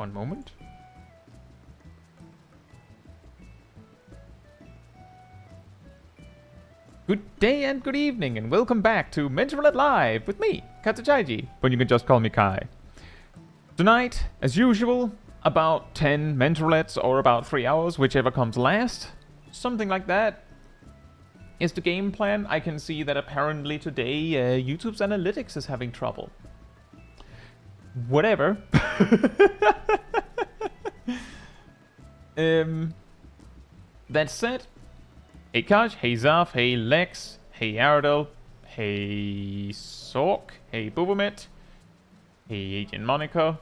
One moment. Good day and good evening, and welcome back to Roulette Live with me, Chaiji, but you can just call me Kai. Tonight, as usual, about 10 Roulettes or about 3 hours, whichever comes last. Something like that is the game plan. I can see that apparently today YouTube's analytics is having trouble. Whatever. That said, hey Kaj, hey Zaf, hey Lex, hey Aradel, hey Sork, hey Bubomit, hey Agent Monica,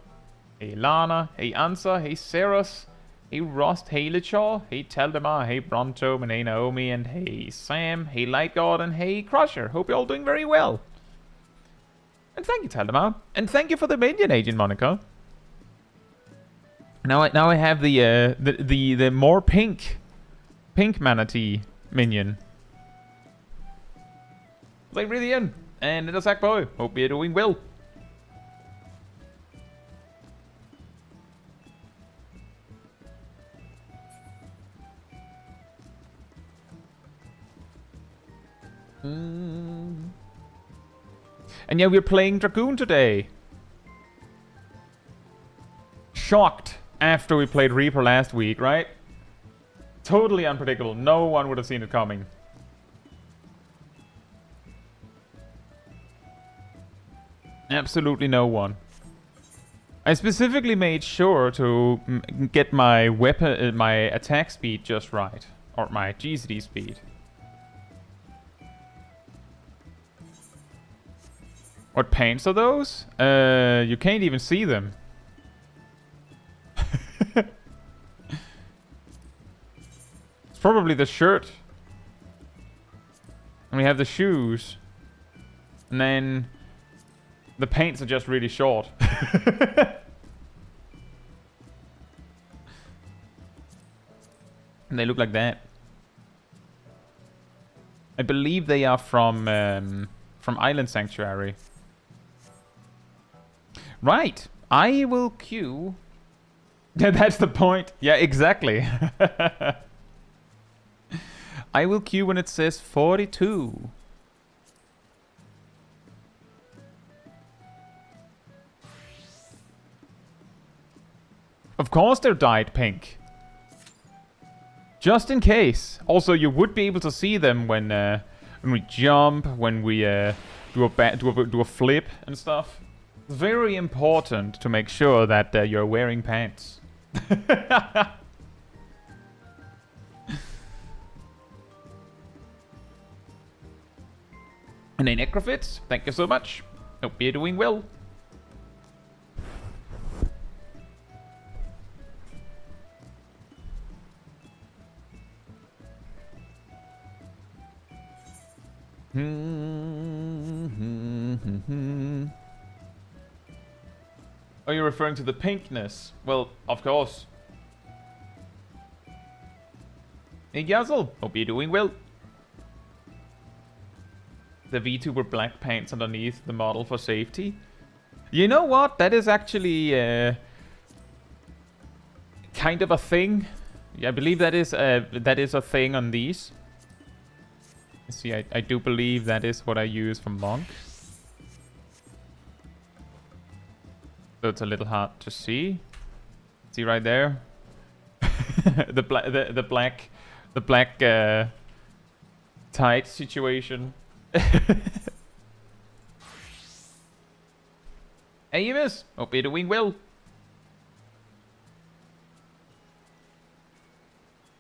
hey Lana, hey Ansa, hey Ceros, hey Rost, hey Lichaw, hey Taldemar, hey Bronto, and hey Naomi, and hey Sam, hey Lightguard, and hey Crusher. Hope you're all doing very well. And thank you, Taldemar. And thank you for the minion, Agent Monica. Now I have the more pink manatee minion. Like Rithian and Little Sack Boy. Hope you're doing well. And yeah, we're playing Dragoon today. Shocked after we played Reaper last week, right? Totally unpredictable. No one would have seen it coming. Absolutely no one. I specifically made sure to get my weapon, my attack speed just right. Or my GCD speed. What paints are those? You can't even see them. It's probably the shirt. And we have the shoes. And then the paints are just really short. And they look like that. I believe they are from Island Sanctuary. Right. I will queue. Yeah, that's the point. Yeah, exactly. I will queue when it says 42. Of course they're dyed pink. Just in case. Also, you would be able to see them when we jump, when we do a flip and stuff. It's very important to make sure that you're wearing pants. And then Necrofits, thank you so much. Hope you're doing well. Are you referring to the pinkness? Well, of course. Hey Gazzle, hope you're doing well. The V2 were black paints underneath the model for safety. You know what? That is actually kind of a thing. Yeah, I believe that is a thing on these. See, I do believe that is what I use for Monk. So it's a little hard to see. See right there, the black tight situation. Hey, Evis, hope you're doing well.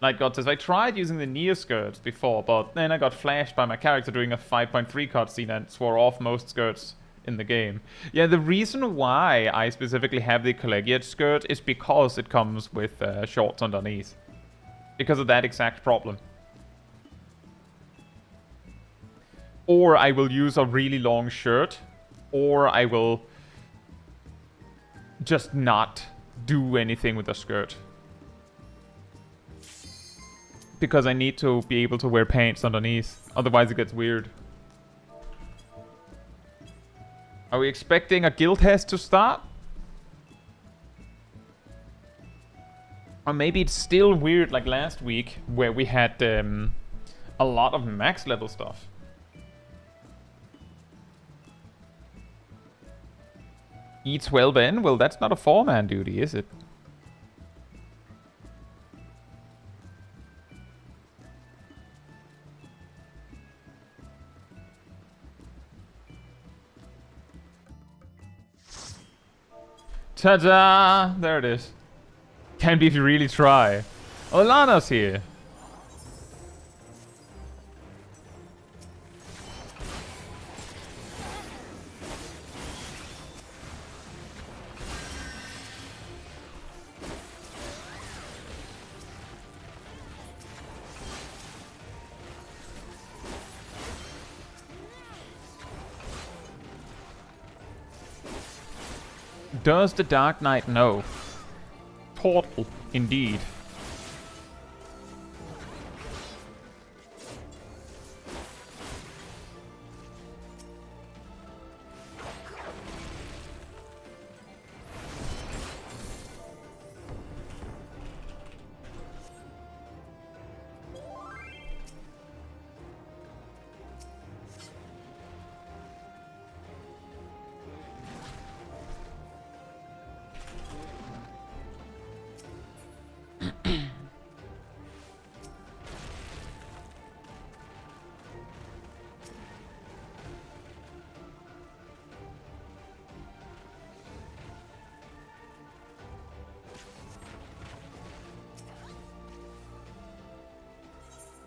Like God says, I tried using the Neo skirts before, but then I got flashed by my character doing a 5.3 cutscene and swore off most skirts in the game. Yeah, the reason why I specifically have the collegiate skirt is because it comes with shorts underneath. Because of that exact problem. Or I will use a really long shirt, or I will just not do anything with the skirt. Because I need to be able to wear pants underneath, otherwise it gets weird. Are we expecting a guild test to start? Or maybe it's still weird like last week, where we had a lot of max level stuff. E12N? Well, that's not a 4-man duty, is it? Ta-da! There it is. Can't be if you really try. Oh, Lana's here. Does the Dark Knight know? Portal, indeed.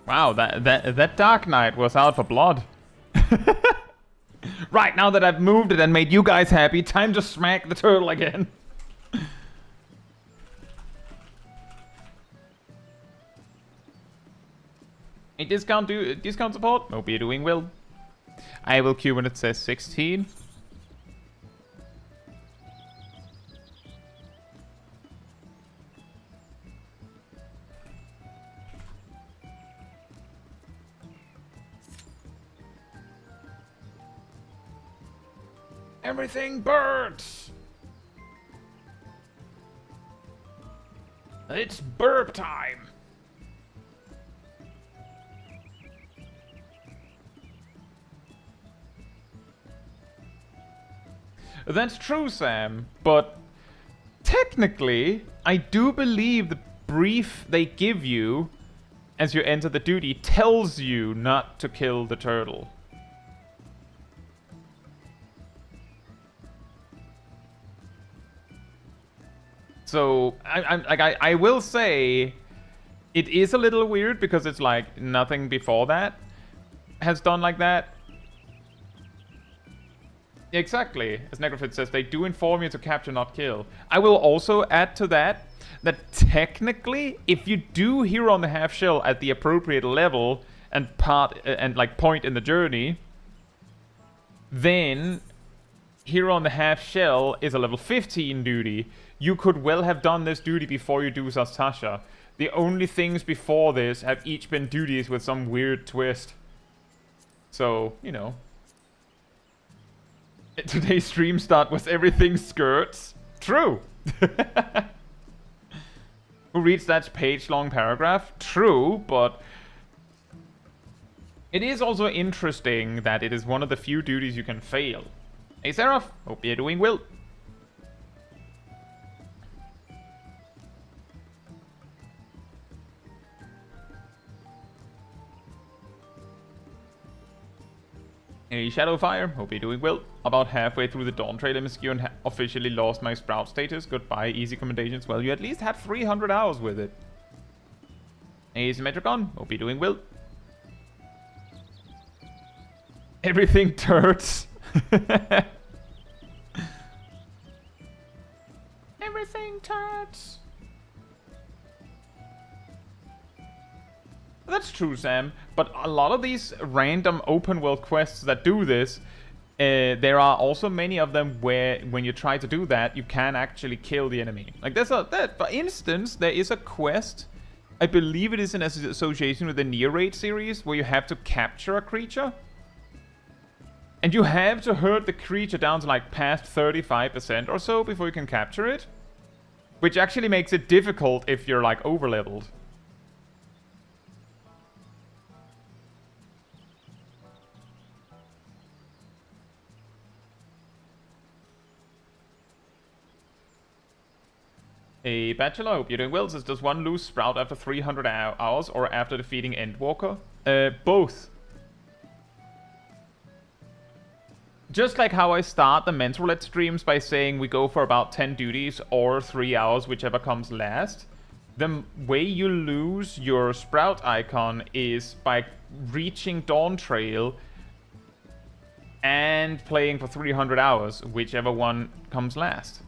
Wow, that Dark Knight was out for blood. Right, now that I've moved it and made you guys happy, time to smack the turtle again. A discount support? Hope you're doing well. I will queue when it says 16. Everything burps! It's burp time! That's true, Sam, but technically, I do believe the brief they give you as you enter the duty tells you not to kill the turtle. So, I will say, it is a little weird because it's like nothing before that has done like that. Exactly, as Necrofit says, they do inform you to capture, not kill. I will also add to that, that technically, if you do Hero on the Half Shell at the appropriate level and point in the journey, then Hero on the Half Shell is a level 15 duty. You could well have done this duty before you do Zastasha. The only things before this have each been duties with some weird twist. So, you know. Today's stream start was everything skirts. True. Who reads that page-long paragraph? True, but it is also interesting that it is one of the few duties you can fail. Hey Seraph, hope you're doing well. Hey Shadowfire, hope you're doing well. About halfway through the Dawntrail MSQ and officially lost my Sprout status. Goodbye, easy commendations. Well, you at least had 300 hours with it. Hey Symmetricon, hope you're doing well. Everything turds. Everything turds. That's true, Sam, but a lot of these random open world quests that do this, there are also many of them where when you try to do that, you can actually kill the enemy. Like for instance, there is a quest, I believe it is in association with the Near Raid series, where you have to capture a creature. And you have to hurt the creature down to like past 35% or so before you can capture it. Which actually makes it difficult if you're like over-leveled. A bachelor, hope you're doing well. Says, does one lose Sprout after 300 hours or after defeating Endwalker? Both. Just like how I start the mental roulette streams by saying we go for about 10 duties or 3 hours, whichever comes last. The way you lose your Sprout icon is by reaching Dawntrail and playing for 300 hours, whichever one comes last.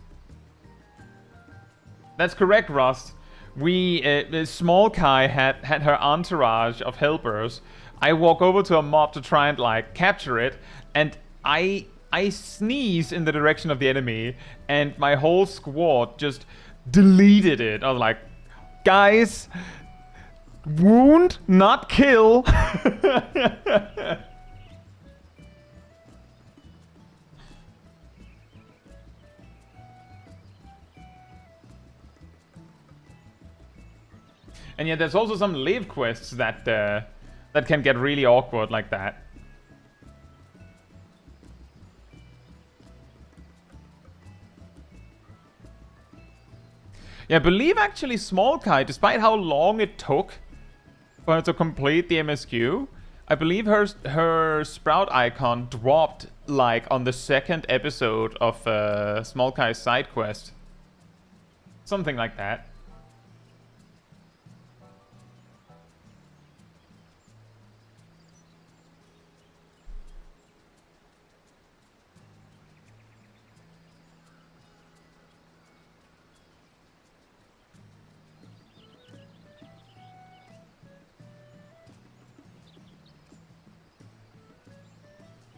That's correct, Rust. Small Kai had her entourage of helpers. I walk over to a mob to try and, like, capture it, and I sneeze in the direction of the enemy, and my whole squad just deleted it. I was like, guys, wound, not kill. And yet there's also some live quests that that can get really awkward like that. Yeah, I believe actually Small Kai, despite how long it took for her to complete the MSQ, I believe her Sprout icon dropped like on the second episode of Small Kai's side quest. Something like that.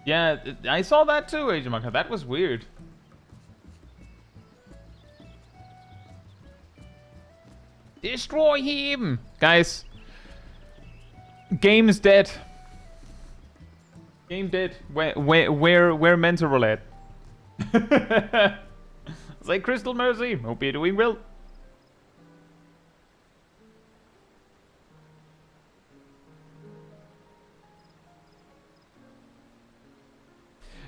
Yeah, I saw that too, Agent Monka. That was weird. Destroy him! Guys. Game's dead. Game dead. Where mental roulette? Say Crystal Mercy. Hope you're doing well.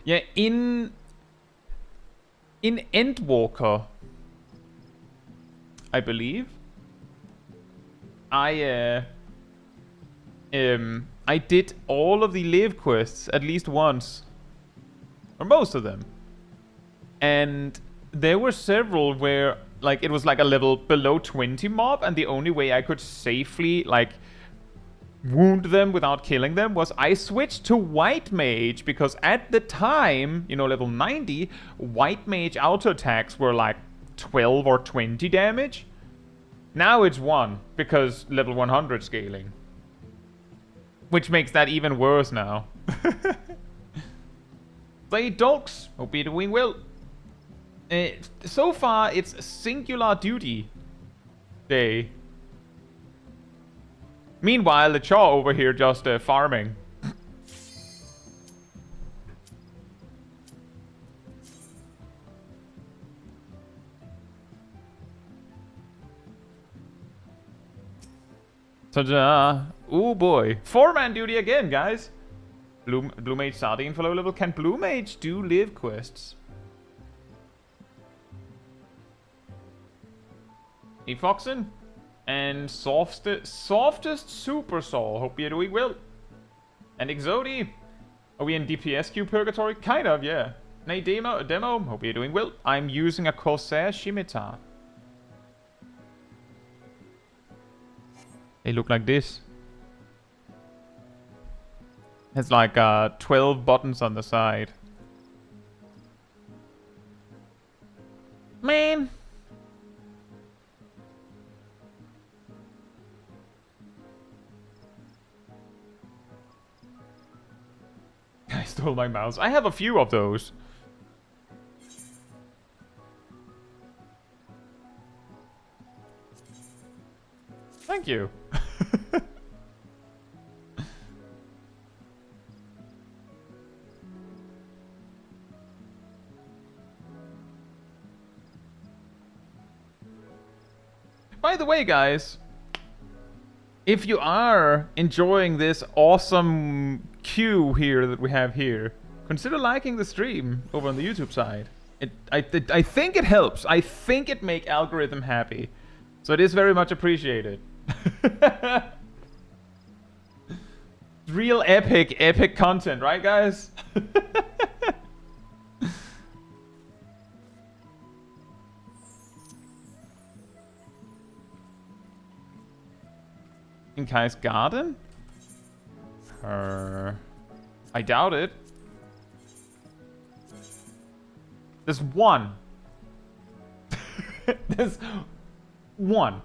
Yeah, in Endwalker, I believe, I did all of the live quests at least once, or most of them, and there were several where like it was like a level below 20 mob, and the only way I could safely like wound them without killing them was I switched to White Mage, because at the time, you know, level 90, White Mage auto attacks were like 12 or 20 damage. Now it's 1, because level 100 scaling. Which makes that even worse now. Say dogs, hope you're doing well. So far, it's singular duty day. Meanwhile, the Chaw over here just farming. Ta-da! Oh boy. 4-man duty again, guys. Blue Mage Sardine for low level. Can Blue Mage do live quests? Efoxen? And softest Super Soul. Hope you're doing well. And Exodi. Are we in DPS queue purgatory? Kind of, yeah. Nay, demo. Hope you're doing well. I'm using a Corsair Scimitar. They look like this. It's like 12 buttons on the side. Man. I stole my mouse. I have a few of those. Thank you. way, guys, if you are enjoying this awesome queue here that we have here, consider liking the stream over on the YouTube side. I think it helps. I think it makes algorithm happy. So it is very much appreciated. Real epic content, right, guys? In Kai's garden? I doubt it. There's one. There's one.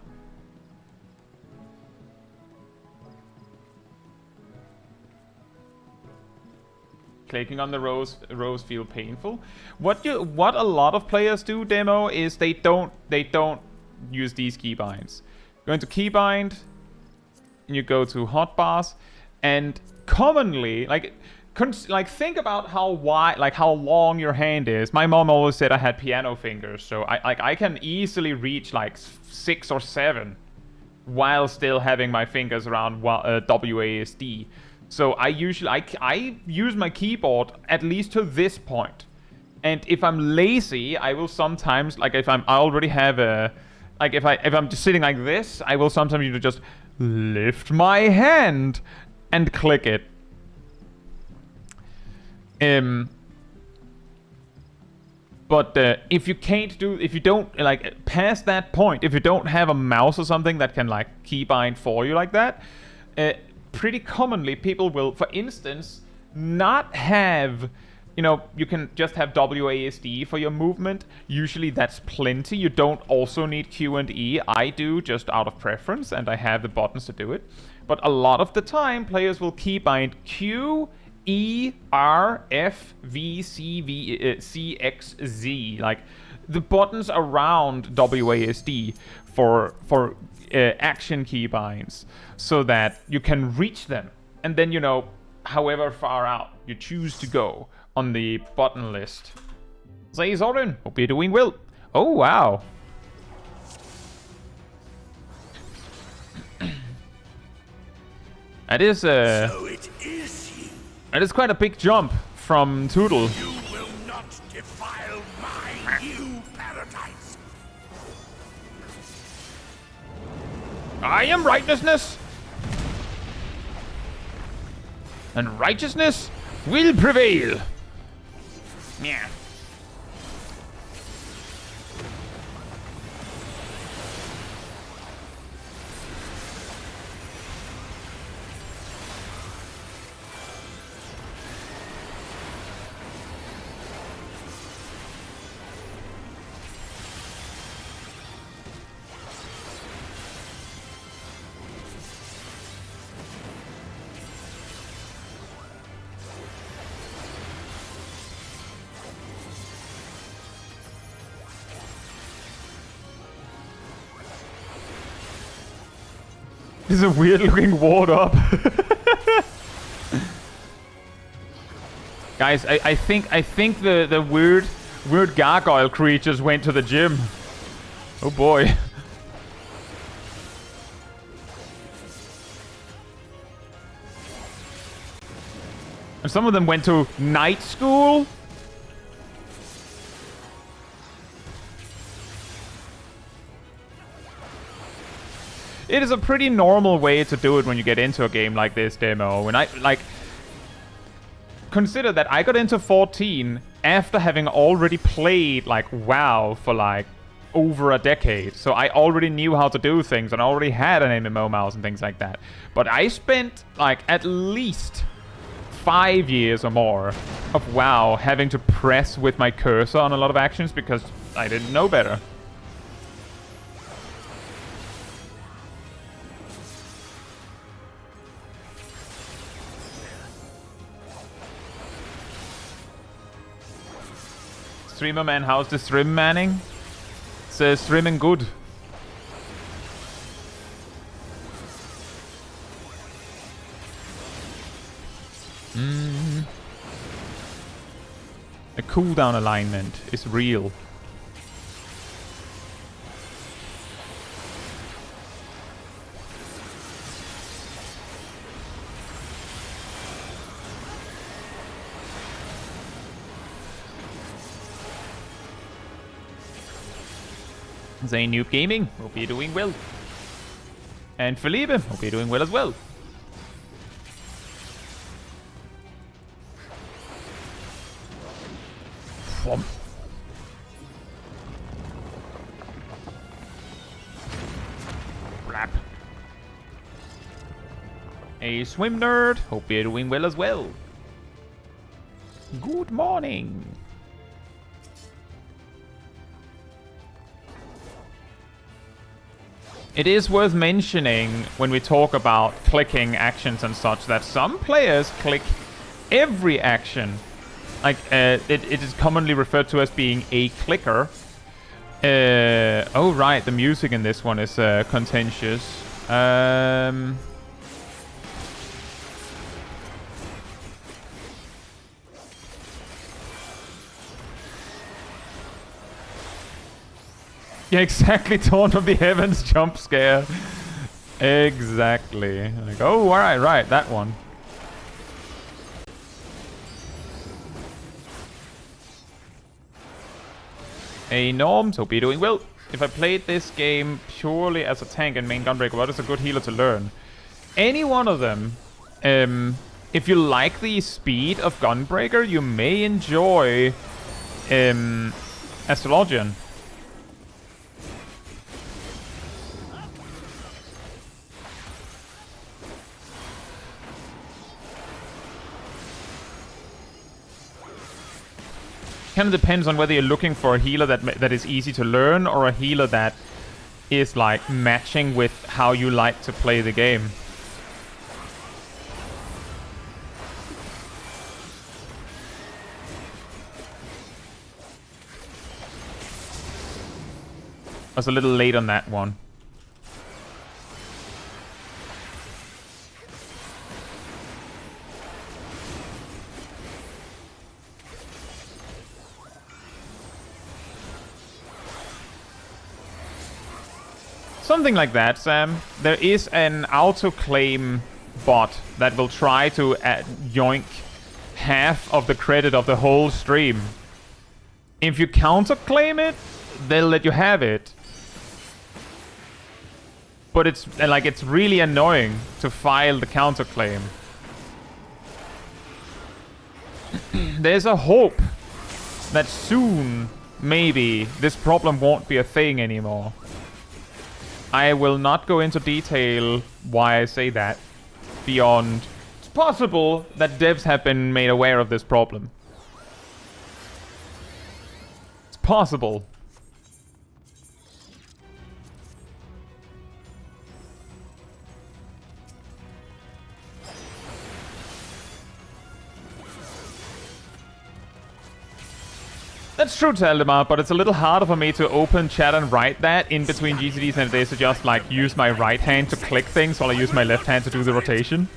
Clicking on the rows feel painful. What a lot of players do, demo, is they don't use these keybinds. Go into keybind, and you go to hotbars, and commonly, like think about how wide, like how long your hand is. My mom always said I had piano fingers, so I can easily reach like 6 or 7 while still having my fingers around WASD. So I use my keyboard at least to this point. And if I'm lazy, I will sometimes, like if I already have a, like if I'm just sitting like this, I will sometimes just lift my hand and click it. But if you don't like past that point, if you don't have a mouse or something that can like keybind for you like that, pretty commonly people will, for instance, not have, you can just have WASD for your movement. Usually that's plenty. You don't also need Q and E. I do just out of preference, and I have the buttons to do it. But a lot of the time, players will keybind Q, E, R, F, V, C, C, X, Z. Like the buttons around WASD for action keybinds, so that you can reach them. And then, however far out you choose to go on the button list. Say, Zorin, hope you're doing well. Oh, wow. That is So it is you. That is quite a big jump from Toodle. You will not defile my new paradise. I am righteousness, and righteousness will prevail. Yeah. This is a weird looking ward up. Guys, I think the weird gargoyle creatures went to the gym. Oh boy. And some of them went to night school. It is a pretty normal way to do it when you get into a game like this, demo. When consider that I got into 14 after having already played like WoW for like over a decade. So I already knew how to do things and I already had an MMO mouse and things like that. But I spent like at least 5 years or more of WoW having to press with my cursor on a lot of actions because I didn't know better. Streamer man, how's the stream manning? It's streaming good. The cooldown alignment is real. Zane Noob Gaming, hope you're doing well. And Felipe, hope you're doing well as well. Whomp. Rap. A swim nerd, hope you're doing well as well. Good morning. It is worth mentioning when we talk about clicking actions and such that some players click every action. Like, it is commonly referred to as being a clicker. Oh right, the music in this one is contentious. Yeah, exactly. Torn from the heavens jump scare. Exactly. Like, oh, alright, right, that one. Hey, Norms, hope you're doing well. If I played this game purely as a tank and main gunbreaker, what is a good healer to learn? Any one of them. If you like the speed of gunbreaker, you may enjoy Astrologian. Kind of depends on whether you're looking for a healer that is easy to learn or a healer that is like matching with how you like to play the game. I was a little late on that one. Something like that, Sam. There is an auto-claim bot that will try to yoink half of the credit of the whole stream. If you counter-claim it, they'll let you have it. But it's like it's really annoying to file the counter-claim. There's a hope that soon, maybe, this problem won't be a thing anymore. I will not go into detail why I say that, beyond it's possible that devs have been made aware of this problem. It's possible. That's true, Taldemar, but it's a little harder for me to open chat and write that in between GCDs than it is to just, like, use my right hand to click things while I use my left hand to do the rotation.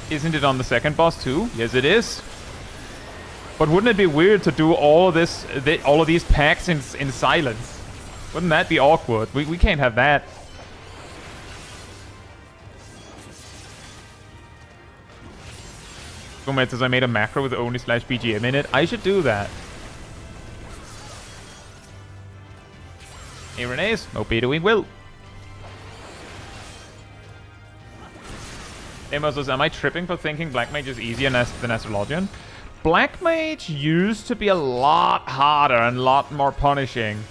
Isn't it on the second boss, too? Yes, it is. But wouldn't it be weird to do all of these packs in silence? Wouldn't that be awkward? We can't have that. As I made a macro with only /BGM in it. I should do that. Hey Renee's, hope you're doing well. Amos says, am I tripping for thinking Black Mage is easier than Astrologian? Black Mage used to be a lot harder and a lot more punishing.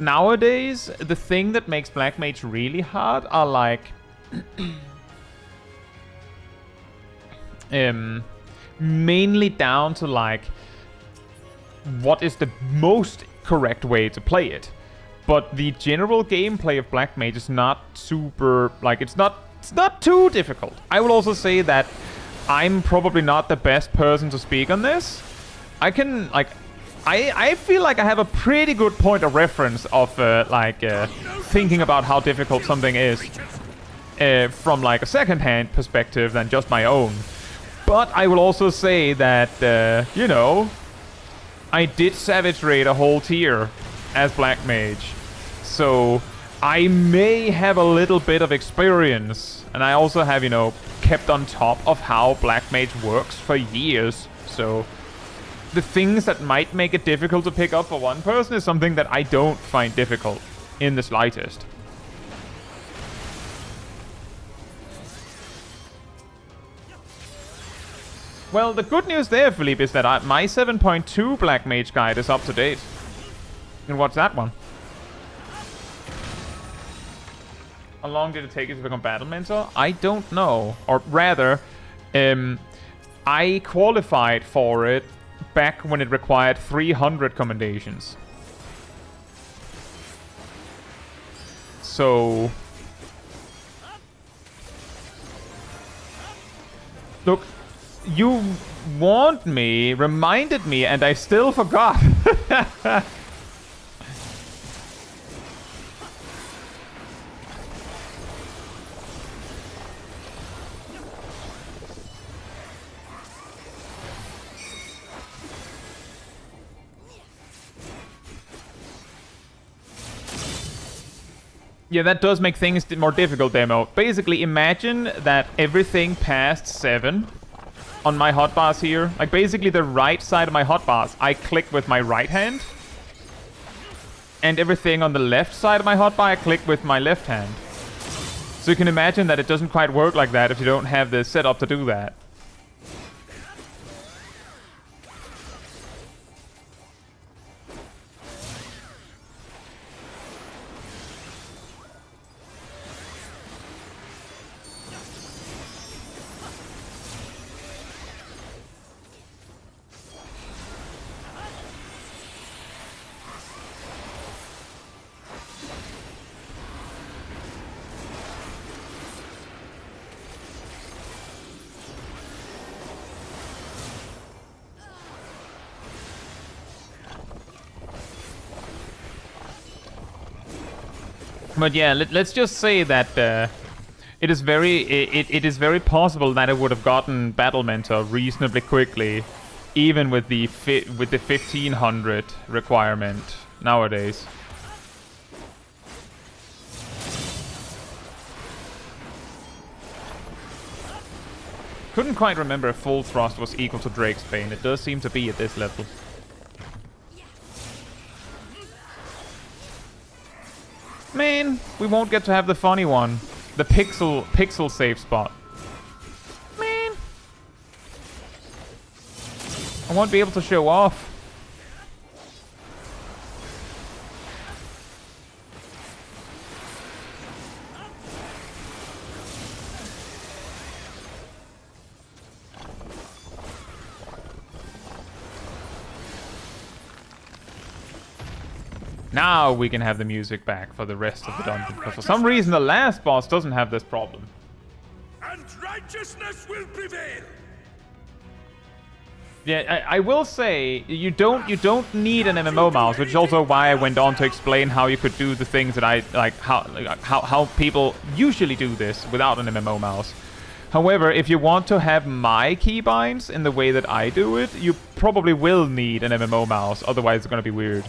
Nowadays, the thing that makes Black Mage really hard are like... mainly down to like what is the most correct way to play it. But the general gameplay of Black Mage is not super, like, it's not too difficult. I will also say that I'm probably not the best person to speak on this. I can, like, I feel like I have a pretty good point of reference of thinking about how difficult something is from like a second-hand perspective than just my own. But I will also say that, you know, I did Savage Raid a whole tier as Black Mage. So I may have a little bit of experience. And I also have, you know, kept on top of how Black Mage works for years. So the things that might make it difficult to pick up for one person is something that I don't find difficult in the slightest. Well, the good news there, Philippe, is that my 7.2 Black Mage guide is up to date. And what's that one? How long did it take you to become Battle Mentor? I don't know. Or rather, I qualified for it back when it required 300 commendations. So... Look, you warned me, reminded me, and I still forgot. Yeah, that does make things more difficult, Demo. Basically, imagine that everything past 7 on my hotbars here, like basically the right side of my hotbars, I click with my right hand. And everything on the left side of my hotbar, I click with my left hand. So you can imagine that it doesn't quite work like that if you don't have the setup to do that. But yeah, let's just say that it is very possible that it would have gotten Battle Mentor reasonably quickly, even with the 1500 requirement nowadays. Couldn't quite remember if Full Thrust was equal to Drake's Bane. It does seem to be at this level. Man, we won't get to have the funny one. The pixel save spot. Man. I won't be able to show off. Now we can have the music back for the rest of the dungeon, because for some reason the last boss doesn't have this problem. And righteousness will prevail. Yeah, I will say you don't need an MMO mouse, which is also why I went on to explain how you could do the things that I like, how people usually do this without an MMO mouse. However, if you want to have my keybinds in the way that I do it, you probably will need an MMO mouse, otherwise it's going to be weird.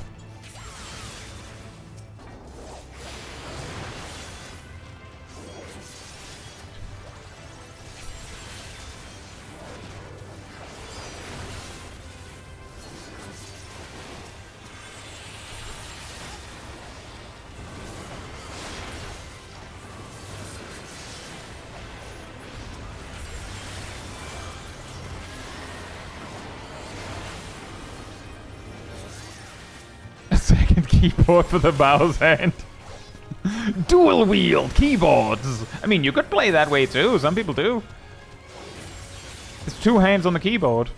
Keyboard for the mouse hand. Dual wield keyboards. I mean, you could play that way too. Some people do. It's 2 hands on the keyboard.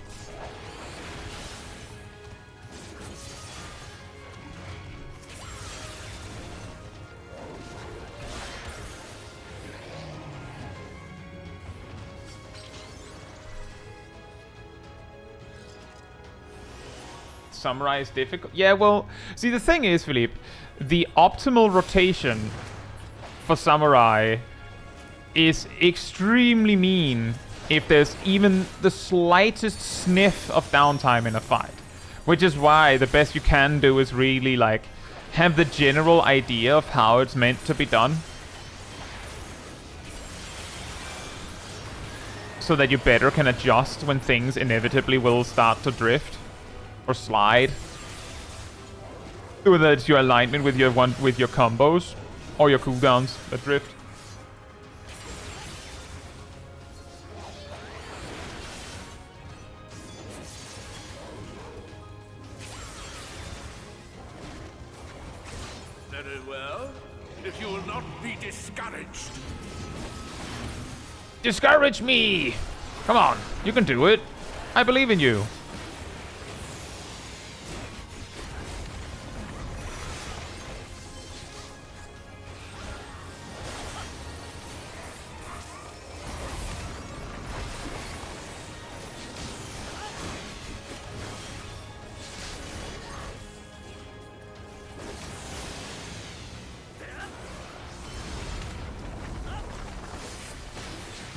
Summarize difficult. Yeah, well, see, the thing is, Philippe, the optimal rotation for Samurai is extremely mean if there's even the slightest sniff of downtime in a fight. Which is why the best you can do is really, like, have the general idea of how it's meant to be done. So that you better can adjust when things inevitably will start to drift. Or slide. Whether it's your alignment with your combos or your cooldowns that drift. Very well. If you will not be discouraged. Discourage me! Come on, you can do it. I believe in you.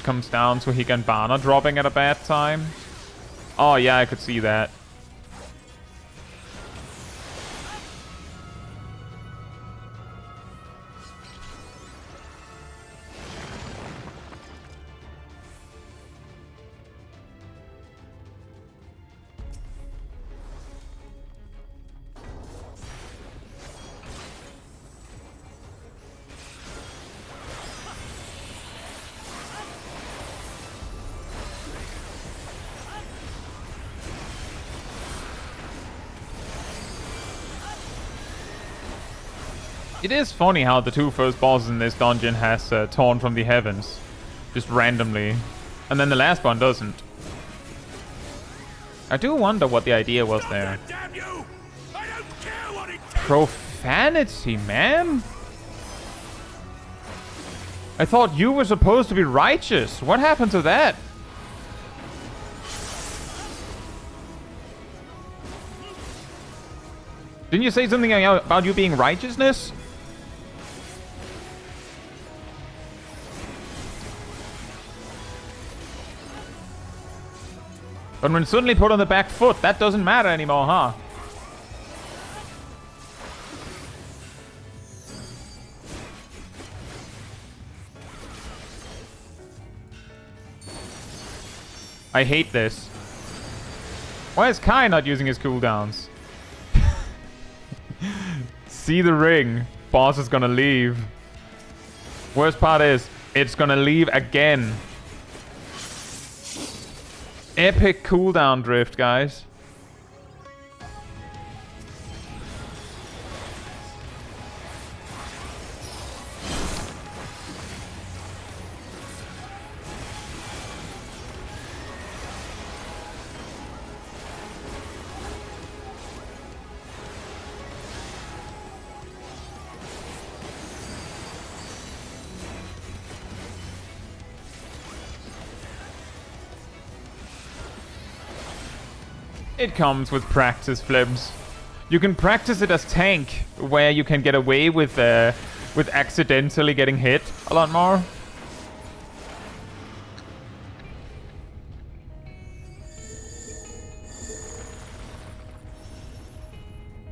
Comes down to Higanbana dropping at a bad time. Oh yeah, I could see that. It is funny how the two first bosses in this dungeon has torn from the heavens. Just randomly. And then the last one doesn't. I do wonder what the idea was there. Damn you! I don't care what it takes. Profanity, man? I thought you were supposed to be righteous. What happened to that? Didn't you say something about you being righteousness? But when suddenly put on the back foot, that doesn't matter anymore, huh? I hate this. Why is Kai not using his cooldowns? See the ring. Boss is gonna leave. Worst part is, it's gonna leave again. Epic cooldown drift, guys. It comes with practice, Flims. You can practice it as tank, where you can get away with accidentally getting hit a lot more.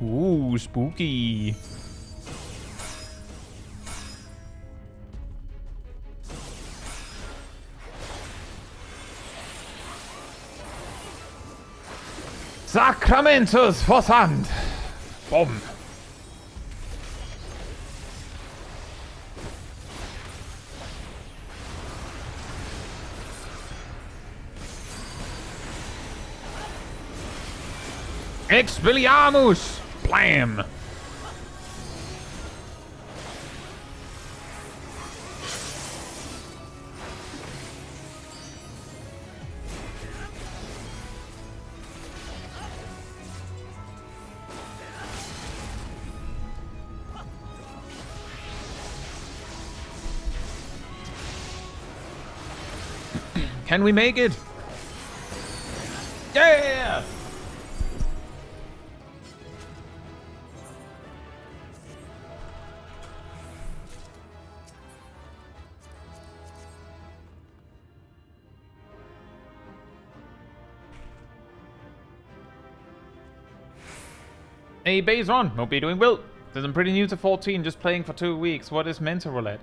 Ooh, spooky. Sacramentus Vossand! Boom! Expelliarmus! Blam! Can we make it? Yeah! Hey, base run. Hope you're doing well. Says I'm pretty new to 14, just playing for 2 weeks. What is mental roulette?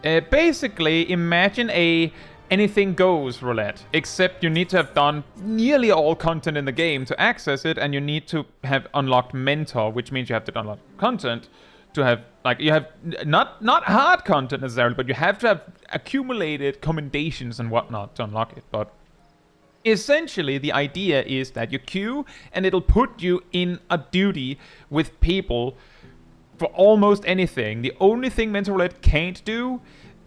Basically, imagine a anything goes roulette, except you need to have done nearly all content in the game to access it, and you need to have unlocked mentor, which means you have to unlock content to have, like, you have not hard content necessarily, but you have to have accumulated commendations and whatnot to unlock it. But essentially, the idea is that you queue, and it'll put you in a duty with people for almost anything. The only thing Mental Roulette can't do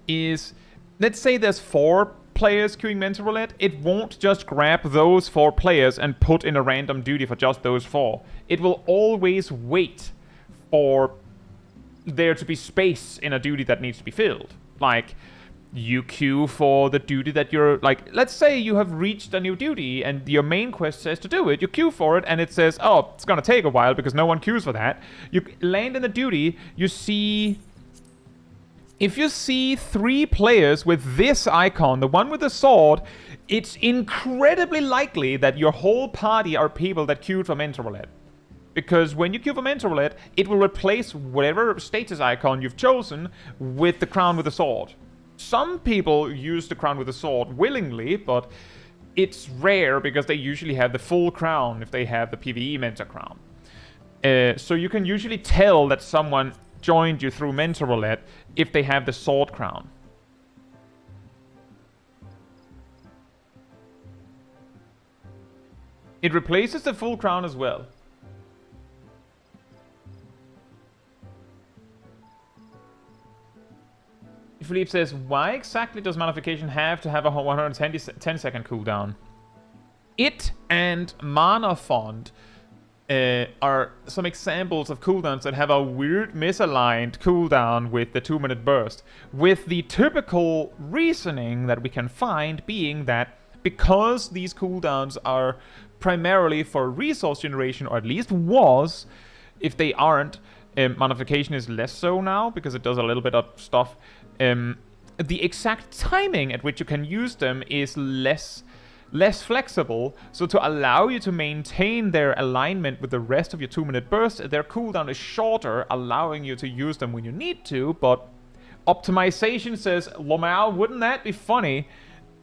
is, let's say there's 4 players queuing Mental Roulette, it won't just grab those 4 players and put in a random duty for just those 4. It will always wait for there to be space in a duty that needs to be filled. Like, you queue for the duty that you're, like, let's say you have reached a new duty and your main quest says to do it, you queue for it and it says, oh, it's gonna take a while because no one queues for that. You land in the duty, you see, if you see 3 players with this icon, the one with the sword, it's incredibly likely that your whole party are people that queued for Mental Roulette. Because when you queue for Mental Roulette, it will replace whatever status icon you've chosen with the crown with the sword. Some people use the crown with the sword willingly, but it's rare because they usually have the full crown if they have the PvE Mentor crown. So you can usually tell that someone joined you through Mentor Roulette if they have the sword crown. It replaces the full crown as well. Philippe says, why exactly does Manification have to have a 110 second cooldown? It and Mana Font are some examples of cooldowns that have a weird misaligned cooldown with the 2-minute burst. With the typical reasoning that we can find being that because these cooldowns are primarily for resource generation, or at least was, if they aren't, Manification is less so now because it does a little bit of stuff. The exact timing at which you can use them is less flexible, so to allow you to maintain their alignment with the rest of your 2-minute burst, their cooldown is shorter, allowing you to use them when you need to, but optimization says, Lomao, wouldn't that be funny?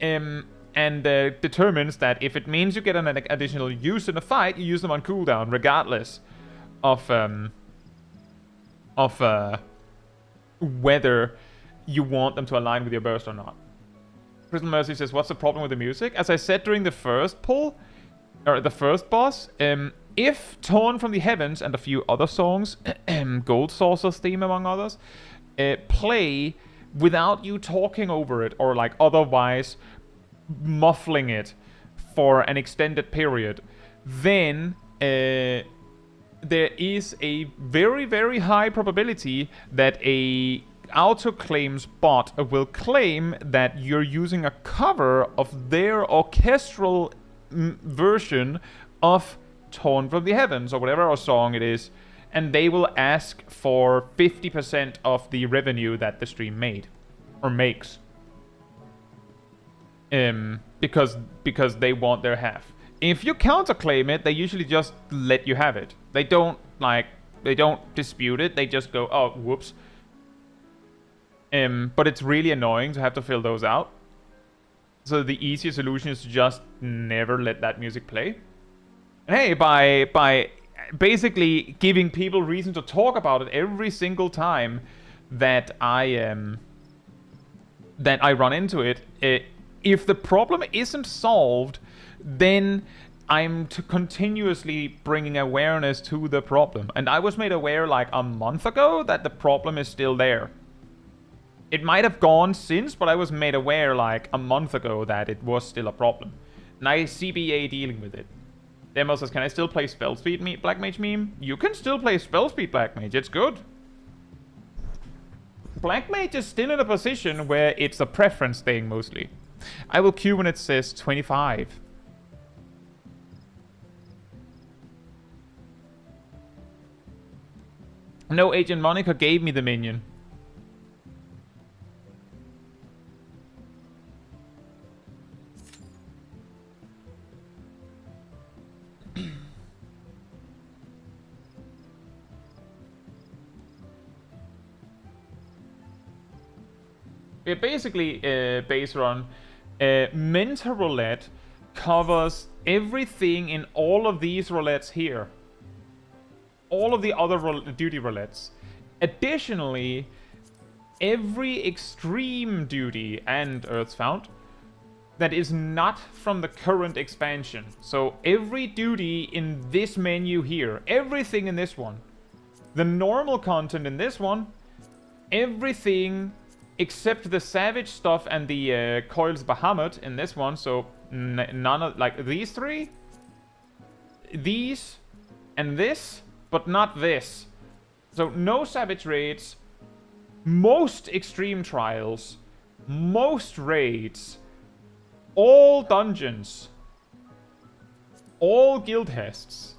And determines that if it means you get an additional use in a fight, you use them on cooldown, regardless of whether you want them to align with your burst or not. Crystal Mercy says, what's the problem with the music? As I said during the first pull, or the first boss, if Torn from the Heavens and a few other songs, Gold Saucer's theme among others, play without you talking over it or like otherwise muffling it for an extended period, then there is a very, very high probability that a auto-claims bot will claim that you're using a cover of their orchestral version of Torn from the Heavens, or whatever song it is, and they will ask for 50% of the revenue that the stream made, or makes. Because they want their half. If you counterclaim it, they usually just let you have it. They don't dispute it, they just go, oh, whoops. But it's really annoying to have to fill those out. So the easier solution is to just never let that music play. And hey, by basically giving people reason to talk about it every single time that I run into it, if the problem isn't solved, then I'm continuously bringing awareness to the problem. And I was made aware like a month ago that the problem is still there. It might have gone since, but I was made aware like a month ago that it was still a problem. And I CBA dealing with it. Demo says, can I still play Spell Speed Black Mage meme? You can still play Spell Speed Black Mage, it's good. Black Mage is still in a position where it's a preference thing mostly. I will queue when it says 25. No, Agent Monica gave me the minion. We're basically base run Mentor Roulette covers everything in all of these roulettes here. All of the other duty roulettes. Additionally, every extreme duty and Earth's Found that is not from the current expansion. So every duty in this menu here, everything in this one, the normal content in this one, everything except the Savage stuff and the Coils Bahamut in this one. So none of, like, these three, these, and this, but not this. So no Savage raids, most extreme trials, most raids, all dungeons, all guild tests,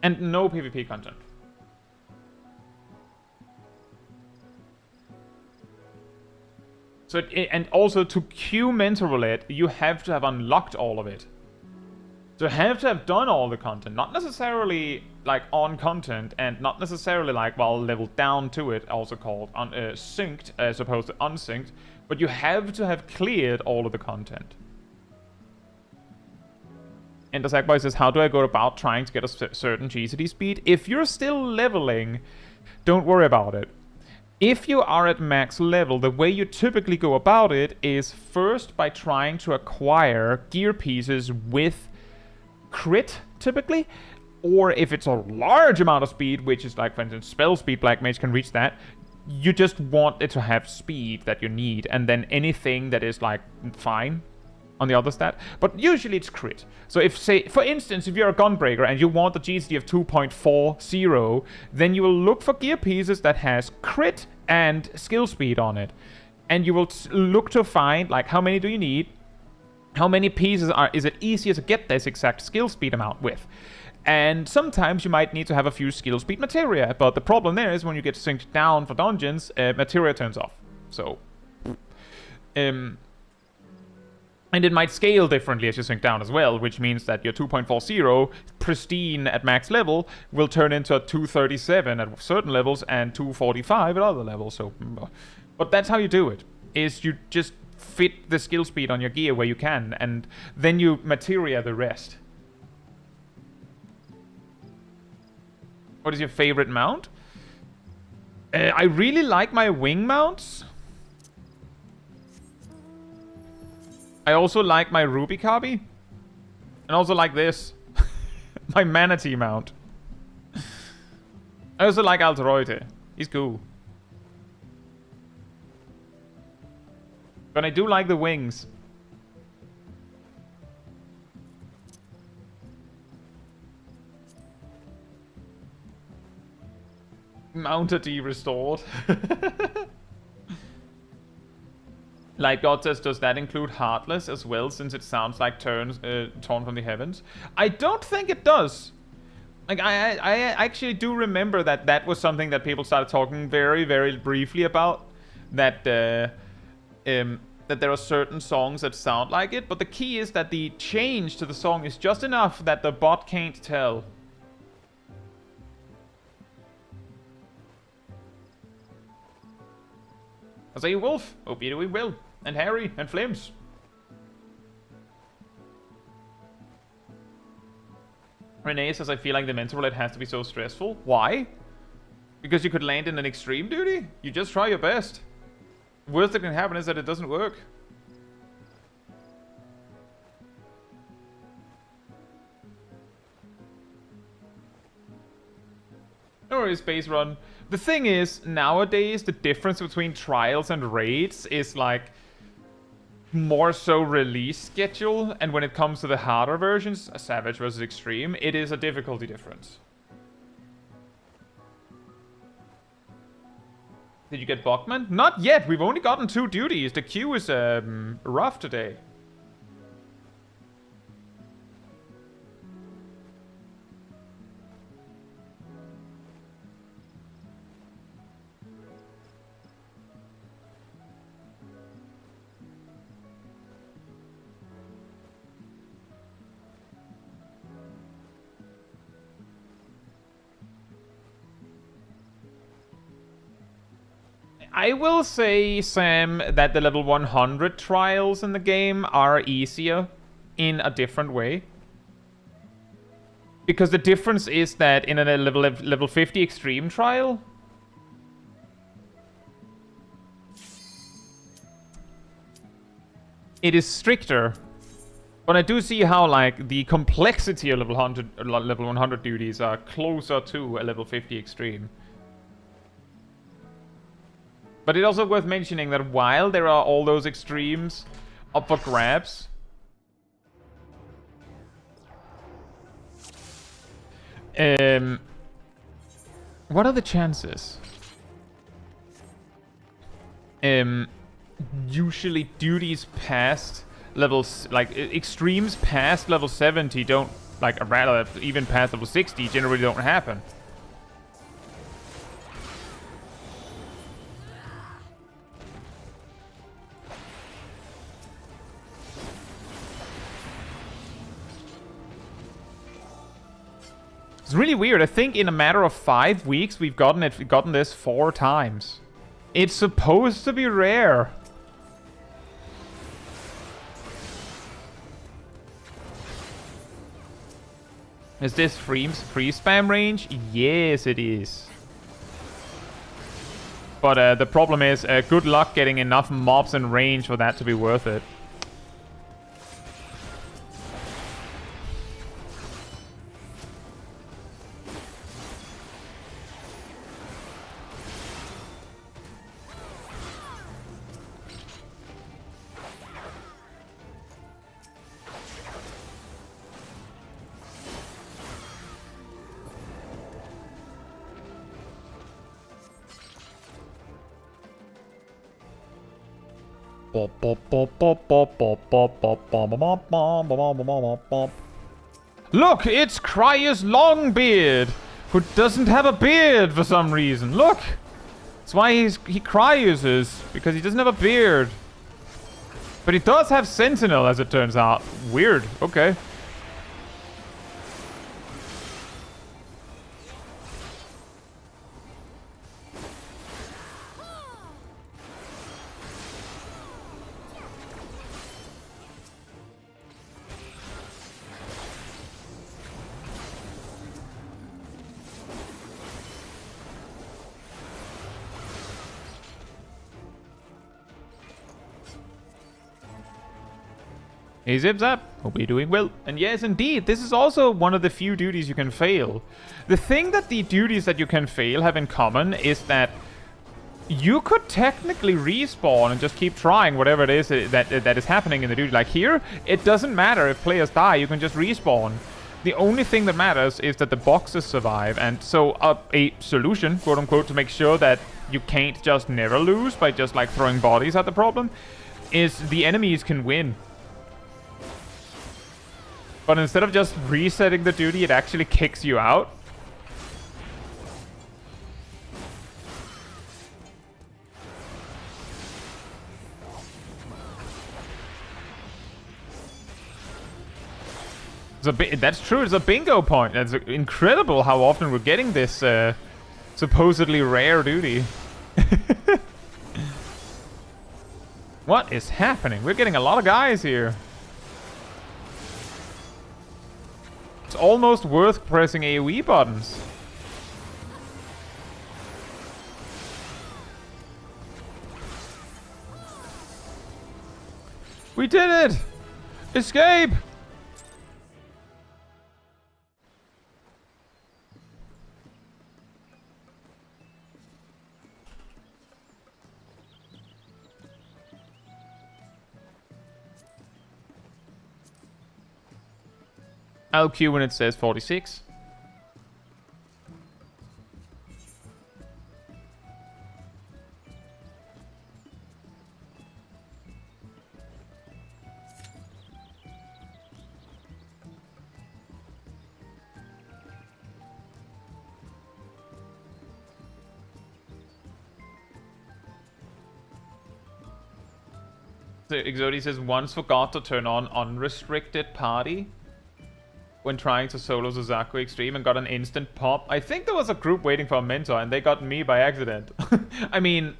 and no PvP content. So and also to queue Mentor Roulette, you have to have unlocked all of it. So you have to have done all the content, not necessarily like on content, and not necessarily like, well, leveled down to it, also called synced as opposed to unsynced, but you have to have cleared all of the content. And the Sackboy says, how do I go about trying to get a certain GCD speed? If you're still leveling, don't worry about it. If you are at max level, the way you typically go about it is first by trying to acquire gear pieces with crit, typically. Or if it's a large amount of speed, which is like, for instance, spell speed, Black Mage can reach that, you just want it to have speed that you need, and then anything that is like fine on the other stat. But usually it's crit. So if, say, for instance, if you're a Gunbreaker and you want the GCD of 2.40, then you will look for gear pieces that has crit and skill speed on it. And you will look to find, like, how many do you need? How many pieces is it easier to get this exact skill speed amount with? And sometimes you might need to have a few skill speed materia, but the problem there is when you get synced down for dungeons, materia turns off. So, and it might scale differently as you sync down as well, which means that your 2.40 pristine at max level will turn into a 237 at certain levels and 245 at other levels. So, but that's how you do it, is you just fit the skill speed on your gear where you can, and then you materia the rest. What is your favorite mount? I really like my wing mounts. I also like my Ruby Copy. And also like this. My Manatee mount. I also like Altaroite. He's cool. But I do like the wings. Mounted restored. Like God says, does that include Heartless as well, since it sounds like torn from the heavens? I don't think it does. Like, I actually do remember that that was something that people started talking very, very briefly about. That that there are certain songs that sound like it, but the key is that the change to the song is just enough that the bot can't tell. I say Wolf, Obito we will, and Harry, and Flames. Renee says, I feel like the Mentor Roulette has to be so stressful. Why? Because you could land in an extreme duty? You just try your best. Worst that can happen is that it doesn't work. No worries, Space Run. The thing is, nowadays, the difference between trials and raids is like more so release schedule, and when it comes to the harder versions, Savage versus Extreme, it is a difficulty difference. Did you get Bogman? Not yet! We've only gotten 2 duties. The queue is rough today. I will say, Sam, that the level 100 trials in the game are easier in a different way. Because the difference is that in a level 50 extreme trial, it is stricter. But I do see how, like, the complexity of level 100 duties are closer to a level 50 extreme. But it's also worth mentioning that while there are all those extremes up for grabs, what are the chances? Usually duties past levels, like extremes past level 70 don't, like, rather even past level 60 generally don't happen. It's really weird. I think in a matter of 5 weeks we've gotten this 4 times. It's supposed to be rare. Is this free spam range? Yes, it is. But the problem is, good luck getting enough mobs in range for that to be worth it. Look, it's Cryer's Longbeard, who doesn't have a beard for some reason. Look! That's why he cryuses, because he doesn't have a beard. But he does have Sentinel, as it turns out. Weird. Okay. Hey Zip Zap, hope you're doing well. And yes, indeed, this is also one of the few duties you can fail. The thing that the duties that you can fail have in common is that you could technically respawn and just keep trying whatever it is that is happening in the duty. Like here, it doesn't matter if players die, you can just respawn. The only thing that matters is that the boxes survive. And so a solution, quote unquote, to make sure that you can't just never lose by just like throwing bodies at the problem, is the enemies can win. But instead of just resetting the duty, it actually kicks you out. That's true, it's a bingo point. It's incredible how often we're getting this supposedly rare duty. What is happening? We're getting a lot of guys here. It's almost worth pressing AoE buttons. We did it! Escape! I'll queue when it says 46. So Exodi says once forgot to turn on unrestricted party when trying to solo Suzaku Extreme and got an instant pop. I think there was a group waiting for a mentor and they got me by accident. I mean,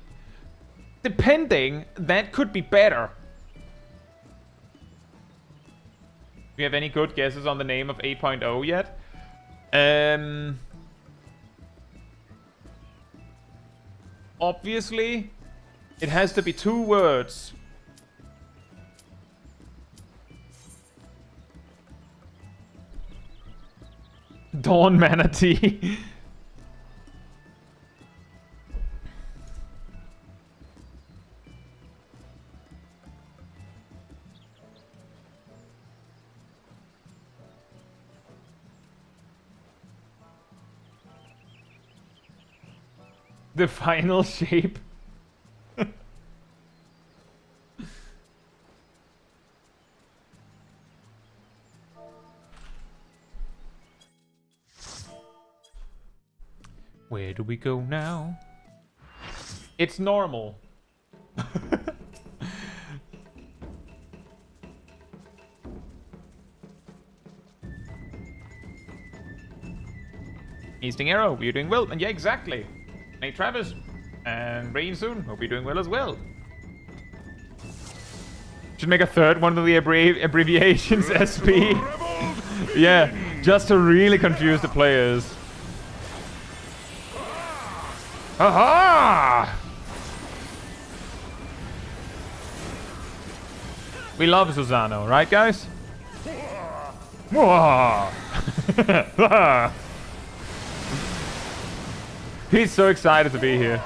depending, that could be better. Do you have any good guesses on the name of 8.0 yet? Obviously, it has to be 2 words. Dawn Manatee. The final shape. Where do we go now? It's normal. Easting Arrow, we're doing well. And yeah, exactly. Hey Travis, and Rain soon. Hope you're doing well as well. Should make a third one of the abbreviations, SP. Yeah, just to really confuse the players. Aha! We love Susano, right guys? He's so excited to be here.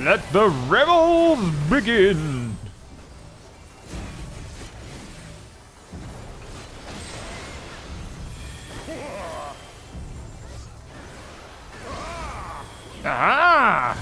Let the revels begin! Ah!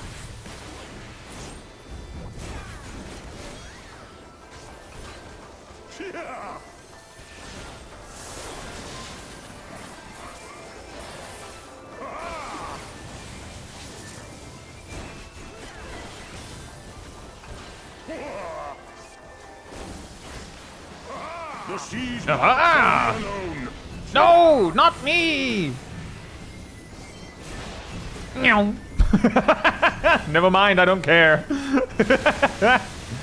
The seas Ah! alone. No, not me! Meow. Never mind, I don't care.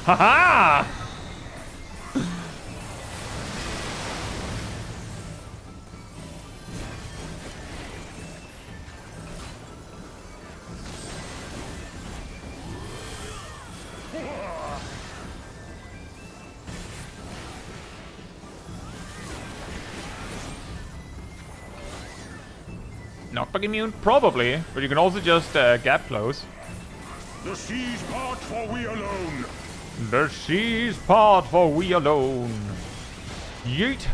Haha! Knockback immune? Probably, but you can also just gap close. The seas part for we alone. The seas part for we alone. Yeet.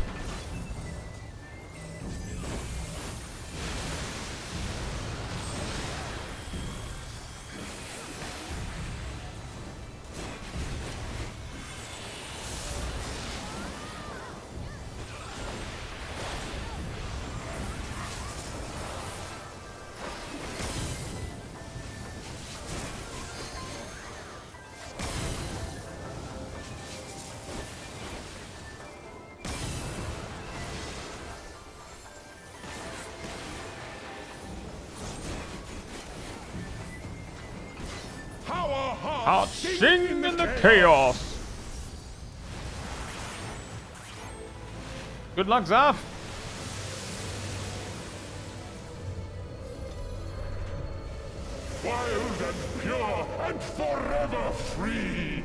Heart sing in the chaos. Good luck, Zaf. Wild and pure and forever free.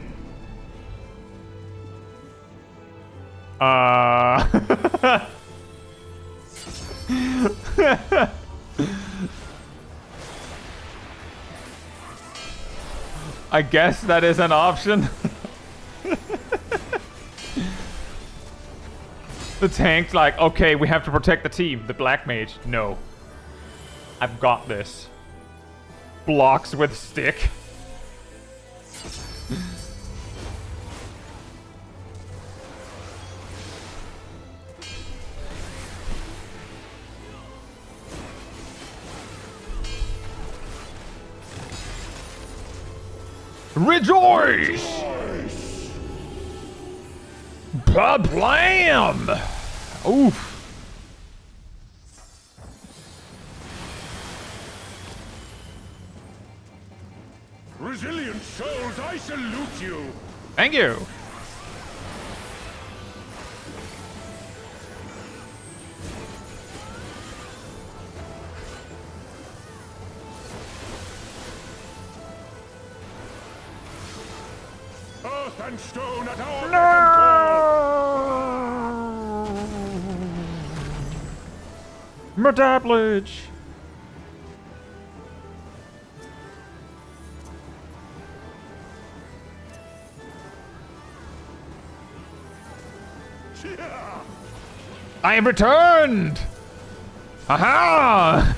I guess that is an option. The tank's like, okay, we have to protect the team. The black mage, no. I've got this. Blocks with stick. Rejoice! Blam! Oof. Resilient souls, I salute you! Thank you. Earth and stone at our beck and call! Metablage. Yeah. I have returned. Aha!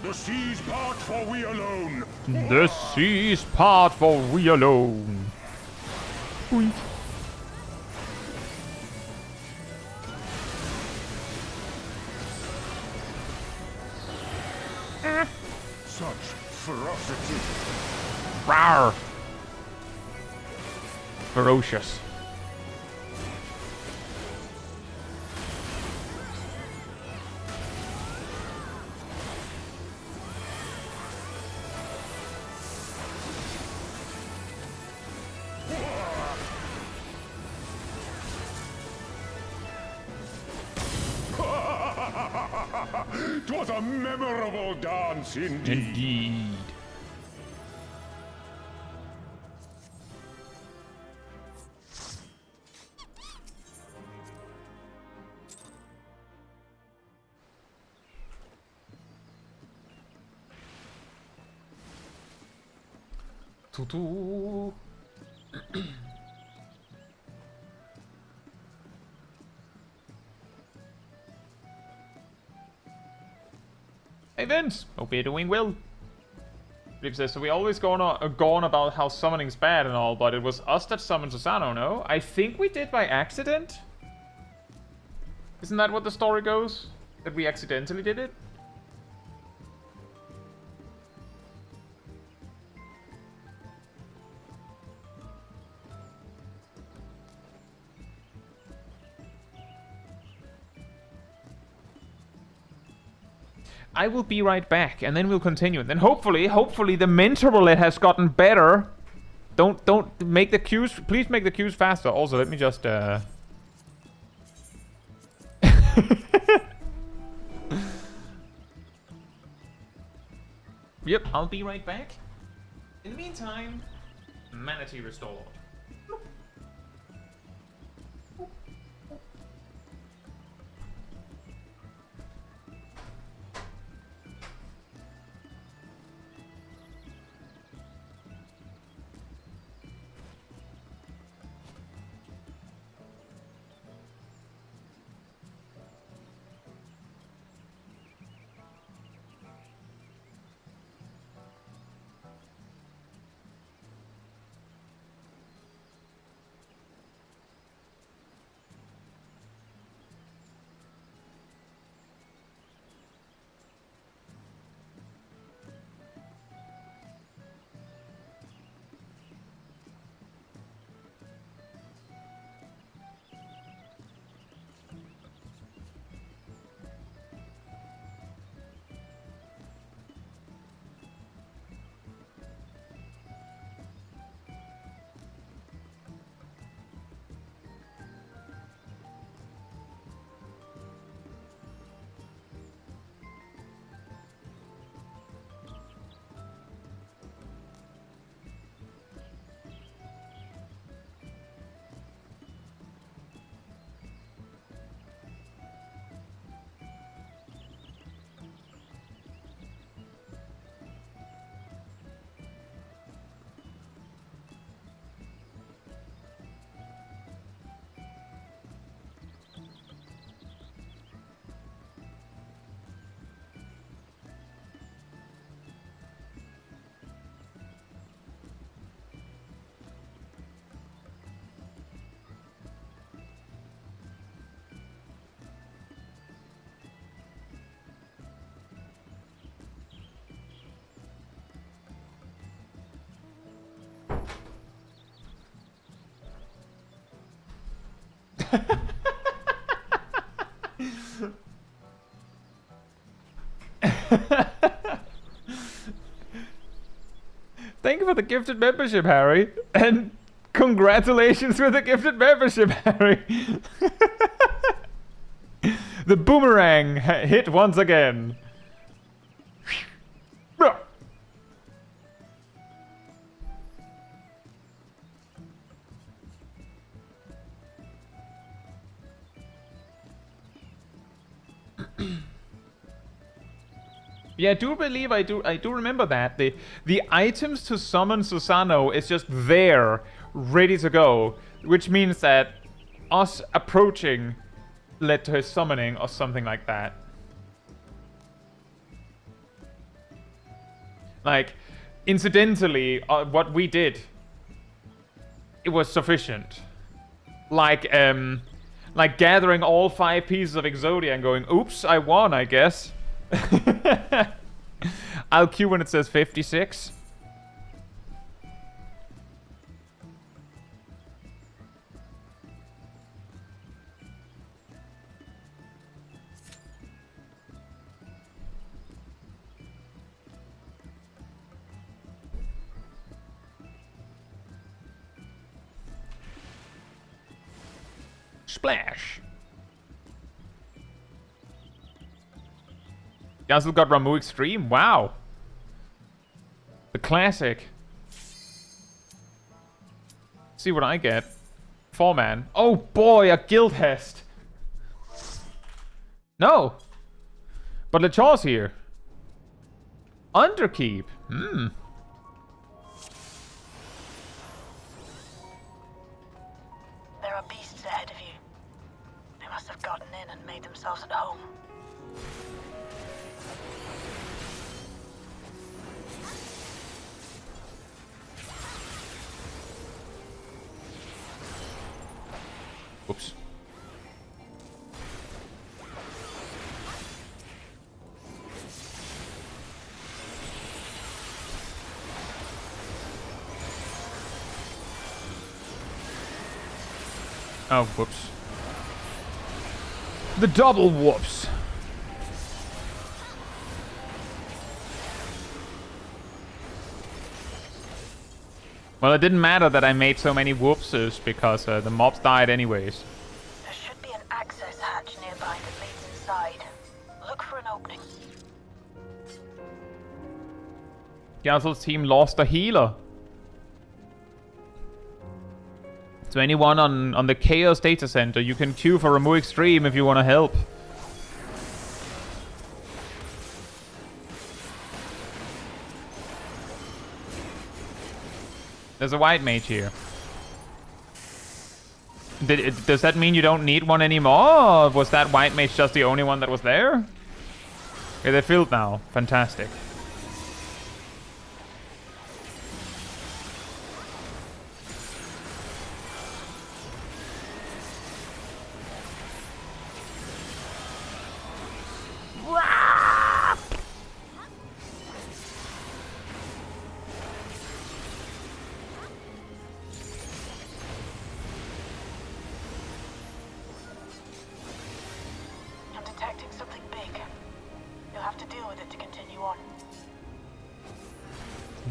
The seas part for we alone. The seas part for we alone. Oink. Such ferocity. Rawr. Ferocious. Twas a memorable dance indeed. Indeed. Tutu. Hey Vince, hope you're doing well. Flip says, so we always go on about how summoning's bad and all, but it was us that summoned Susano, no? I think we did by accident. Isn't that what the story goes? That we accidentally did it? I will be right back, and then we'll continue. And then hopefully the mentor roulette has gotten better. Don't make the queues. Please make the queues faster. Also, let me just. Yep, I'll be right back. In the meantime, manatee restored. Thank you for the gifted membership, Harry. And congratulations with the gifted membership, Harry. The boomerang hit once again. Yeah, I do believe I do remember that. The items to summon Susano is just there, ready to go. Which means that us approaching led to his summoning or something like that. Like, incidentally, what we did, it was sufficient. Like gathering all 5 pieces of Exodia and going, oops, I won, I guess. I'll queue when it says 56. Splash. You also got Ramu Extreme? Wow. The classic. See what I get. 4-man. Oh boy, a guild hest. No. But LeChaw's here. Underkeep. Hmm. There are beasts ahead of you. They must have gotten in and made themselves at home. Oops. Oh, whoops. The double whoops. Well, it didn't matter that I made so many whoopses because the mobs died anyways. There should be an access hatch nearby that leads inside. Look for an opening. Gazel's team lost a healer. To anyone on the Chaos Data Center, you can queue for Ramu Extreme if you want to help. There's a white mage here. Does that mean you don't need one anymore? Or was that white mage just the only one that was there? Okay, they're filled now. Fantastic.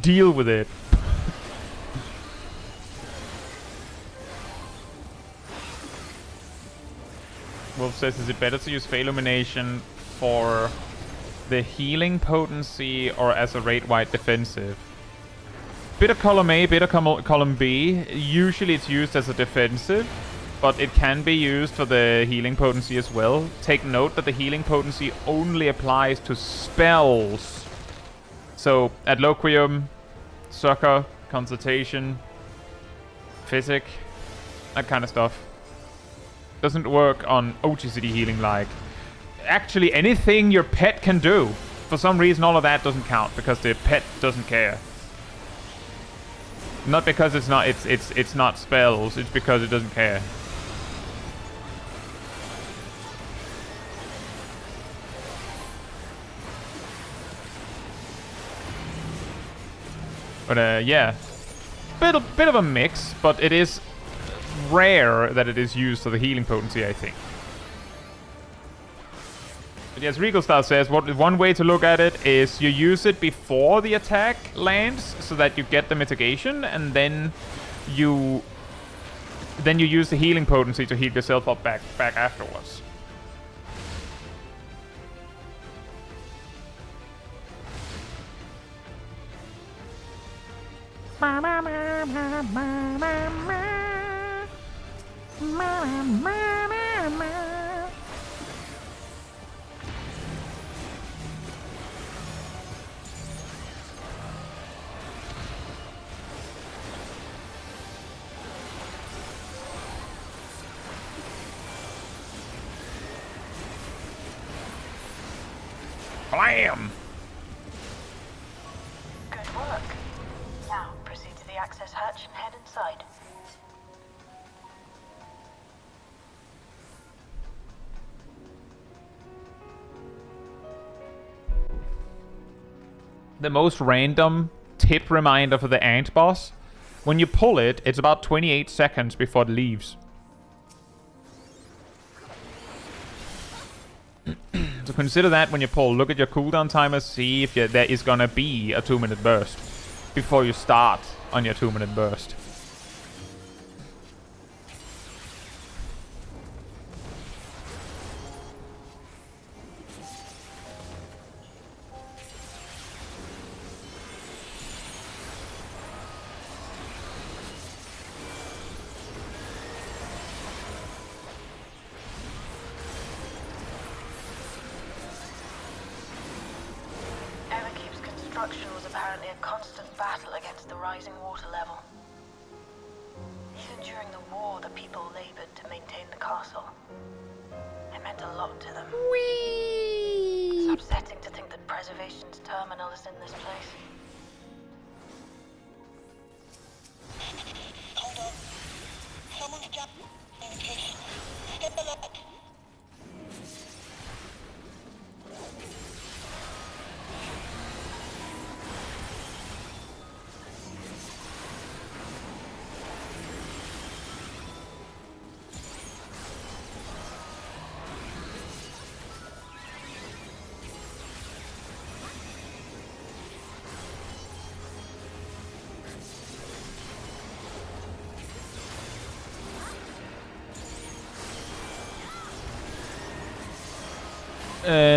Deal with it. Wolf says, is it better to use Fey Illumination for the healing potency or as a rate wide defensive? Bit of column A, bit of column B. Usually it's used as a defensive, but it can be used for the healing potency as well. Take note that the healing potency only applies to spells. So, Adloquium, Succor, Consultation, Physic, that kind of stuff. Doesn't work on OGCD healing like. Actually, anything your pet can do. For some reason, all of that doesn't count because the pet doesn't care. Not because it's not spells, it's because it doesn't care. But yeah, bit of a mix, but it is rare that it is used for the healing potency, I think. But yes, Regal Style says one way to look at it is you use it before the attack lands so that you get the mitigation, and then you use the healing potency to heal yourself up back afterwards. Blam! Good work. Now, proceed to the access hatch and head inside. The most random tip reminder for the ant boss. When you pull it, it's about 28 seconds before it leaves. So consider that when you pull. Look at your cooldown timer, see if there is gonna be a 2-minute burst before you start on your 2-minute burst. Construction was apparently a constant battle against the rising water level. Even during the war, the people labored to maintain the castle. It meant a lot to them. Whee! It's upsetting to think that preservation's terminal is in this place. Hold on. Someone's got communication. Step alert.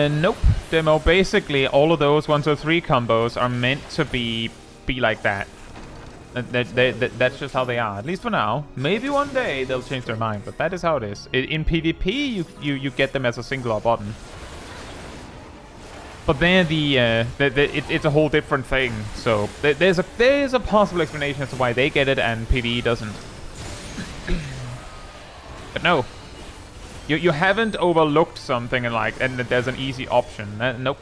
Nope. Demo, basically all of those 1, 2, 3 combos are meant to be like that. That's just how they are, at least for now. Maybe one day they'll change their mind, but that is how it is. In PvP, you get them as a singular button. But then it's a whole different thing. So there's a possible explanation as to why they get it and PvE doesn't. But no. You haven't overlooked something and there's an easy option. Nope.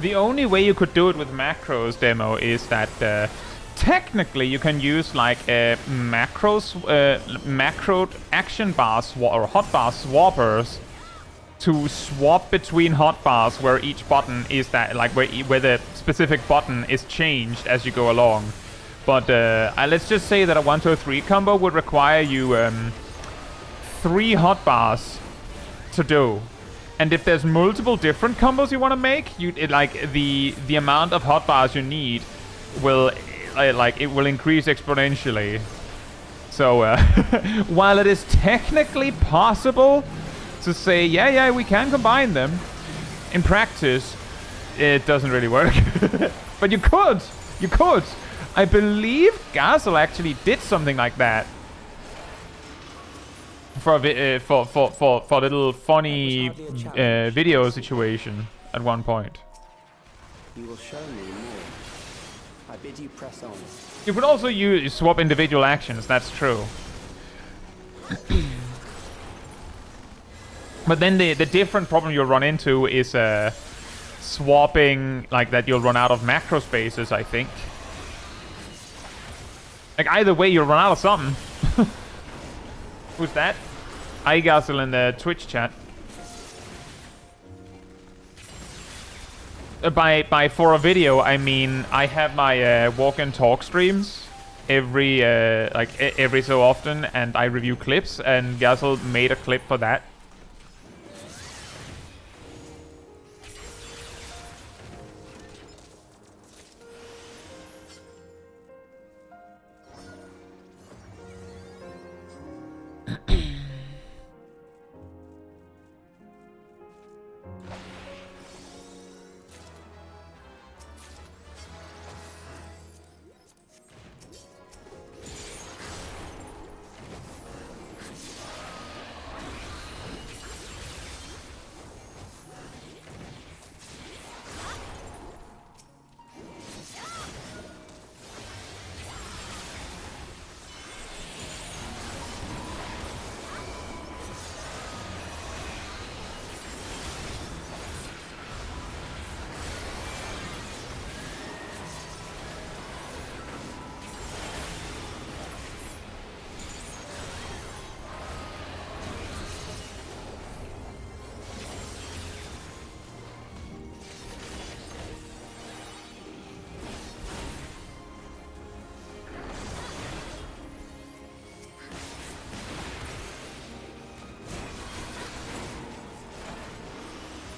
The only way you could do it with macros, Demo, is that technically you can use like macros, macro action bars or hotbar swappers to swap between hotbars where each button is that, like where the specific button is changed as you go along. But let's just say that a 1, 2, 3 combo would require you 3 hotbars to do. And if there's multiple different combos you want to make, the amount of hotbars you need will it will increase exponentially. So while it is technically possible to say yeah we can combine them, in practice it doesn't really work. But you could. I believe Gazel actually did something like that. for a little funny video situation at one point. You will show me more. I bid you press on. You could also swap individual actions. That's true. But then the different problem you'll run into is swapping, like that you'll run out of macro spaces, I think. Like either way you'll run out of something. Who's that? iGasel in the Twitch chat. By for a video, I mean I have my walk and talk streams every every so often, and I review clips, and Gasel made a clip for that.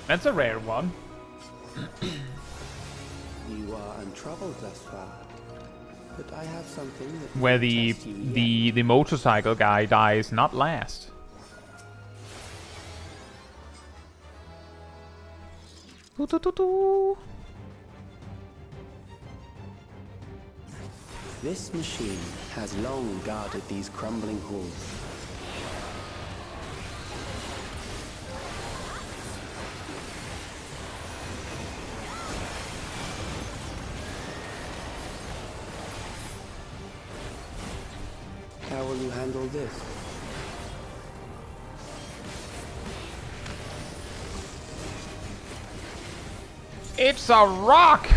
That's a rare one. You are untroubled thus far, but I have something that Where will test you yet. the motorcycle guy dies not last. This machine has long guarded these crumbling halls. How will you handle this? It's a rock!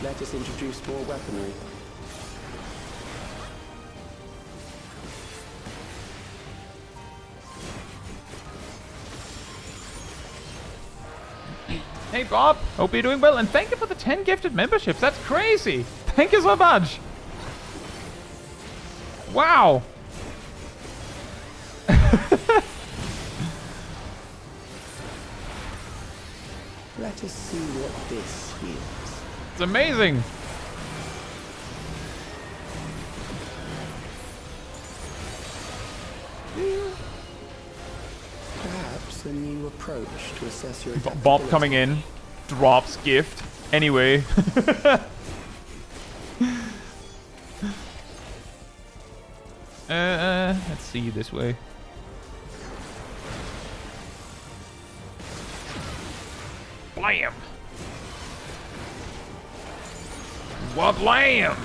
Let us introduce more weaponry. Hey Bob, hope you're doing well, and thank you for the 10 gifted memberships. That's crazy. Thank you so much. Wow. Let us see what this is. It's amazing. Perhaps a new approach to assess your Bob coming in, drops gift. Anyway. Let's see this way. Blam! Wablam!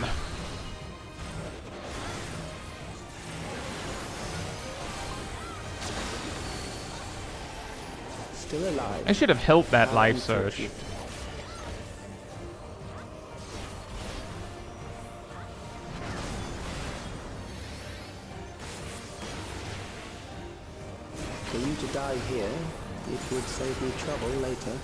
Still alive. I should have helped that life surge. For you to die here, it would save me trouble later.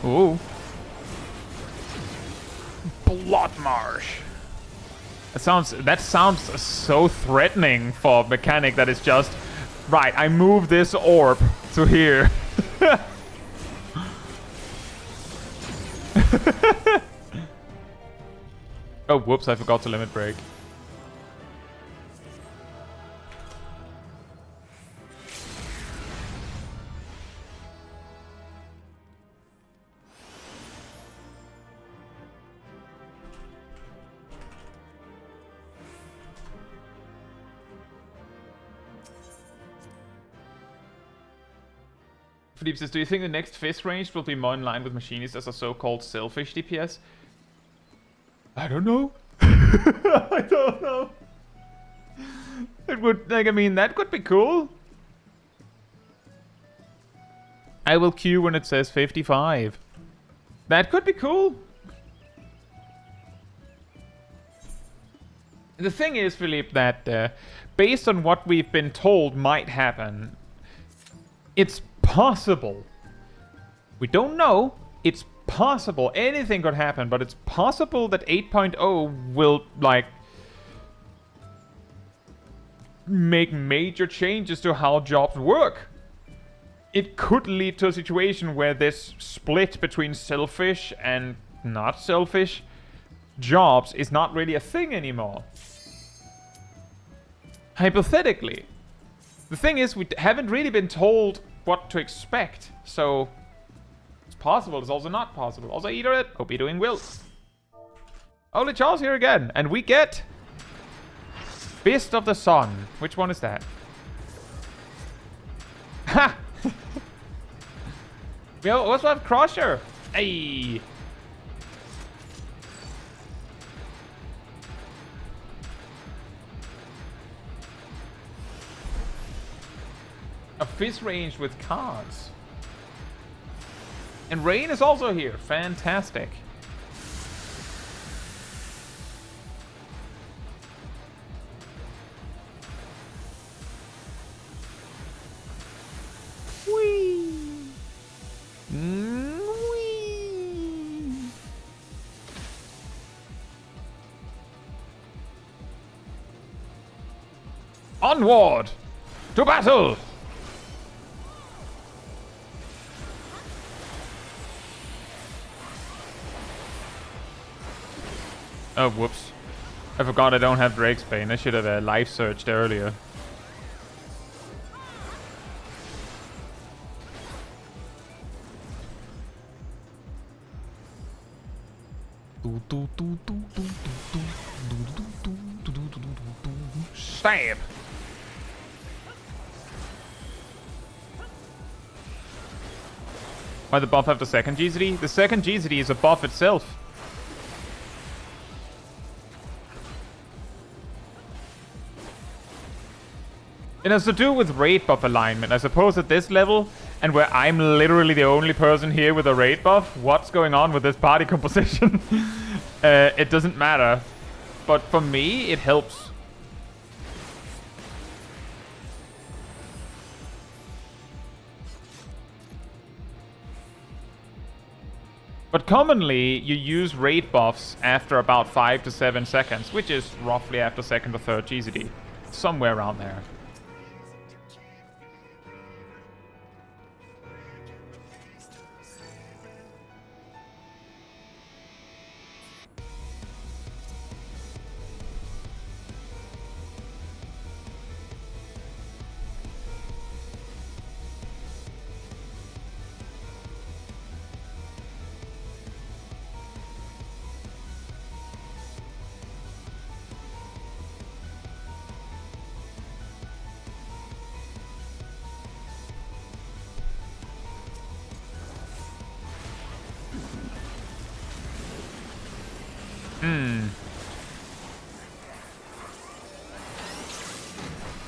Ooh. Blood marsh. That sounds so threatening for a mechanic that is just right. I move this orb to here. Oh Oh, whoops, I forgot to limit break. Philippe says, do you think the next fist range will be more in line with machinists as a so-called selfish DPS? I don't know. I don't know. It would, like, I mean, that could be cool. I will queue when it says 55. That could be cool. The thing is, Philippe, that based on what we've been told might happen, it's possible. We don't know. It's possible. Anything could happen, but it's possible that 8.0 will, like, make major changes to how jobs work. It could lead to a situation where this split between selfish and not selfish jobs is not really a thing anymore. Hypothetically. The thing is, we haven't really been told what to expect, so it's possible, it's also not possible. Also, either it. Hope you're doing well. Holy Charles here again, and we get Fist of the Sun. Which one is that? Ha! We also have Crusher. Hey. A fist range with cards. And Rain is also here. Fantastic. Whee! Whee! Onward! To battle! Oh, whoops. I forgot I don't have Drake's Bane. I should have life searched earlier. Stab! Why the buff have the second GZD? The second GZD is a buff itself. It has to do with raid buff alignment. I suppose at this level, and where I'm literally the only person here with a raid buff, what's going on with this party composition? It doesn't matter. But for me, it helps. But commonly, you use raid buffs after about 5 to 7 seconds, which is roughly after second or third GZD. Somewhere around there.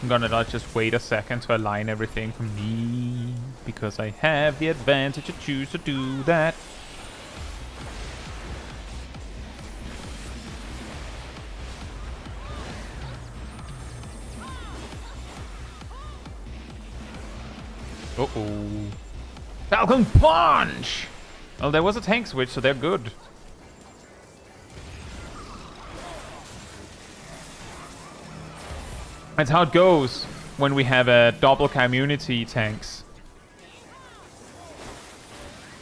I'm gonna just wait a second to align everything for me, because I have the advantage to choose to do that. Uh-oh. Falcon Punch! Well, there was a tank switch, so they're good. That's how it goes when we have a double community tanks.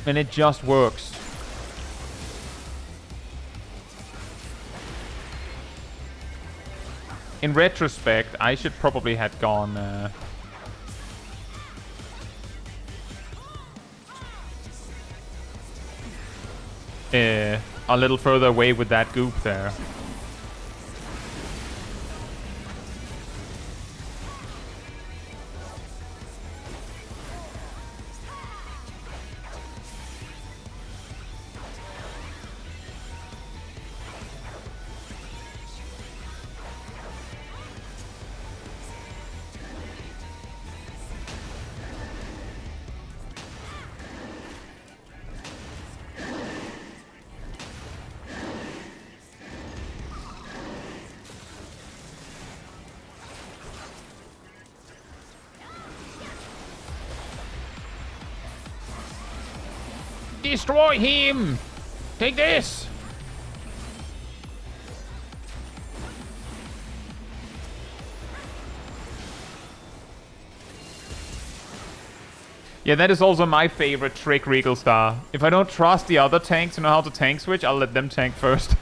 And it just works. in retrospect, I should probably have gone a little further away with that goop there. Destroy him! Take this! Yeah, that is also my favorite trick, Regal Star. If I don't trust the other tanks to know how to tank switch, I'll let them tank first.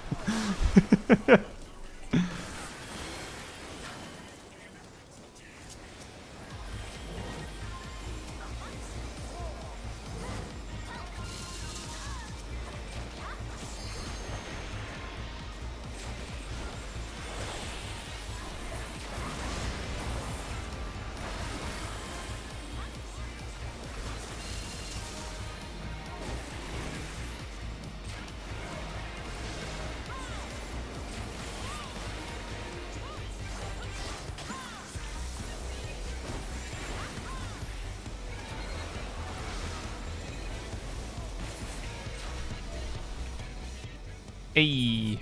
Hey.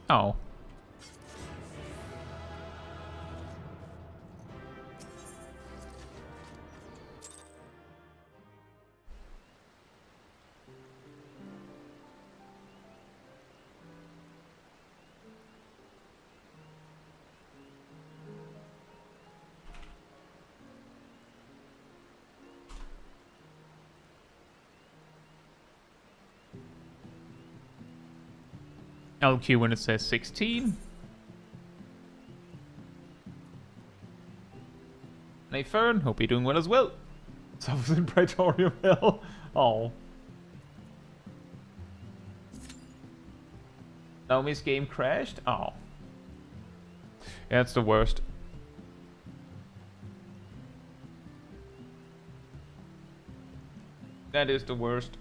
Oh. LQ when it says 16. Hey Fern, hope you're doing well as well. Suffers in Praetorium Hell. Oh. Naomi's game crashed? Oh. Yeah, that's the worst. That is the worst.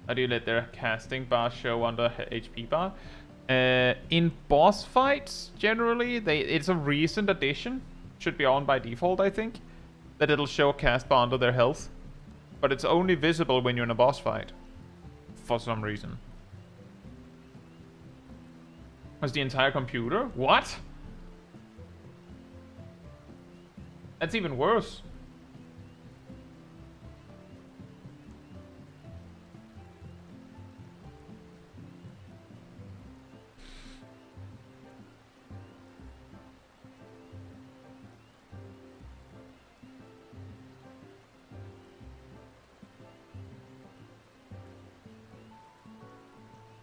How do you let their casting bar show on the HP bar? In boss fights, generally, it's a recent addition. Should be on by default, I think. That it'll show cast bar under their health. But it's only visible when you're in a boss fight. For some reason. Was the entire computer? What? That's even worse.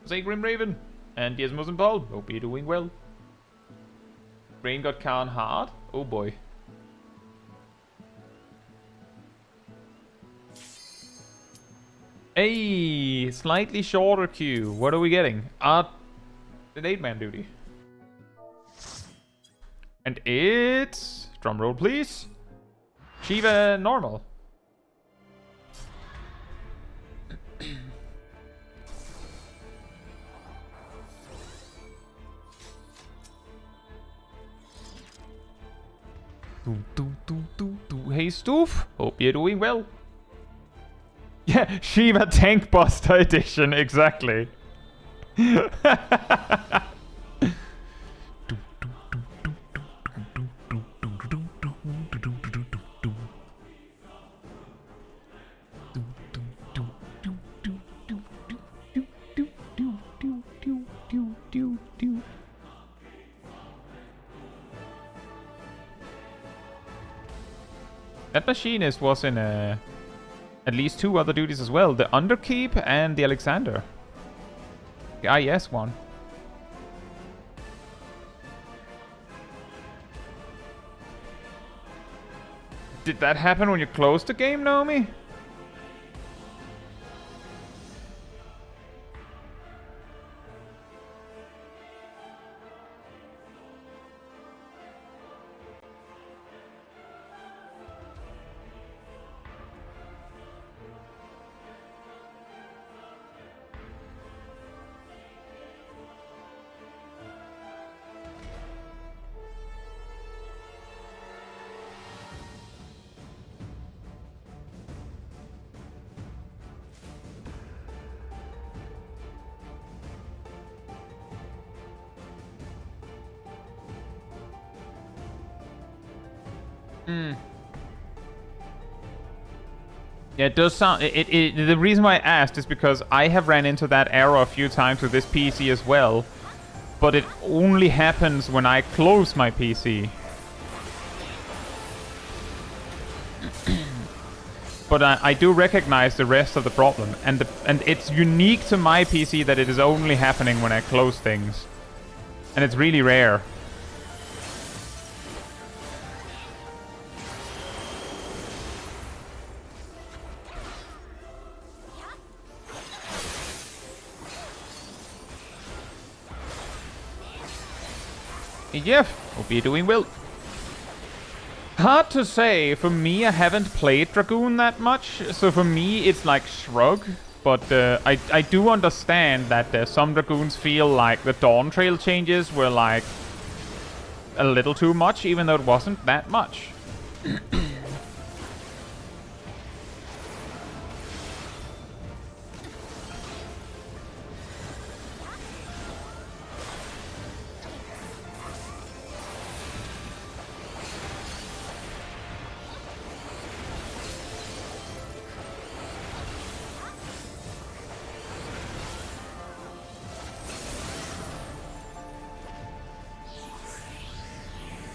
Say Grim Raven and Diasmus and Paul. Hope you're doing well. Rain got Khan hard. Oh boy. Hey, slightly shorter queue. What are we getting? An 8-man duty. And it's... drumroll please. Shiva normal. Hey Stoof, hope you're doing well. Yeah, Shiva Tank Buster Edition, exactly. That machinist was in at least 2 other duties as well. The Underkeep and the Alexander. The IS one. Did that happen when you closed the game, Naomi? Yeah, it does sound... the reason why I asked is because I have ran into that error a few times with this PC as well. But it only happens when I close my PC. But I do recognize the rest of the problem. And it's unique to my PC that it is only happening when I close things. And it's really rare. Yeah, hope you're doing well. Hard to say. For me, I haven't played Dragoon that much, so for me, it's like shrug. But I do understand that some Dragoons feel like the Dawntrail changes were like a little too much, even though it wasn't that much.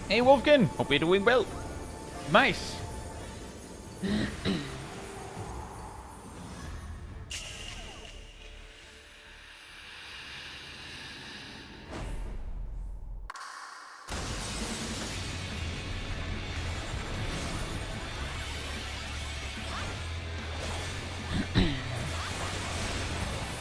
Hey Wolfkin, hope you're doing well. Nice.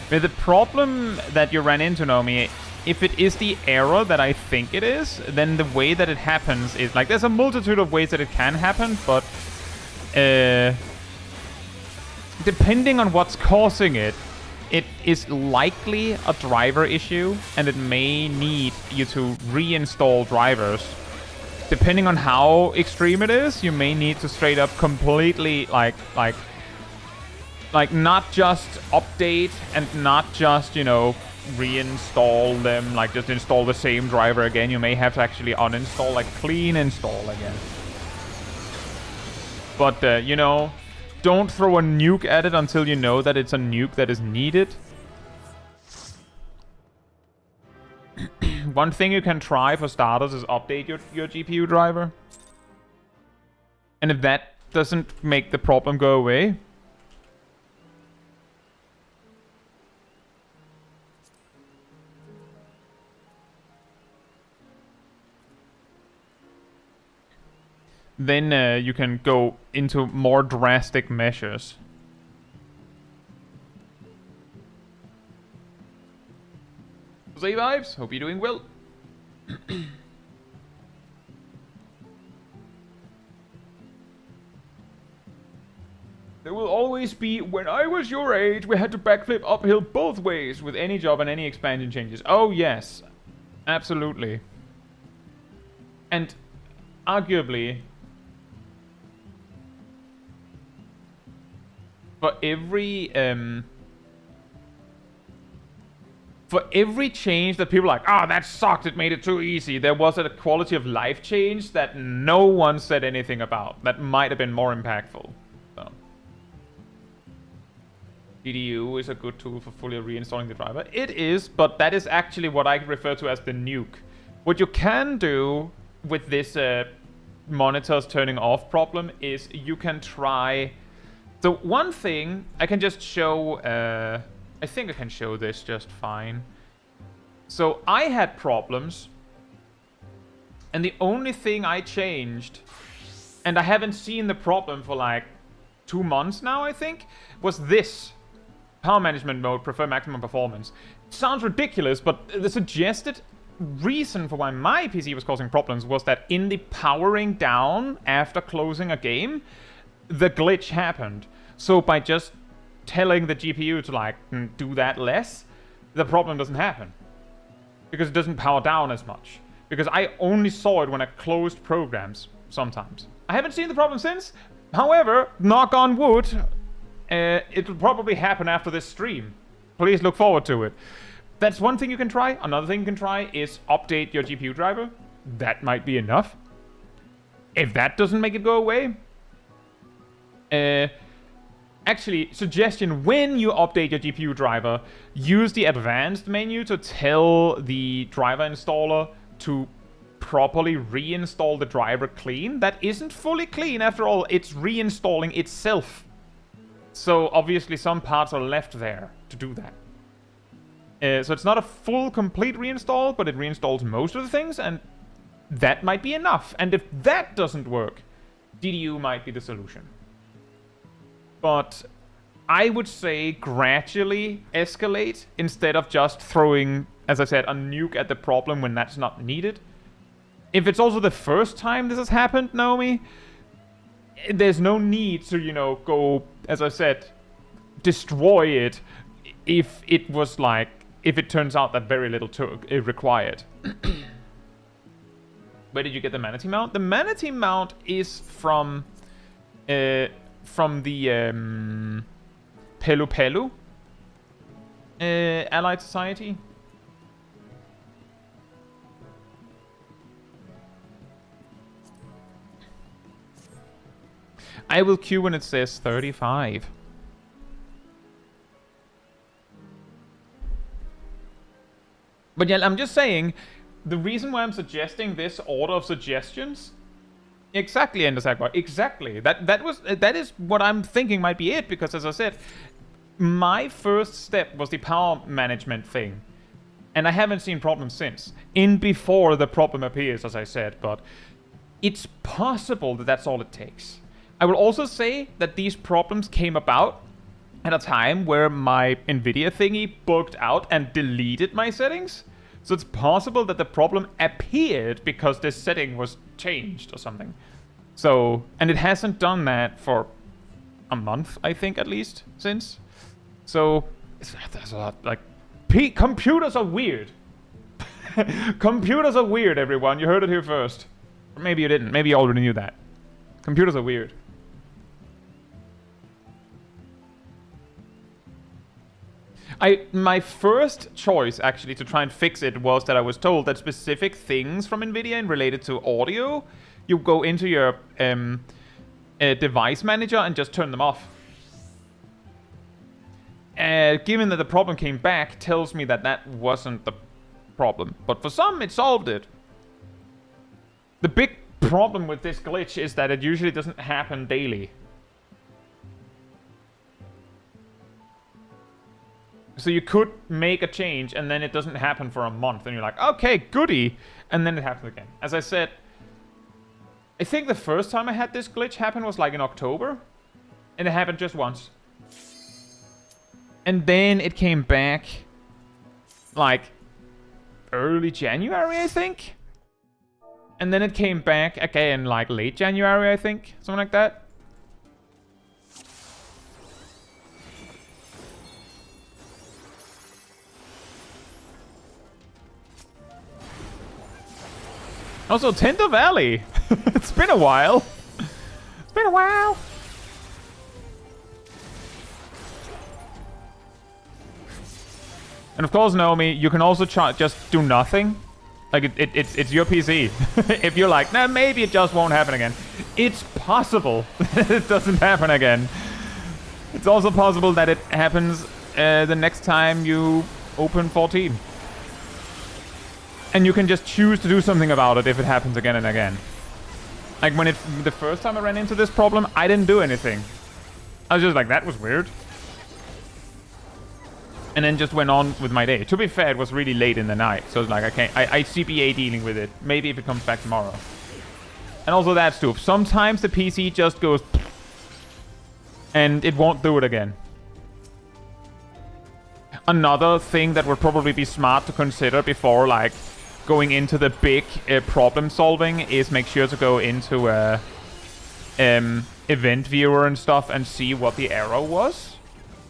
The problem that you ran into, Naomi, if it is the error that I think it is, then the way that it happens is like there's a multitude of ways that it can happen, but depending on what's causing it, it is likely a driver issue, and it may need you to reinstall drivers. Depending on how extreme it is, you may need to straight up completely like not just update and not just, you know, reinstall them, like just install the same driver again. You may have to actually uninstall, like clean install again. But, you know, don't throw a nuke at it until you know that it's a nuke that is needed. One thing you can try for starters is update your GPU driver. And if that doesn't make the problem go away, then you can go into more drastic measures. Jose Vibes, hope you're doing well. There will always be, when I was your age, we had to backflip uphill both ways with any job and any expansion changes. Oh yes, absolutely. And arguably, for every change that people are like, ah, that sucked, it made it too easy, there was a quality of life change that no one said anything about that might have been more impactful. So, DDU is a good tool for fully reinstalling the driver. It is, but that is actually what I refer to as the nuke. What you can do with this monitors turning off problem is you can try... So one thing, I can just show... I think I can show this just fine. So I had problems, and the only thing I changed and I haven't seen the problem for like 2 months now, I think, was this. Power management mode, prefer maximum performance. It sounds ridiculous, but the suggested reason for why my PC was causing problems was that in the powering down after closing a game, the glitch happened. So by just telling the GPU to like do that less, the problem doesn't happen. Because it doesn't power down as much. Because I only saw it when I closed programs sometimes. I haven't seen the problem since. However, knock on wood, it'll probably happen after this stream. Please look forward to it. That's one thing you can try. Another thing you can try is update your GPU driver. That might be enough. If that doesn't make it go away, actually, suggestion, when you update your GPU driver, use the advanced menu to tell the driver installer to properly reinstall the driver clean. That isn't fully clean after all, it's reinstalling itself. So obviously some parts are left there to do that. So it's not a full complete reinstall, but it reinstalls most of the things, and that might be enough. And if that doesn't work, DDU might be the solution. But I would say gradually escalate instead of just throwing, as I said, a nuke at the problem when that's not needed. If it's also the first time this has happened, Naomi, there's no need to, you know, go, as I said, destroy it if it was like, if it turns out that very little is required. Where did you get the manatee mount? The manatee mount is from the Pelu Pelu Allied Society. I will queue when it says 35. But yeah, I'm just saying, the reason why I'm suggesting this order of suggestions, exactly, Endersagbar, exactly. That is what I'm thinking might be it, because as I said, my first step was the power management thing, and I haven't seen problems since. In before the problem appears, as I said, but it's possible that that's all it takes. I will also say that these problems came about at a time where my Nvidia thingy bugged out and deleted my settings. So it's possible that the problem appeared because this setting was changed or something. So, and it hasn't done that for a month, I think, at least, since. So, there's a lot, like, computers are weird. Computers are weird, everyone. You heard it here first. Or maybe you didn't. Maybe you already knew that. Computers are weird. My first choice, actually, to try and fix it was that I was told that specific things from Nvidia and related to audio, you go into your device manager and just turn them off. Given that the problem came back, tells me that that wasn't the problem. But for some, it solved it. The big problem with this glitch is that it usually doesn't happen daily. So you could make a change and then it doesn't happen for a month and you're like, okay, goody, and then it happens again. As I said, I think the first time I had this glitch happen was like in October, and it happened just once. And then it came back like early January, I think. And then it came back again like late January, I think, something like that. Also, Tinta Valley. It's been a while. It's been a while. And of course, Naomi, you can also just do nothing. Like, it's your PC. If you're like, nah, maybe it just won't happen again. It's possible that it doesn't happen again. It's also possible that it happens the next time you open 14. And you can just choose to do something about it if it happens again and again. Like when the first time I ran into this problem, I didn't do anything. I was just like, that was weird. And then just went on with my day. To be fair, it was really late in the night. So it's like, I CPA dealing with it. Maybe if it comes back tomorrow. And also that too. Sometimes the PC just goes and it won't do it again. Another thing that would probably be smart to consider before like going into the big problem solving is make sure to go into event viewer and stuff and see what the error was.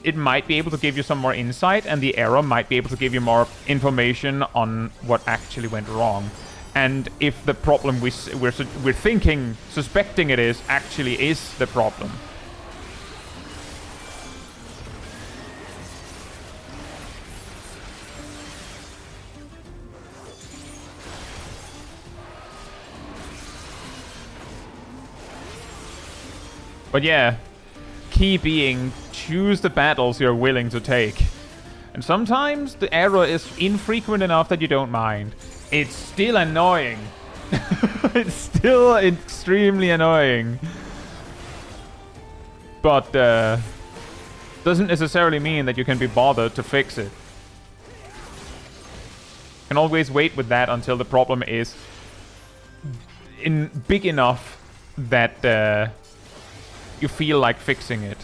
It might be able to give you some more insight, and the error might be able to give you more information on what actually went wrong. And if the problem we're thinking, suspecting it is, actually is the problem. But yeah, key being, choose the battles you're willing to take. And sometimes the error is infrequent enough that you don't mind. It's still annoying. It's still extremely annoying. But doesn't necessarily mean that you can be bothered to fix it. You can always wait with that until the problem is big enough that you feel like fixing it.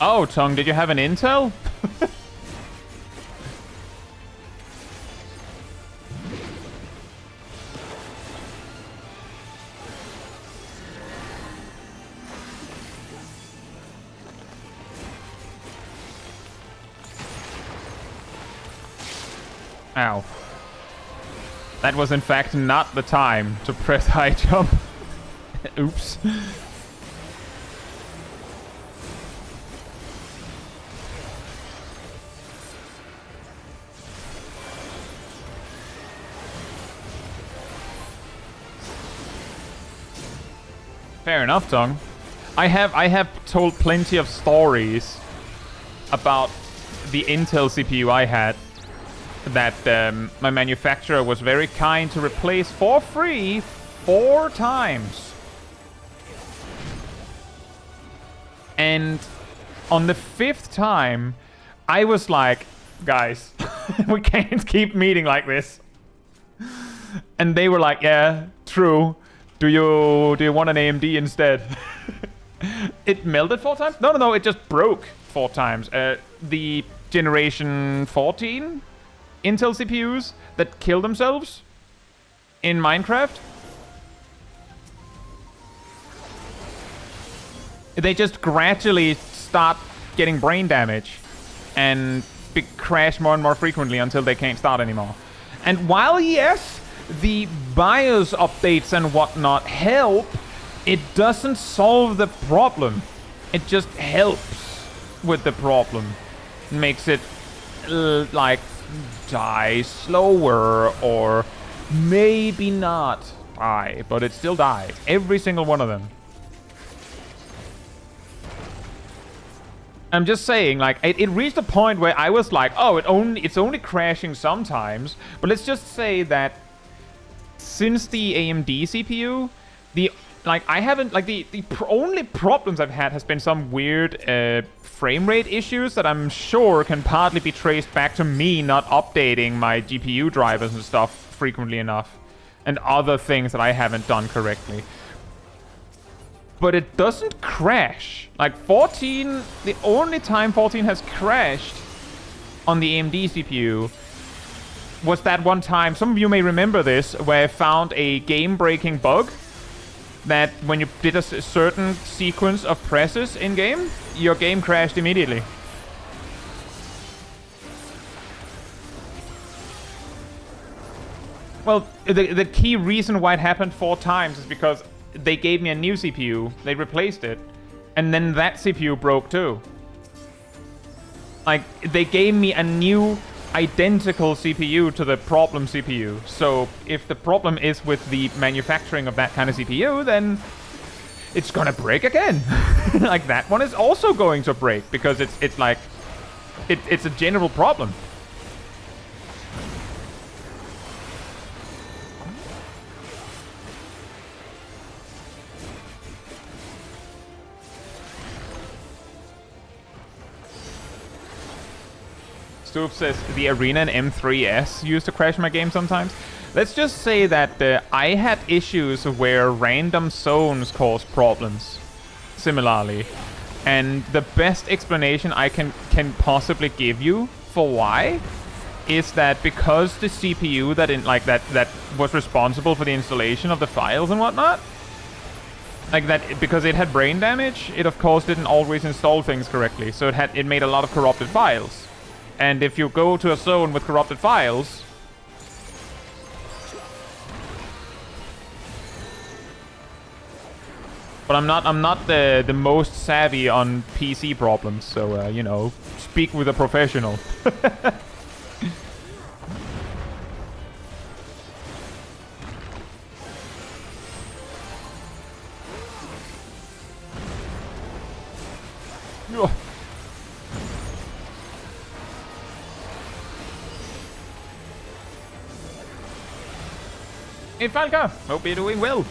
Oh, Tongue, did you have an intel? Ow. That was in fact not the time to press high jump. Oops. Fair enough, Tongue. I have told plenty of stories about the Intel CPU I had that my manufacturer was very kind to replace for free 4 times. And on the 5th time, I was like, guys, we can't keep meeting like this. And they were like, yeah, true. Do you want an AMD instead? It melted 4 times? No, it just broke 4 times. The generation 14 Intel CPUs that kill themselves in Minecraft. They just gradually start getting brain damage and crash more and more frequently until they can't start anymore. And while, yes, the BIOS updates and whatnot help, it doesn't solve the problem. It just helps with the problem. It makes it like die slower, or maybe not die, but it still dies. Every single one of them. I'm just saying, like, it reached a point where I was like, oh, it's only crashing sometimes. But let's just say that since the AMD CPU, the only problems I've had has been some weird frame rate issues that I'm sure can partly be traced back to me not updating my GPU drivers and stuff frequently enough, and other things that I haven't done correctly. But it doesn't crash. Like 14, the only time 14 has crashed on the AMD CPU was that one time, some of you may remember this, where I found a game-breaking bug that when you did a certain sequence of presses in-game, your game crashed immediately. Well, the key reason why it happened 4 times is because they gave me a new CPU. They replaced it. And then that CPU broke too. Like, they gave me a new identical CPU to the problem CPU. So if the problem is with the manufacturing of that kind of CPU, then it's gonna break again. Like, that one is also going to break because it's like it's a general problem. Stoof says the Arena and M3S used to crash my game sometimes. Let's just say that I had issues where random zones caused problems similarly. And the best explanation I can possibly give you for why is that because the CPU that was responsible for the installation of the files and whatnot, like that, because it had brain damage, it of course didn't always install things correctly. So it made a lot of corrupted files. And if you go to a zone with corrupted files, but I'm not the most savvy on PC problems, so you know, speak with a professional. Hey Falca, hope you're doing well.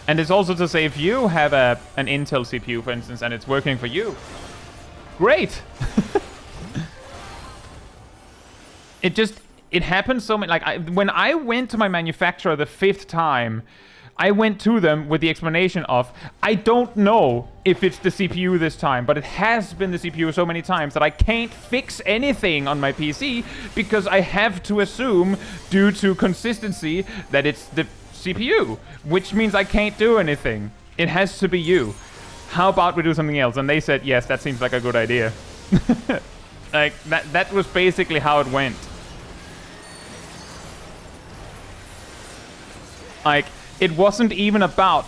And it's also to say, if you have an Intel CPU, for instance, and it's working for you, great. It happens so many. Like, when I went to my manufacturer the 5th time, I went to them with the explanation of, I don't know if it's the CPU this time, but it has been the CPU so many times that I can't fix anything on my PC because I have to assume, due to consistency, that it's the CPU, which means I can't do anything. It has to be you. How about we do something else? And they said, yes, that seems like a good idea. Like, that was basically how it went. Like, it wasn't even about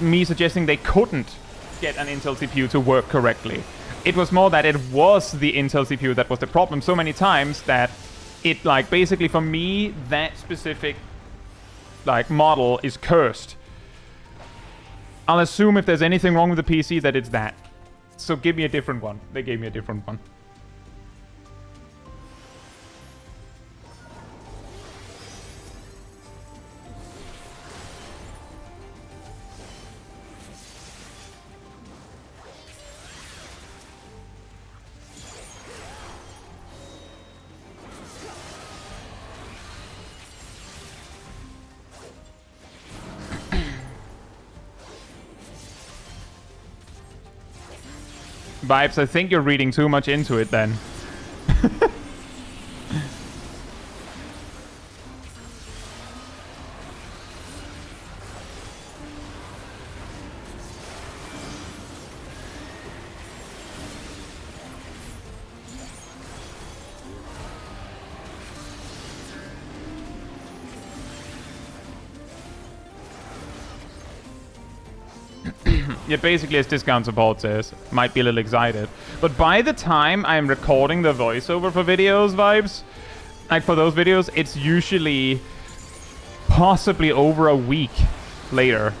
me suggesting they couldn't get an Intel CPU to work correctly. It was more that it was the Intel CPU that was the problem so many times that it, like, basically for me, that specific, like, model is cursed. I'll assume if there's anything wrong with the PC that it's that. So give me a different one. They gave me a different one. Vibes, I think you're reading too much into it then. Yeah, basically, as discount support says, might be a little excited. But by the time I'm recording the voiceover for videos, Vibes, like for those videos, it's usually possibly over a week later.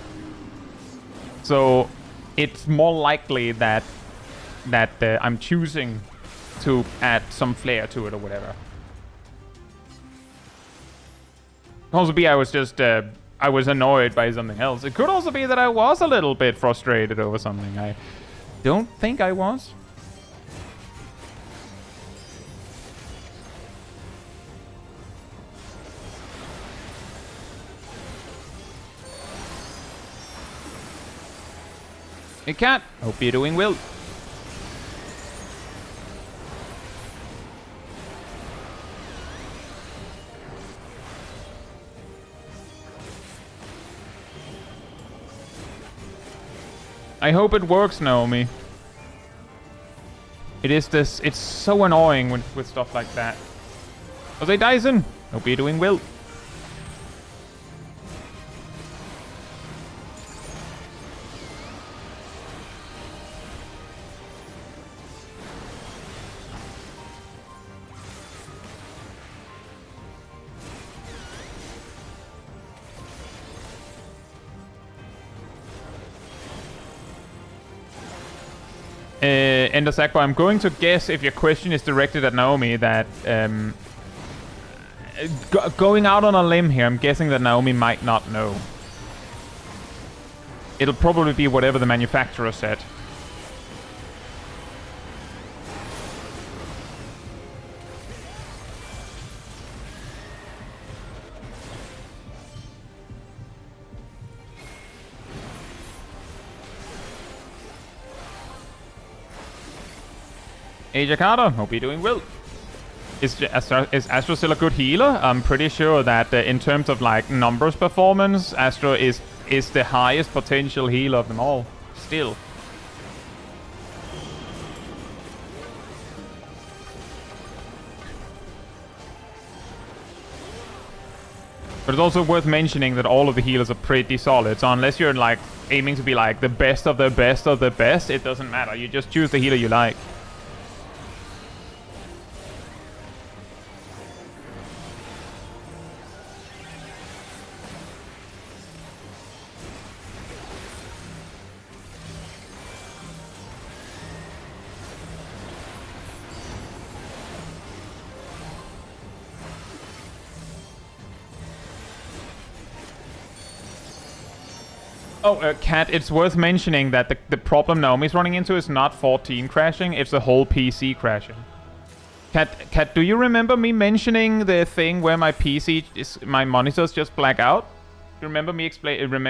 So it's more likely that I'm choosing to add some flair to it or whatever. Also, I was just I was annoyed by something else. It could also be that I was a little bit frustrated over something. I don't think I was. Hey Cat, hope you're doing well. I hope it works, Naomi. It's so annoying with stuff like that. Jose Dyson, hope you're doing well. Ender Sackboy, I'm going to guess if your question is directed at Naomi that going out on a limb here, I'm guessing that Naomi might not know. It'll probably be whatever the manufacturer said. Hey Jakarta, hope you're doing well. Is Astro still a good healer? I'm pretty sure that in terms of like numbers performance, Astro is the highest potential healer of them all. Still. But it's also worth mentioning that all of the healers are pretty solid. So unless you're like aiming to be like the best of the best of the best, it doesn't matter. You just choose the healer you like. Oh, Kat, it's worth mentioning that the problem Naomi's running into is not 14 crashing, it's the whole PC crashing. Kat, do you remember me mentioning the thing where my my monitors just black out? Do you remember me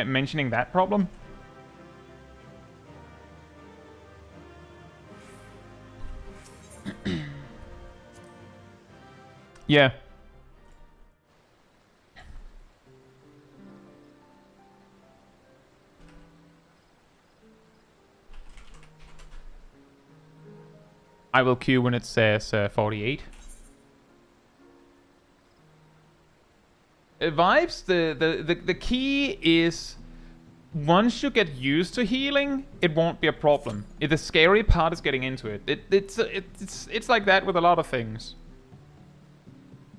mentioning that problem? Yeah. I will queue when it says 48. Vibes, the key is once you get used to healing, it won't be a problem. The scary part is getting into it. It's like that with a lot of things.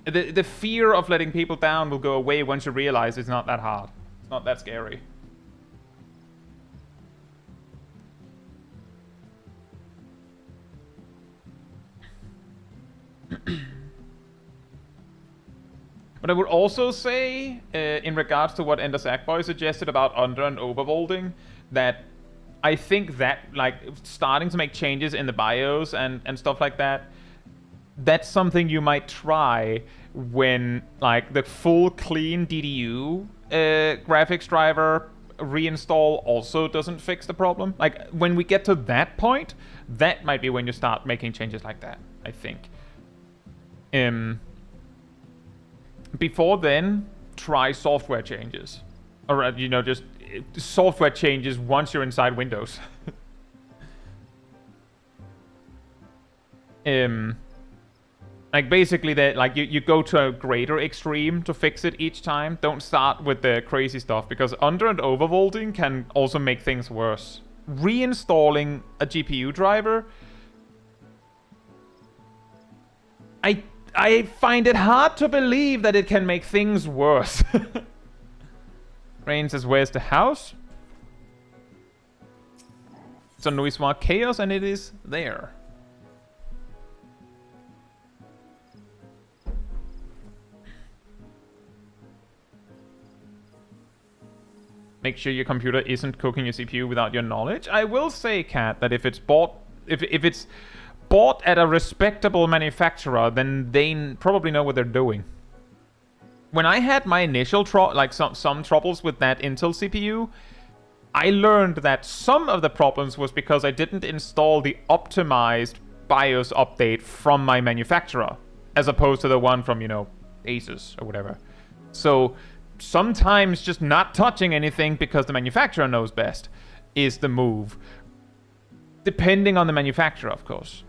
The fear of letting people down will go away once you realize it's not that hard. It's not that scary. But I would also say, in regards to what Ender Sackboy suggested about under and overvolting, that I think that, like, starting to make changes in the BIOS and stuff like that, that's something you might try when, like, the full clean DDU graphics driver reinstall also doesn't fix the problem. Like, when we get to that point, that might be when you start making changes like that, I think. Before then, try software changes. Or, you know, just software changes once you're inside Windows. Like, basically, that like you go to a greater extreme to fix it each time. Don't start with the crazy stuff, because under and overvolting can also make things worse. Reinstalling a GPU driver, I find it hard to believe that it can make things worse. Rain says, where's the house? It's on Noisnoir Chaos, and it is there. Make sure your computer isn't cooking your CPU without your knowledge. I will say, Kat, that if it's bought at a respectable manufacturer, then they probably know what they're doing. When I had my initial some troubles with that Intel CPU, I learned that some of the problems was because I didn't install the optimized BIOS update from my manufacturer, as opposed to the one from, you know, Asus or whatever. So sometimes just not touching anything because the manufacturer knows best is the move. Depending on the manufacturer, of course.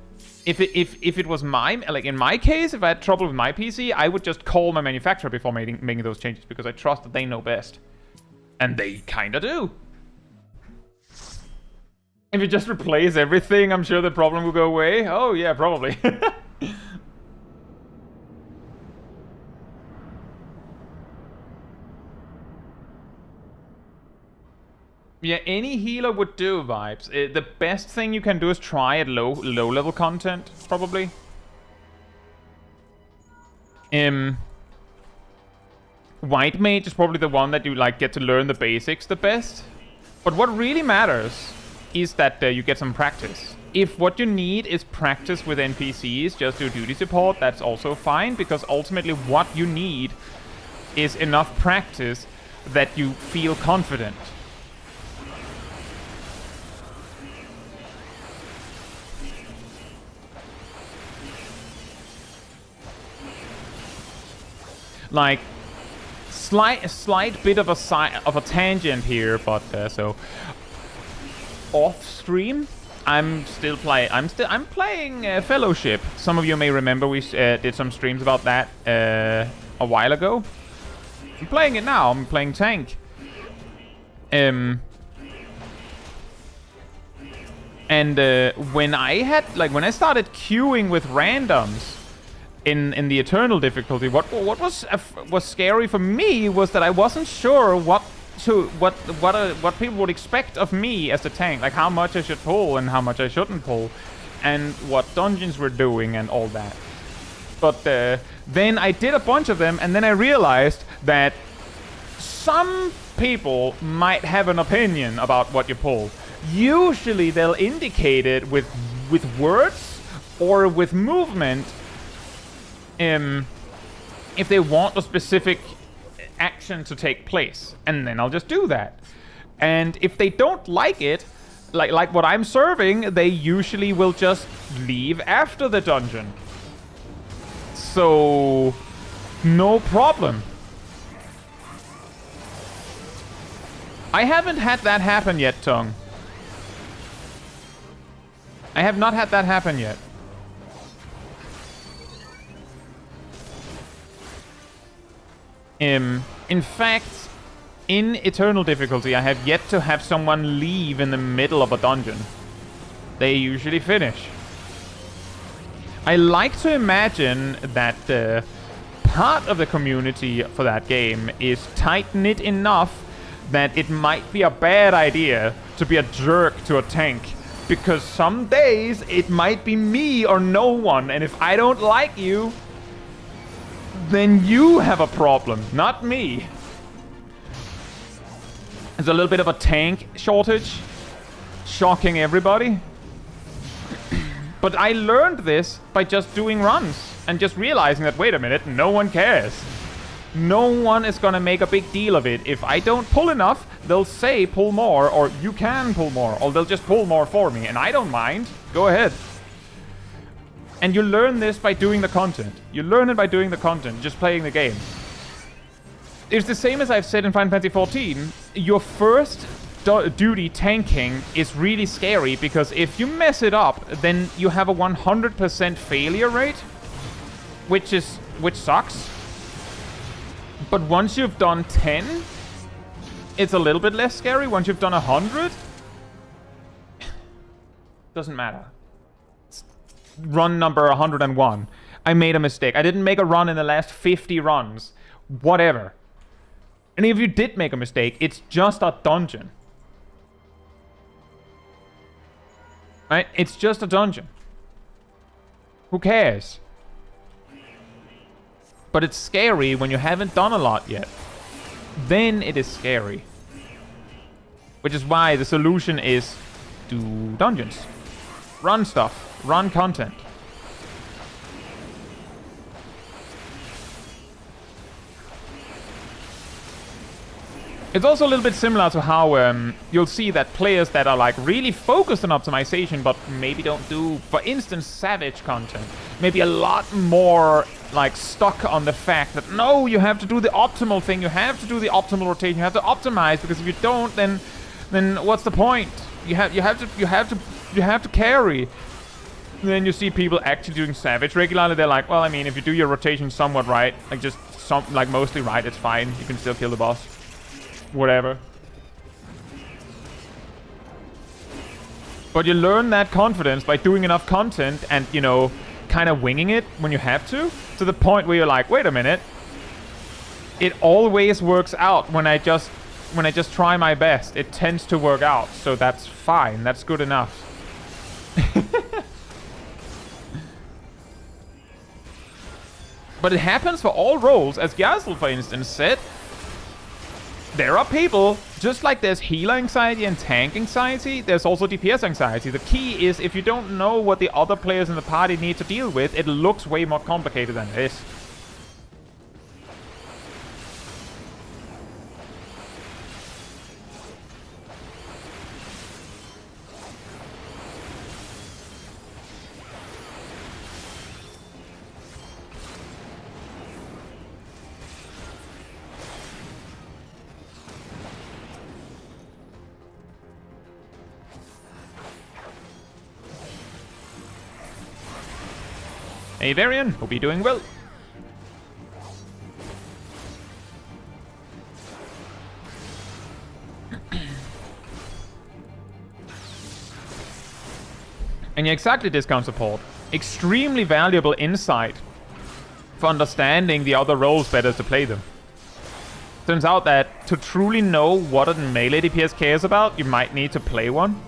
If it was like in my case, if I had trouble with my PC, I would just call my manufacturer before making those changes, because I trust that they know best. And they kinda do. If you just replace everything, I'm sure the problem will go away. Oh yeah, probably. Yeah, any healer would do, Vibes. The best thing you can do is try at low level content, probably. White Mage is probably the one that you like get to learn the basics the best. But what really matters is that you get some practice. If what you need is practice with NPCs, just do duty support, that's also fine, because ultimately what you need is enough practice that you feel confident. Like, slight bit of a tangent here, but so off stream, I'm playing Fellowship. Some of you may remember we did some streams about that a while ago. I'm playing it now. I'm playing tank. And when I started queuing with randoms in the Eternal difficulty, what was scary for me was that I wasn't sure what people would expect of me as a tank, like how much I should pull and how much I shouldn't pull, and what dungeons were doing and all that. But then I did a bunch of them, and then I realized that some people might have an opinion about what you pull. Usually they'll indicate it with words or with movement. If they want a specific action to take place, and then I'll just do that. And if they don't like it, like what I'm serving, they usually will just leave after the dungeon. So no problem. I haven't had that happen yet, Tongue. I have not had that happen yet. In fact, in Eternal difficulty, I have yet to have someone leave in the middle of a dungeon. They usually finish. I like to imagine that part of the community for that game is tight-knit enough that it might be a bad idea to be a jerk to a tank. Because some days, it might be me or no one, and if I don't like you, then you have a problem, not me. There's a little bit of a tank shortage, shocking everybody. But I learned this by just doing runs and just realizing that, wait a minute, no one cares. No one is gonna make a big deal of it. If I don't pull enough, they'll say pull more, or you can pull more, or they'll just pull more for me, and I don't mind. Go ahead. And you learn this by doing the content. You learn it by doing the content, just playing the game. It's the same as I've said in Final Fantasy XIV. Your first duty tanking is really scary, because if you mess it up, then you have a 100% failure rate, which sucks. But once you've done 10, it's a little bit less scary. Once you've done 100, doesn't matter. Run number 101. I made a mistake. I didn't make a run in the last 50 runs. Whatever. And if you did make a mistake, it's just a dungeon. Right? It's just a dungeon. Who cares? But it's scary when you haven't done a lot yet. Then it is scary. Which is why the solution is do dungeons. Run stuff. Run content. It's also a little bit similar to how you'll see that players that are like really focused on optimization but maybe don't do, for instance, Savage content, maybe a lot more like stuck on the fact that no, you have to do the optimal thing, you have to do the optimal rotation, you have to optimize, because if you don't, then what's the point? You have to carry. And then you see people actually doing Savage regularly. They're like, well, I mean, if you do your rotation somewhat right, like mostly right, it's fine. You can still kill the boss. Whatever. But you learn that confidence by doing enough content and, you know, kind of winging it when you have to the point where you're like, wait a minute. It always works out when I just when I just try my best, it tends to work out. So that's fine. That's good enough. But it happens for all roles. As Gyasel, for instance, said, there are people, just like there's healer anxiety and tank anxiety, there's also DPS anxiety. The key is, if you don't know what the other players in the party need to deal with, it looks way more complicated than it is. Hey Varian, hope you're doing well. And yeah, exactly, discount support. Extremely valuable insight for understanding the other roles better to play them. Turns out that to truly know what a melee DPS cares about, you might need to play one.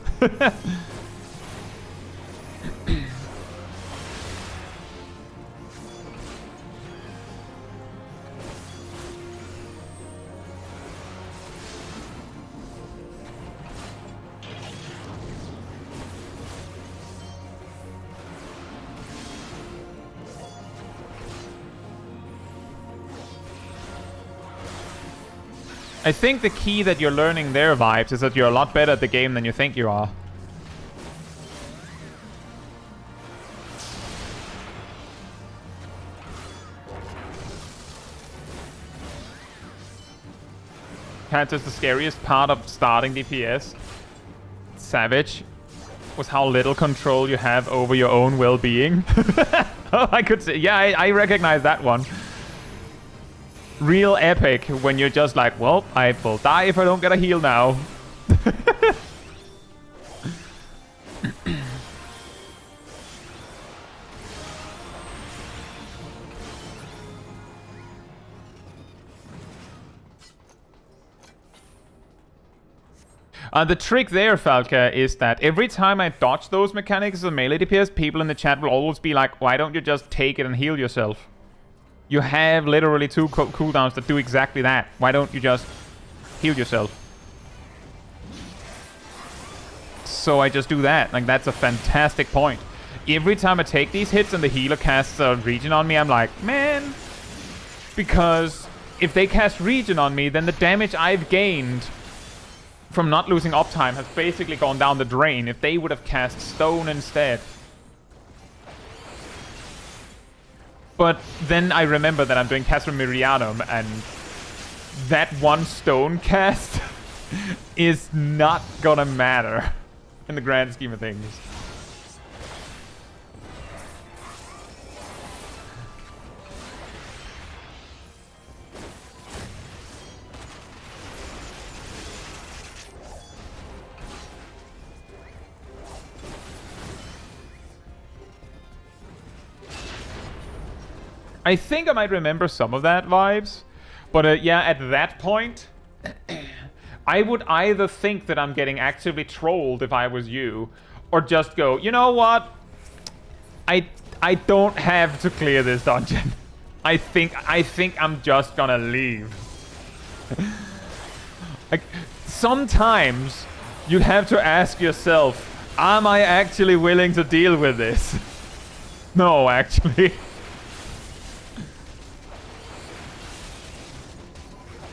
I think the key that you're learning there, Vibes, is that you're a lot better at the game than you think you are. Caetsu is the scariest part of starting DPS. Savage was how little control you have over your own well-being. Oh, I could say, yeah, I recognize that one. Real epic when you're just like, well, I will die if I don't get a heal now. The trick there, Falca, is that every time I dodge those mechanics of melee DPS, people in the chat will always be like, why don't you just take it and heal yourself? You have literally 2 cooldowns that do exactly that. Why don't you just heal yourself? So I just do that. Like, that's a fantastic point. Every time I take these hits and the healer casts a regen on me, I'm like, man. Because if they cast regen on me, then the damage I've gained from not losing uptime has basically gone down the drain. If they would have cast stone instead. But then I remember that I'm doing Casper Mirianum, and that one stone cast is not gonna matter in the grand scheme of things. I think I might remember some of that, Vibes. But yeah, at that point, I would either think that I'm getting actively trolled if I was you, or just go, you know what? I don't have to clear this dungeon. I think I'm just gonna leave. Like, sometimes you have to ask yourself, am I actually willing to deal with this? No, actually.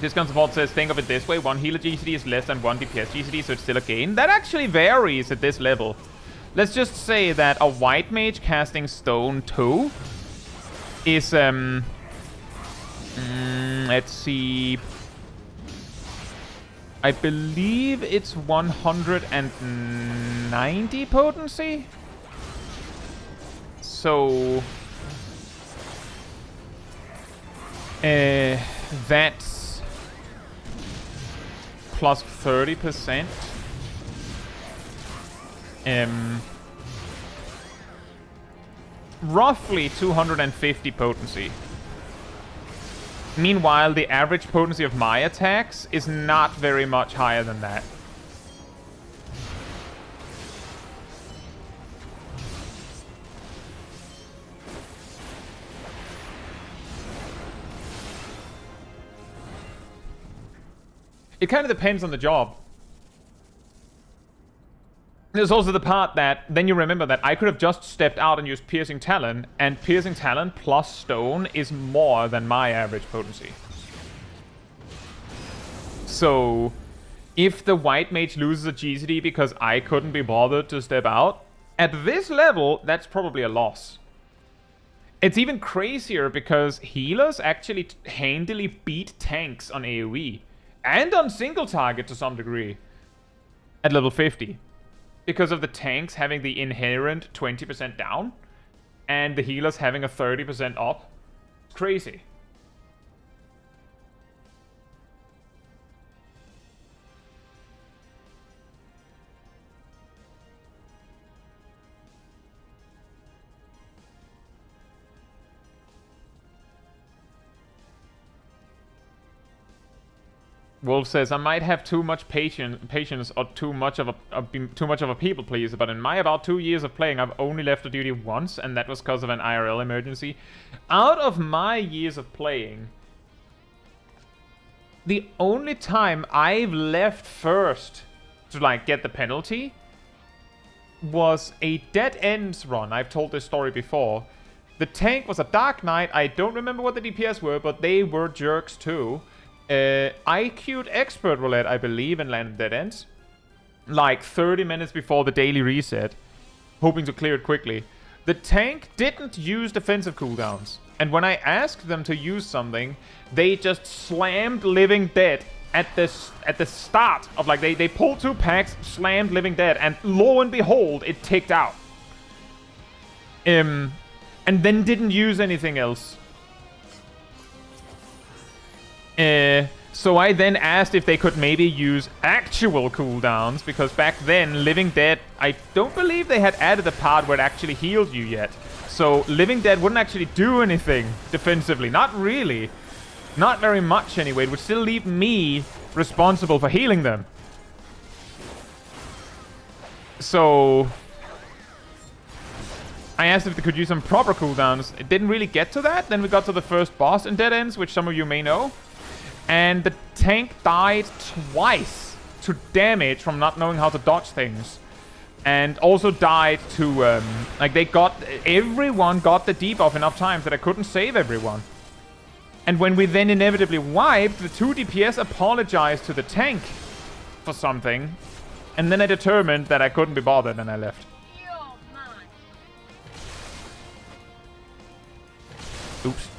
Discount support says, think of it this way, 1 healer GCD is less than 1 DPS GCD, so it's still a gain. That actually varies at this level. Let's just say that a white mage casting stone 2 is, let's see, I believe it's 190 potency? So, that's plus 30%. Roughly 250 potency. Meanwhile, the average potency of my attacks is not very much higher than that. It kind of depends on the job. There's also the part that, then you remember that I could have just stepped out and used Piercing Talon, and Piercing Talon plus Stone is more than my average potency. So, if the White Mage loses a GCD because I couldn't be bothered to step out, at this level, that's probably a loss. It's even crazier because healers actually handily beat tanks on AoE, and on single target to some degree, at level 50. Because of the tanks having the inherent 20% down, and the healers having a 30% up. It's crazy. Wolf says, I might have too much patience or too much of a people pleaser, but in my about 2 years of playing, I've only left the duty once, and that was because of an IRL emergency. Out of my years of playing, the only time I've left first to like get the penalty was a Dead Ends run. I've told this story before. The tank was a Dark Knight. I don't remember what the DPS were, but they were jerks too. I queued Expert Roulette, I believe, and landed Dead Ends. Like 30 minutes before the daily reset, hoping to clear it quickly. The tank didn't use defensive cooldowns. And when I asked them to use something, they just slammed Living Dead at the start of, like, they pulled 2 packs, slammed Living Dead, and lo and behold, it ticked out. And then didn't use anything else. So I then asked if they could maybe use actual cooldowns, because back then, Living Dead, I don't believe they had added a part where it actually healed you yet. So Living Dead wouldn't actually do anything defensively. Not really. Not very much anyway. It would still leave me responsible for healing them. So I asked if they could use some proper cooldowns. It didn't really get to that. Then we got to the first boss in Dead Ends, which some of you may know. And the tank died twice to damage from not knowing how to dodge things. And also died to, like, everyone got the debuff enough times that I couldn't save everyone. And when we then inevitably wiped, the 2 DPS apologized to the tank for something. And then I determined that I couldn't be bothered and I left. Oops.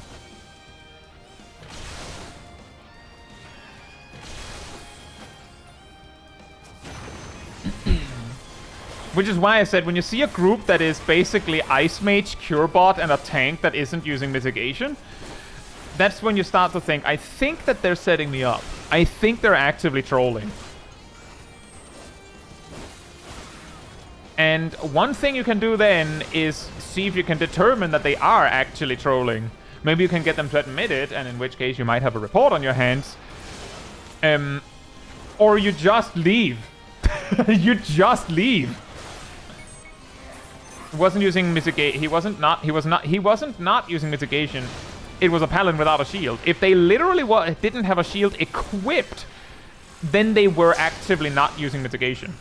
Which is why I said, when you see a group that is basically Ice Mage, Curebot, and a tank that isn't using mitigation, that's when you start to think, I think that they're setting me up. I think they're actively trolling. And one thing you can do then is see if you can determine that they are actually trolling. Maybe you can get them to admit it, and in which case you might have a report on your hands. Or you just leave. You just leave. He wasn't using mitigation. He wasn't not using mitigation. It was a paladin without a shield. If they literally didn't have a shield equipped, then they were actively not using mitigation.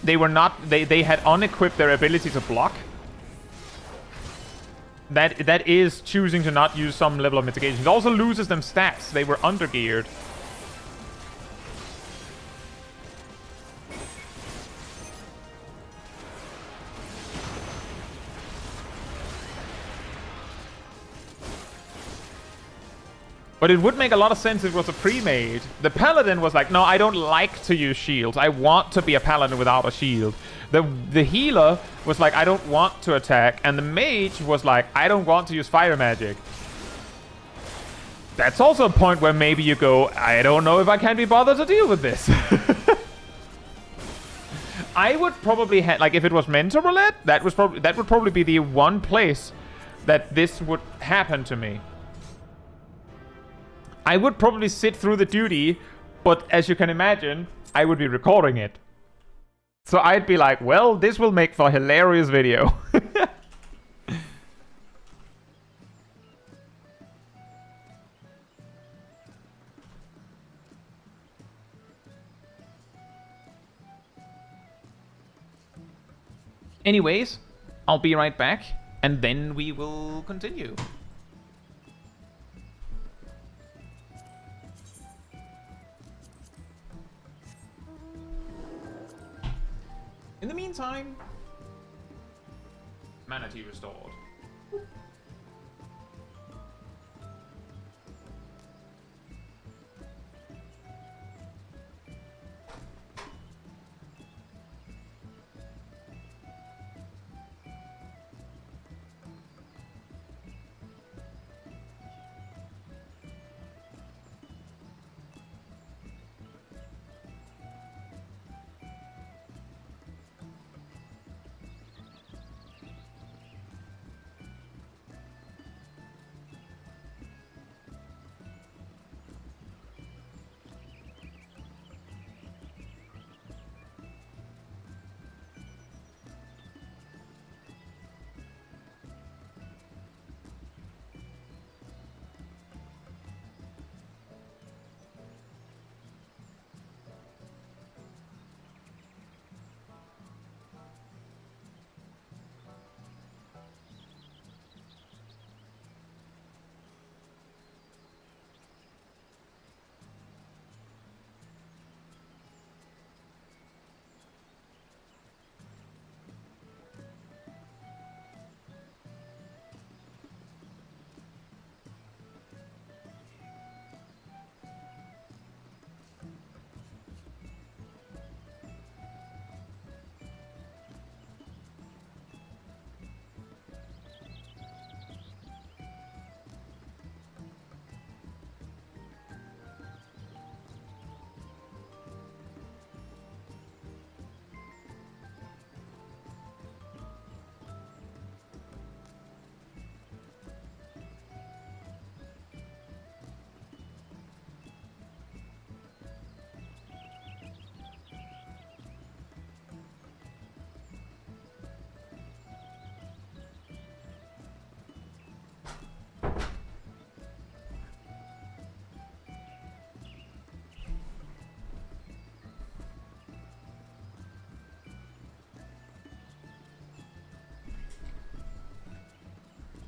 They were not. They had unequipped their ability to block. That is choosing to not use some level of mitigation. It also loses them stats. They were undergeared. But it would make a lot of sense if it was a pre-made. The paladin was like, no, I don't like to use shields. I want to be a paladin without a shield. The healer was like, I don't want to attack. And the mage was like, I don't want to use fire magic. That's also a point where maybe you go, I don't know if I can be bothered to deal with this. I would probably have, like, if it was Mentor Roulette, that would probably be the one place that this would happen to me. I would probably sit through the duty, but as you can imagine, I would be recording it. So I'd be like, well, this will make for a hilarious video. Anyways, I'll be right back, and then we will continue. In the meantime, manatee restored.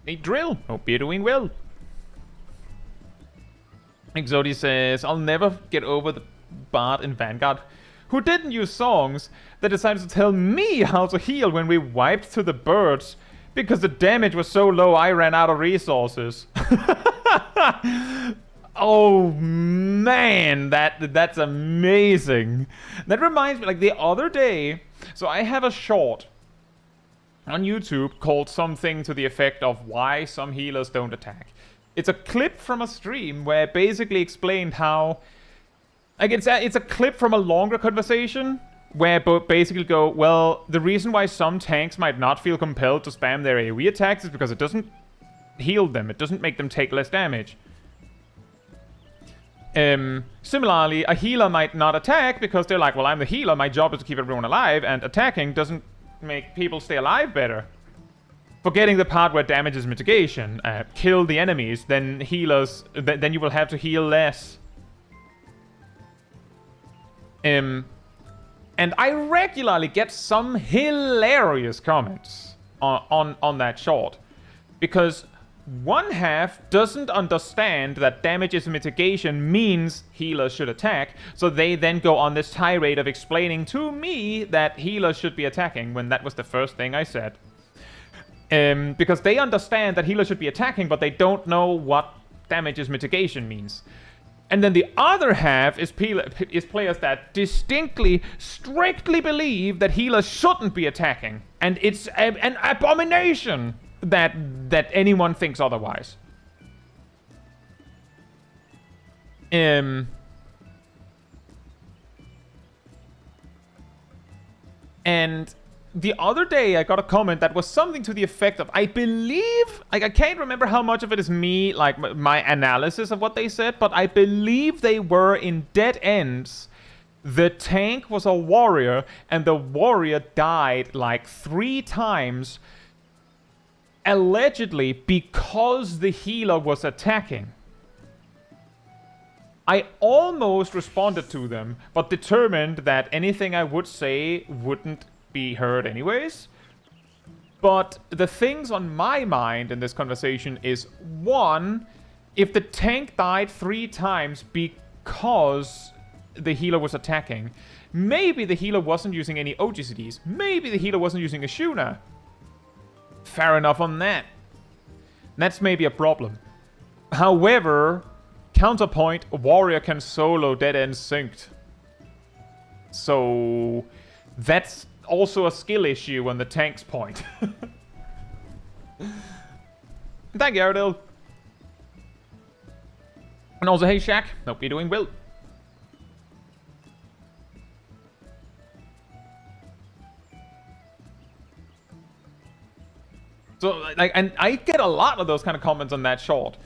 A drill. Hope you're doing well. Exodi says, I'll never get over the bard in Vanguard who didn't use songs that decided to tell me how to heal when we wiped through the birds because the damage was so low I ran out of resources. Oh man, that's amazing. That reminds me, like the other day, so I have a short on YouTube called something to the effect of why some healers don't attack. It's a clip from a stream where I basically explained how, like it's a clip from a longer conversation where basically go, well, the reason why some tanks might not feel compelled to spam their AoE attacks is because it doesn't heal them, it doesn't make them take less damage. Similarly, a healer might not attack because they're like, well, I'm the healer, my job is to keep everyone alive, and attacking doesn't make people stay alive better. Forgetting the part where damage is mitigation. Kill the enemies, then healers, then you will have to heal less. And I regularly get some hilarious comments on that short. Because one half doesn't understand that damage is mitigation means healers should attack, so they then go on this tirade of explaining to me that healers should be attacking when that was the first thing I said. Because they understand that healers should be attacking, but they don't know what damage is mitigation means. And then the other half is players that distinctly, strictly believe that healers shouldn't be attacking. And it's an abomination that anyone thinks otherwise. And the other day I got a comment that was something to the effect of, I believe, like I can't remember how much of it is me, like my analysis of what they said, but I believe they were in dead ends. The tank was a warrior, and the warrior died like 3 times, allegedly because the healer was attacking. I almost responded to them, but determined that anything I would say wouldn't be heard anyways. But the things on my mind in this conversation is, 1, if the tank died 3 times because the healer was attacking, maybe the healer wasn't using any OGCDs. Maybe the healer wasn't using a Shuna. Fair enough on that. That's maybe a problem. However, counterpoint, a warrior can solo dead end synced. So that's also a skill issue on the tank's point. Thank you, Ardell. And also, hey Shaq, hope you're doing well. So, like, and I get a lot of those kind of comments on that short.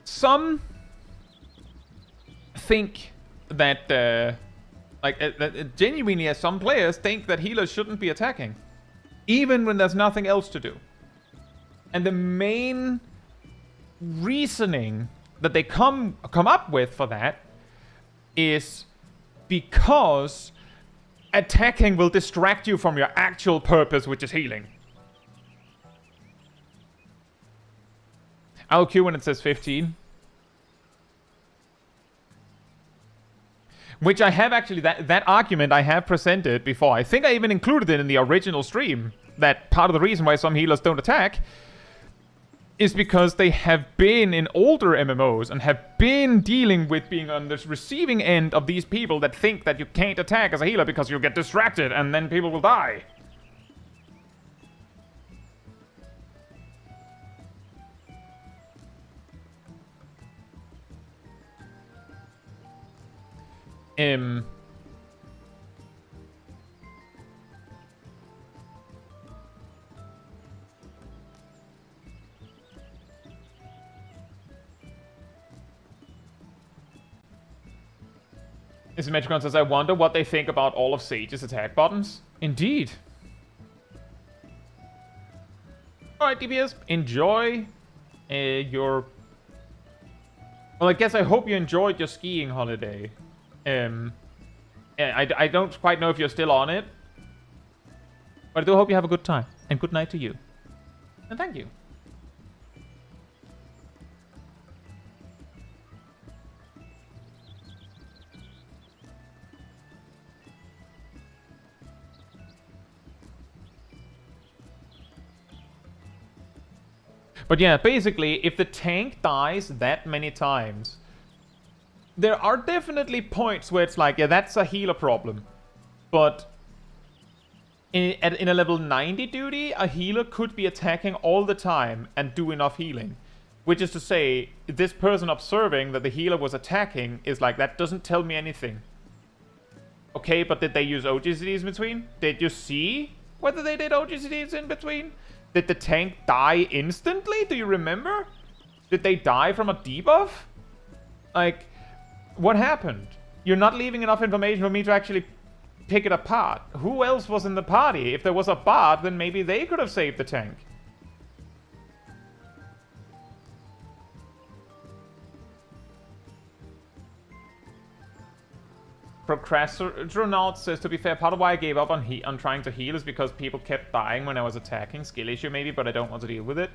Some think that, genuinely, some players think that healers shouldn't be attacking, even when there's nothing else to do. And the main reasoning that they come up with for that is because attacking will distract you from your actual purpose, which is healing. I'll queue when it says 15. Which I have actually, that argument I have presented before. I think I even included it in the original stream. That part of the reason why some healers don't attack is because they have been in older MMOs and have been dealing with being on this receiving end of these people that think that you can't attack as a healer because you'll get distracted and then people will die. Symmetricon says, I wonder what they think about all of Sage's attack buttons. Indeed. Alright, DPS, enjoy your... Well, I guess I hope you enjoyed your skiing holiday. Yeah, I don't quite know if you're still on it. But I do hope you have a good time. And good night to you. And thank you. But yeah, basically, if the tank dies that many times, there are definitely points where it's like, yeah, that's a healer problem. But in a level 90 duty, a healer could be attacking all the time and do enough healing. Which is to say, this person observing that the healer was attacking is like, that doesn't tell me anything. Okay, but did they use OGCDs in between? Did you see whether they did OGCDs in between? Did the tank die instantly? Do you remember? Did they die from a debuff? Like, what happened? You're not leaving enough information for me to actually pick it apart. Who else was in the party? If there was a bot, then maybe they could have saved the tank. Procrastinaut says, to be fair, part of why I gave up on trying to heal is because people kept dying when I was attacking. Skill issue maybe, but I don't want to deal with it.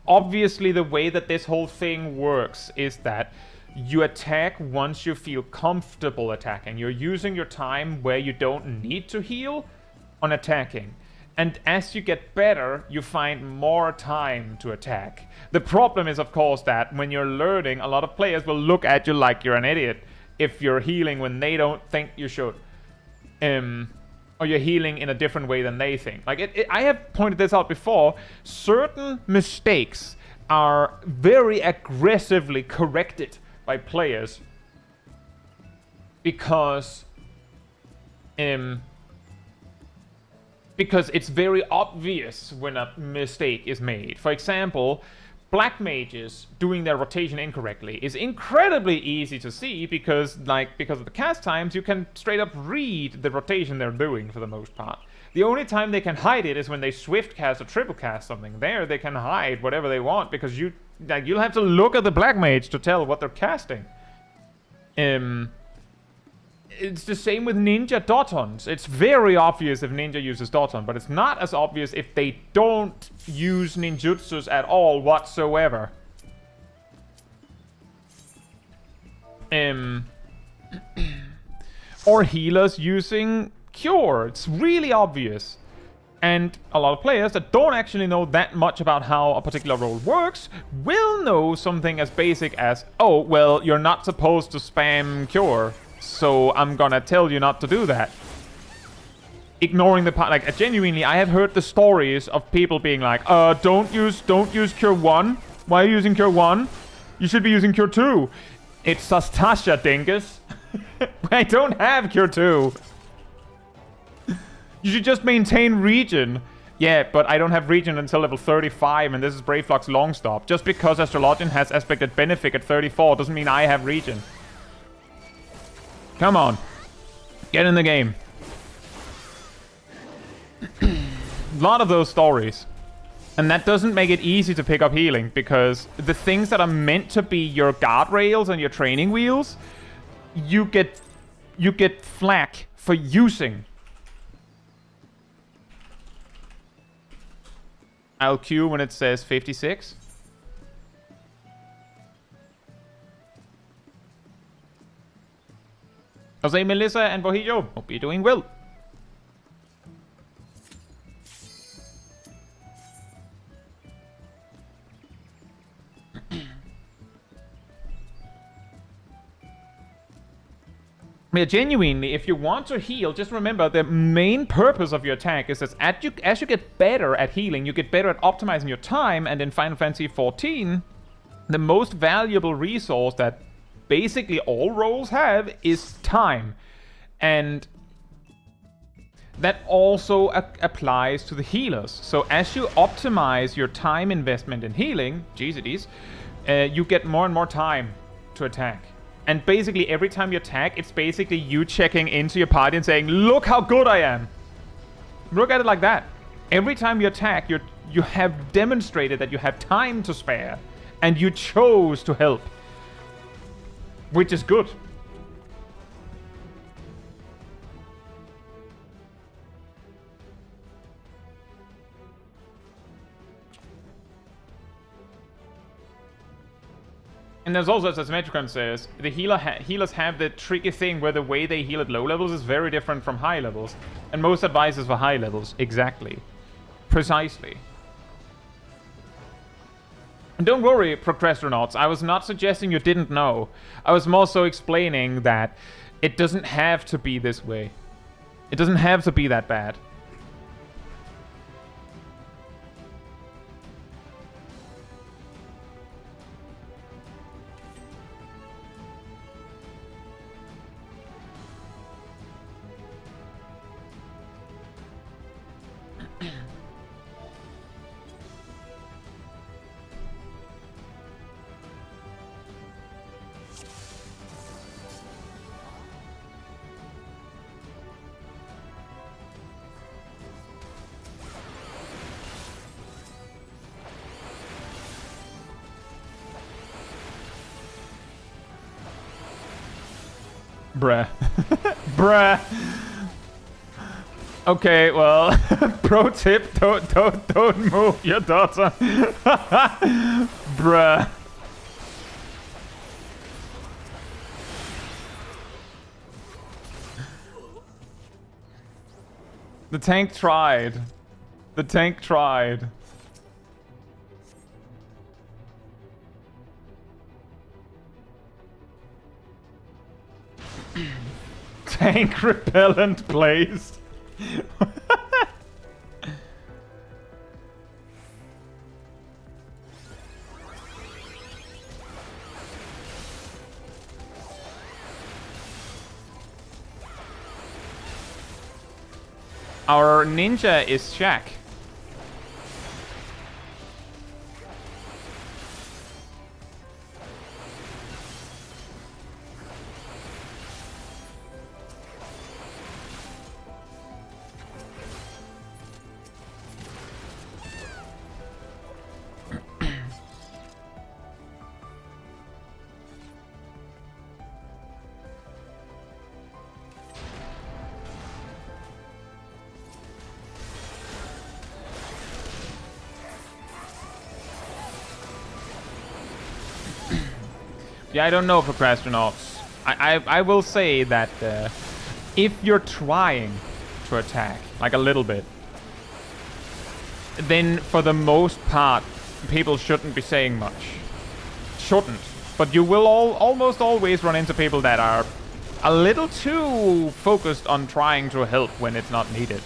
Obviously, the way that this whole thing works is that you attack once you feel comfortable attacking. You're using your time where you don't need to heal on attacking. And as you get better, you find more time to attack. The problem is, of course, that when you're learning, a lot of players will look at you like you're an idiot if you're healing when they don't think you should. Or you're healing in a different way than they think. Like, I have pointed this out before. Certain mistakes are very aggressively corrected by players because because it's very obvious when a mistake is made. For example, black mages doing their rotation incorrectly is incredibly easy to see because of the cast times, you can straight up read the rotation they're doing for the most part. The only time they can hide it is when they swift cast or triple cast something. There they can hide whatever they want because you'll have to look at the black mage to tell what they're casting. It's the same with ninja dotons. It's very obvious if ninja uses doton, but it's not as obvious if they don't use ninjutsus at all whatsoever. Or healers using cure. It's really obvious. And a lot of players that don't actually know that much about how a particular role works will know something as basic as, oh, well, you're not supposed to spam cure, so I'm gonna tell you not to do that. Ignoring the part, like, genuinely, I have heard the stories of people being like, don't use cure 1. Why are you using cure 1? You should be using cure 2. It's Sastasha, dingus. I don't have cure 2. You should just maintain regen. Yeah, but I don't have regen until level 35, and this is Brave Flux Longstop. Just because Astrologian has Aspected Benefic at 34 doesn't mean I have regen. Come on. Get in the game. A lot of those stories. And that doesn't make it easy to pick up healing, because the things that are meant to be your guardrails and your training wheels, you get flack for using. I'll queue when it says 56. Jose, Melissa, and Bojillo, hope you're doing well. Yeah, genuinely, if you want to heal, just remember the main purpose of your attack is that as you get better at healing, you get better at optimizing your time, and in Final Fantasy XIV, the most valuable resource that basically all roles have is time. And that also applies to the healers. So as you optimize your time investment in healing, GCDs, you get more and more time to attack. And basically every time you attack, it's basically you checking into your party and saying, look how good I am. Look at it like that. Every time you attack, you have demonstrated that you have time to spare. And you chose to help. Which is good. And there's also, as Metricon says, the healers have the tricky thing where the way they heal at low levels is very different from high levels. And most advice is for high levels. Exactly. Precisely. And don't worry, procrastinauts. I was not suggesting you didn't know. I was more so explaining that it doesn't have to be this way. It doesn't have to be that bad. Bruh. Bruh. Okay, well, pro tip, don't move your daughter. Bruh. The tank tried. The tank tried. Tank repellent placed. Our ninja is Shaq. Yeah, I don't know, procrastinauts. I will say that if you're trying to attack, like a little bit, then for the most part, people shouldn't be saying much. Shouldn't. But you will almost always run into people that are a little too focused on trying to help when it's not needed.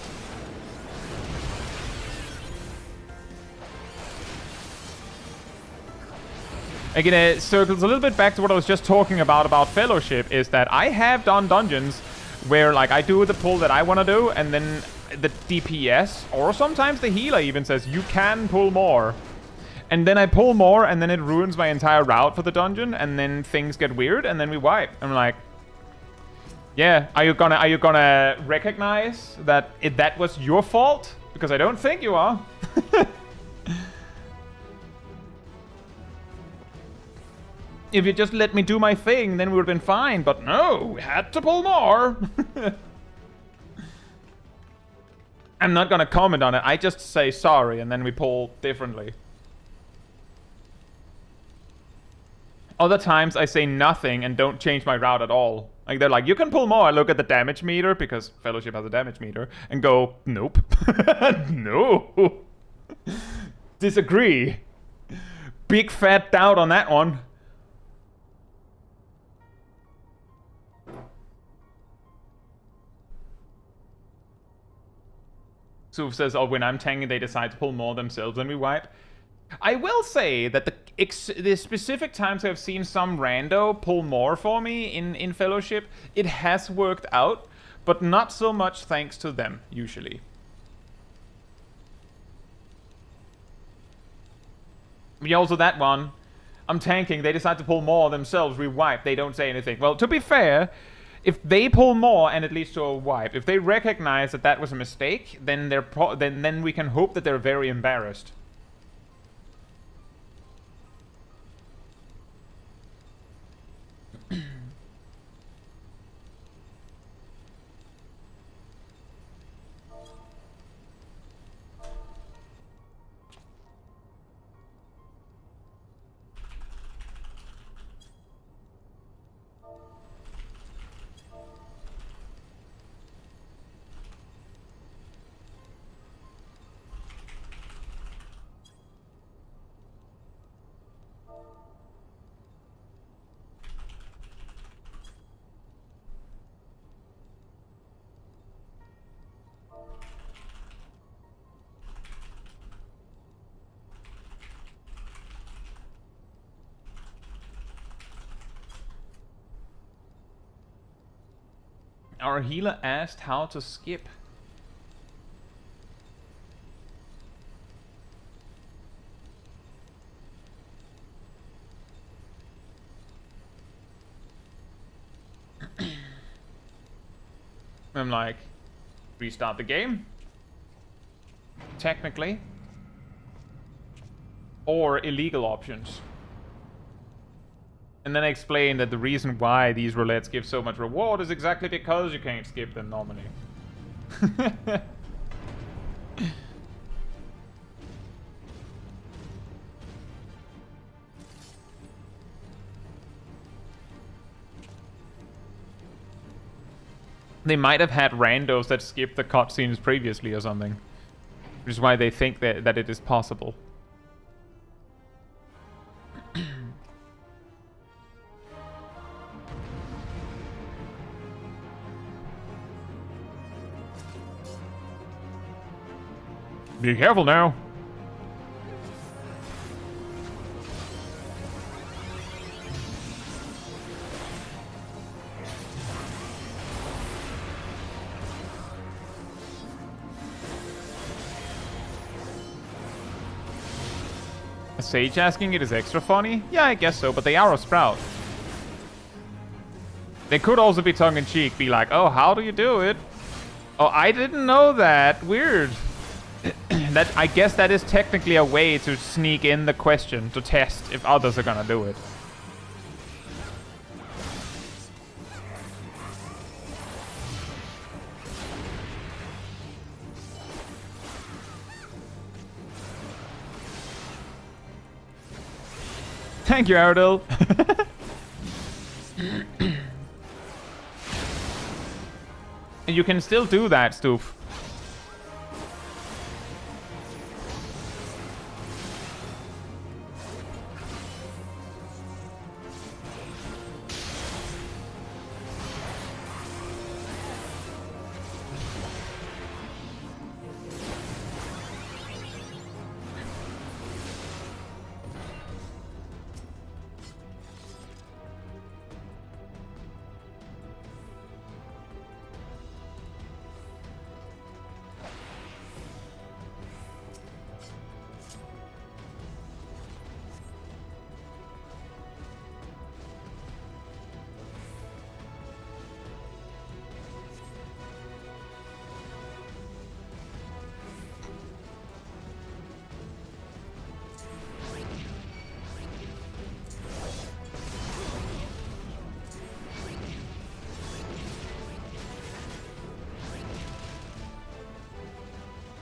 Again, it circles a little bit back to what I was just talking about Fellowship, is that I have done dungeons where, like, I do the pull that I want to do, and then the DPS, or sometimes the healer even says, you can pull more. And then I pull more, and then it ruins my entire route for the dungeon, and then things get weird, and then we wipe. I'm like, yeah, are you gonna recognize that that was your fault? Because I don't think you are. If you just let me do my thing, then we would have been fine. But no, we had to pull more. I'm not gonna comment on it. I just say sorry, and then we pull differently. Other times I say nothing and don't change my route at all. Like, they're like, you can pull more. I look at the damage meter, because Fellowship has a damage meter, and go, nope. No. Disagree. Big fat doubt on that one. Suf says, oh, when I'm tanking, they decide to pull more themselves and we wipe. I will say that the specific times I've seen some rando pull more for me in Fellowship, it has worked out, but not so much thanks to them, usually. Yeah, also that one. I'm tanking, they decide to pull more themselves, we wipe, they don't say anything. Well, to be fair, if they pull more and it leads to a wipe, if they recognize that that was a mistake, then then we can hope that they're very embarrassed. Our healer asked how to skip. I'm like, restart the game? Technically. Or illegal options. And then I explained that the reason why these roulettes give so much reward is exactly because you can't skip them normally. They might have had randos that skipped the cutscenes previously or something. Which is why they think that it is possible. Be careful now. A sage asking it is extra funny? Yeah, I guess so, but they are a sprout. They could also be tongue-in-cheek, be like, oh, how do you do it? Oh, I didn't know that. Weird. I guess that is technically a way to sneak in the question to test if others are gonna do it. Thank you, Aradil. And you can still do that, Stoof.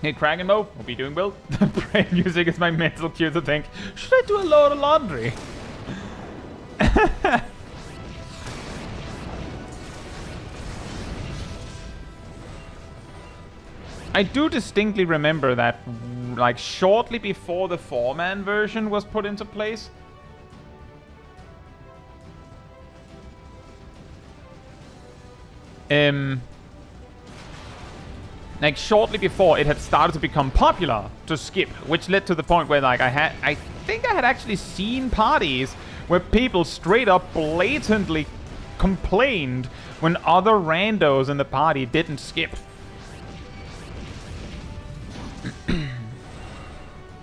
Hey, Kraken Mo, hope you're doing well. Brain music is my mental cue to think, should I do a load of laundry? I do distinctly remember that, like, shortly before the 4-man version was put into place. Like, shortly before, it had started to become popular to skip, which led to the point where, like, I think I had actually seen parties where people straight up blatantly complained when other randos in the party didn't skip.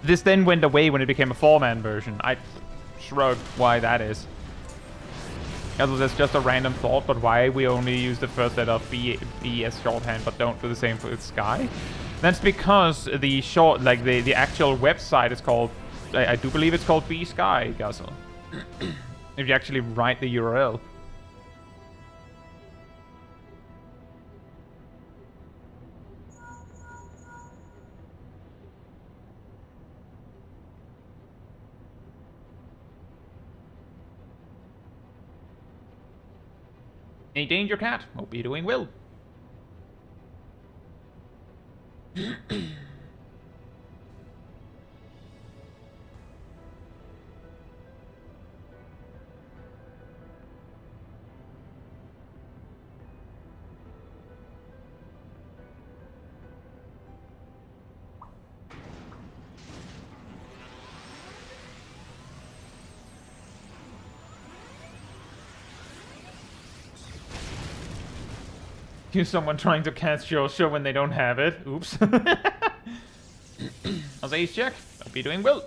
This then went away when it became a 4-man version. I shrugged why that is. That's just a random thought, but why we only use the first letter of B as shorthand, but don't do the same for Sky? That's because the the actual website is called, I do believe it's called B Sky, Guzzle. If you actually write the URL. Any danger, cat? Hope you're doing well. Here's someone trying to cast your show when they don't have it. Oops. How's Ace Jack? Hope you're doing well.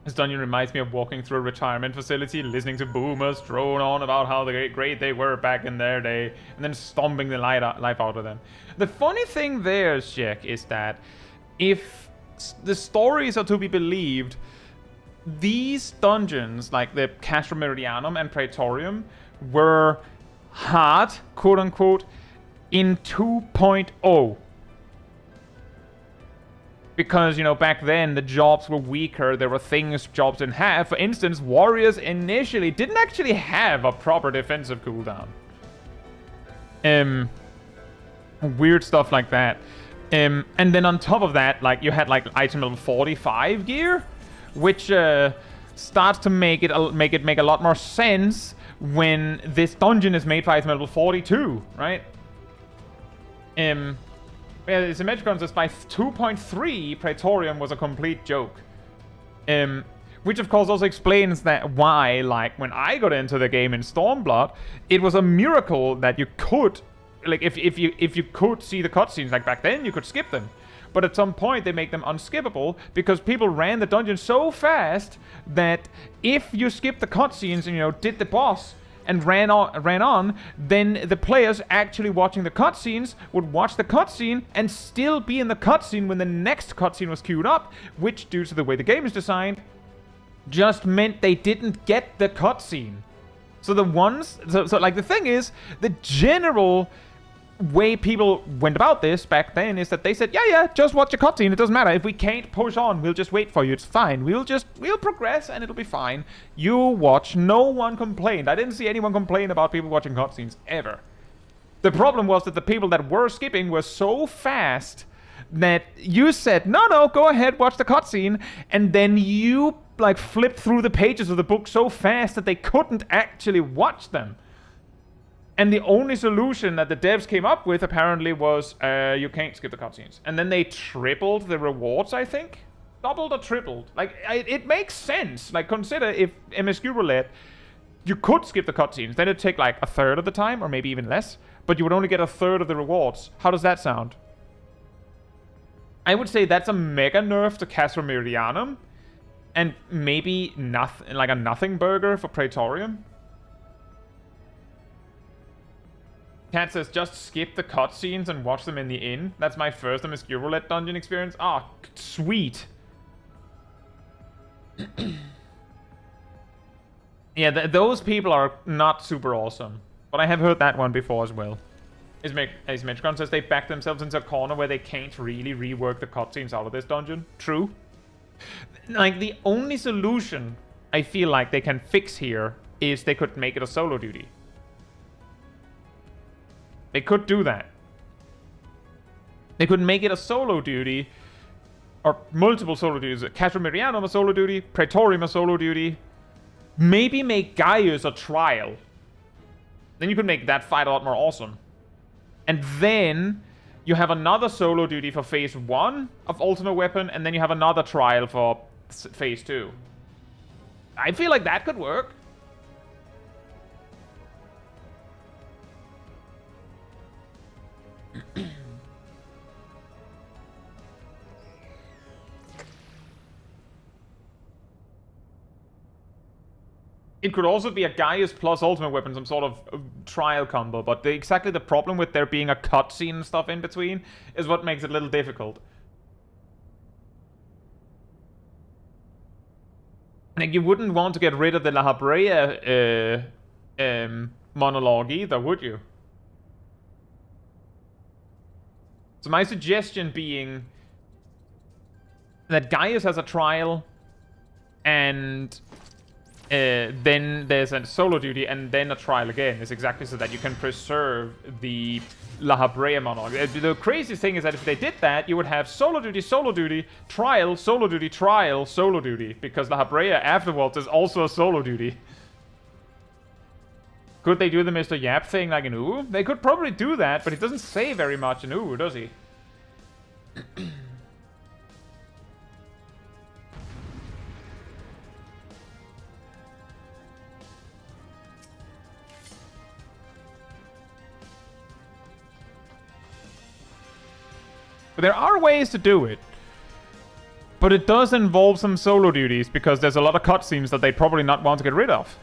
This dungeon reminds me of walking through a retirement facility, listening to boomers drone on about how great they were back in their day, and then stomping the life out of them. The funny thing there, Jack, is that if the stories are to be believed, these dungeons, like the Castro Meridianum and Praetorium, were hard, quote-unquote, in 2.0. Because, you know, back then, the jobs were weaker, there were things jobs didn't have. For instance, warriors initially didn't actually have a proper defensive cooldown. Weird stuff like that. And then on top of that, like, you had, like, item level 45 gear, which starts to make it make a lot more sense when this dungeon is made for item level 42, right? Yeah, the Symmetricon says by 2.3, Praetorium was a complete joke. Which of course also explains that why, like, when I got into the game in Stormblood, it was a miracle that you could, like, if you could see the cutscenes, like back then you could skip them. But at some point they make them unskippable because people ran the dungeon so fast that if you skipped the cutscenes and, you know, did the boss and ran on, then the players actually watching the cutscenes would watch the cutscene and still be in the cutscene when the next cutscene was queued up, which, due to the way the game is designed, just meant they didn't get the cutscene. So the ones, so like the thing is, the general way people went about this back then is that they said, yeah, just watch a cutscene, it doesn't matter. If we can't push on, we'll just wait for you, it's fine. We'll progress and it'll be fine. You watch. No one complained. I didn't see anyone complain about people watching cutscenes, ever. The problem was that the people that were skipping were so fast that you said, no, go ahead, watch the cutscene, and then you, like, flipped through the pages of the book so fast that they couldn't actually watch them. And the only solution that the devs came up with, apparently, was you can't skip the cutscenes. And then they tripled the rewards, I think? Doubled or tripled. Like, it makes sense. Like, consider if MSQ Roulette, you could skip the cutscenes. Then it'd take, like, a third of the time, or maybe even less. But you would only get a third of the rewards. How does that sound? I would say that's a mega nerf to Caetsu Meridianum. And maybe nothing, like a nothing burger for Praetorium. Cat says, just skip the cutscenes and watch them in the inn. That's my first MSQ Roulette dungeon experience. Ah, sweet. Yeah, those people are not super awesome. But I have heard that one before as well. As Metricon says, they back themselves into a corner where they can't really rework the cutscenes out of this dungeon. True. Like, the only solution I feel like they can fix here is they could make it a solo duty. They could do that. They could make it a solo duty, or multiple solo duties. Caetsu Meridianum a solo duty, Praetorium a solo duty. Maybe make Gaius a trial. Then you could make that fight a lot more awesome. And then you have another solo duty for phase 1 of Ultimate Weapon, and then you have another trial for phase 2. I feel like that could work. It could also be a Gaius plus Ultimate Weapon, some sort of trial combo, but exactly the problem with there being a cutscene and stuff in between is what makes it a little difficult. Like, you wouldn't want to get rid of the La Habrea monologue either, would you? So my suggestion being that Gaius has a trial, and then there's a solo duty, and then a trial again. Is exactly so that you can preserve the La Habrea monologue. The crazy thing is that if they did that, you would have solo duty, trial, solo duty, trial, solo duty, because La Habrea afterwards is also a solo duty. Could they do the Mr. Yap thing like in Ooh? They could probably do that, but he doesn't say very much in Ooh, does he? But there are ways to do it. But it does involve some solo duties, because there's a lot of cutscenes that they probably not want to get rid of.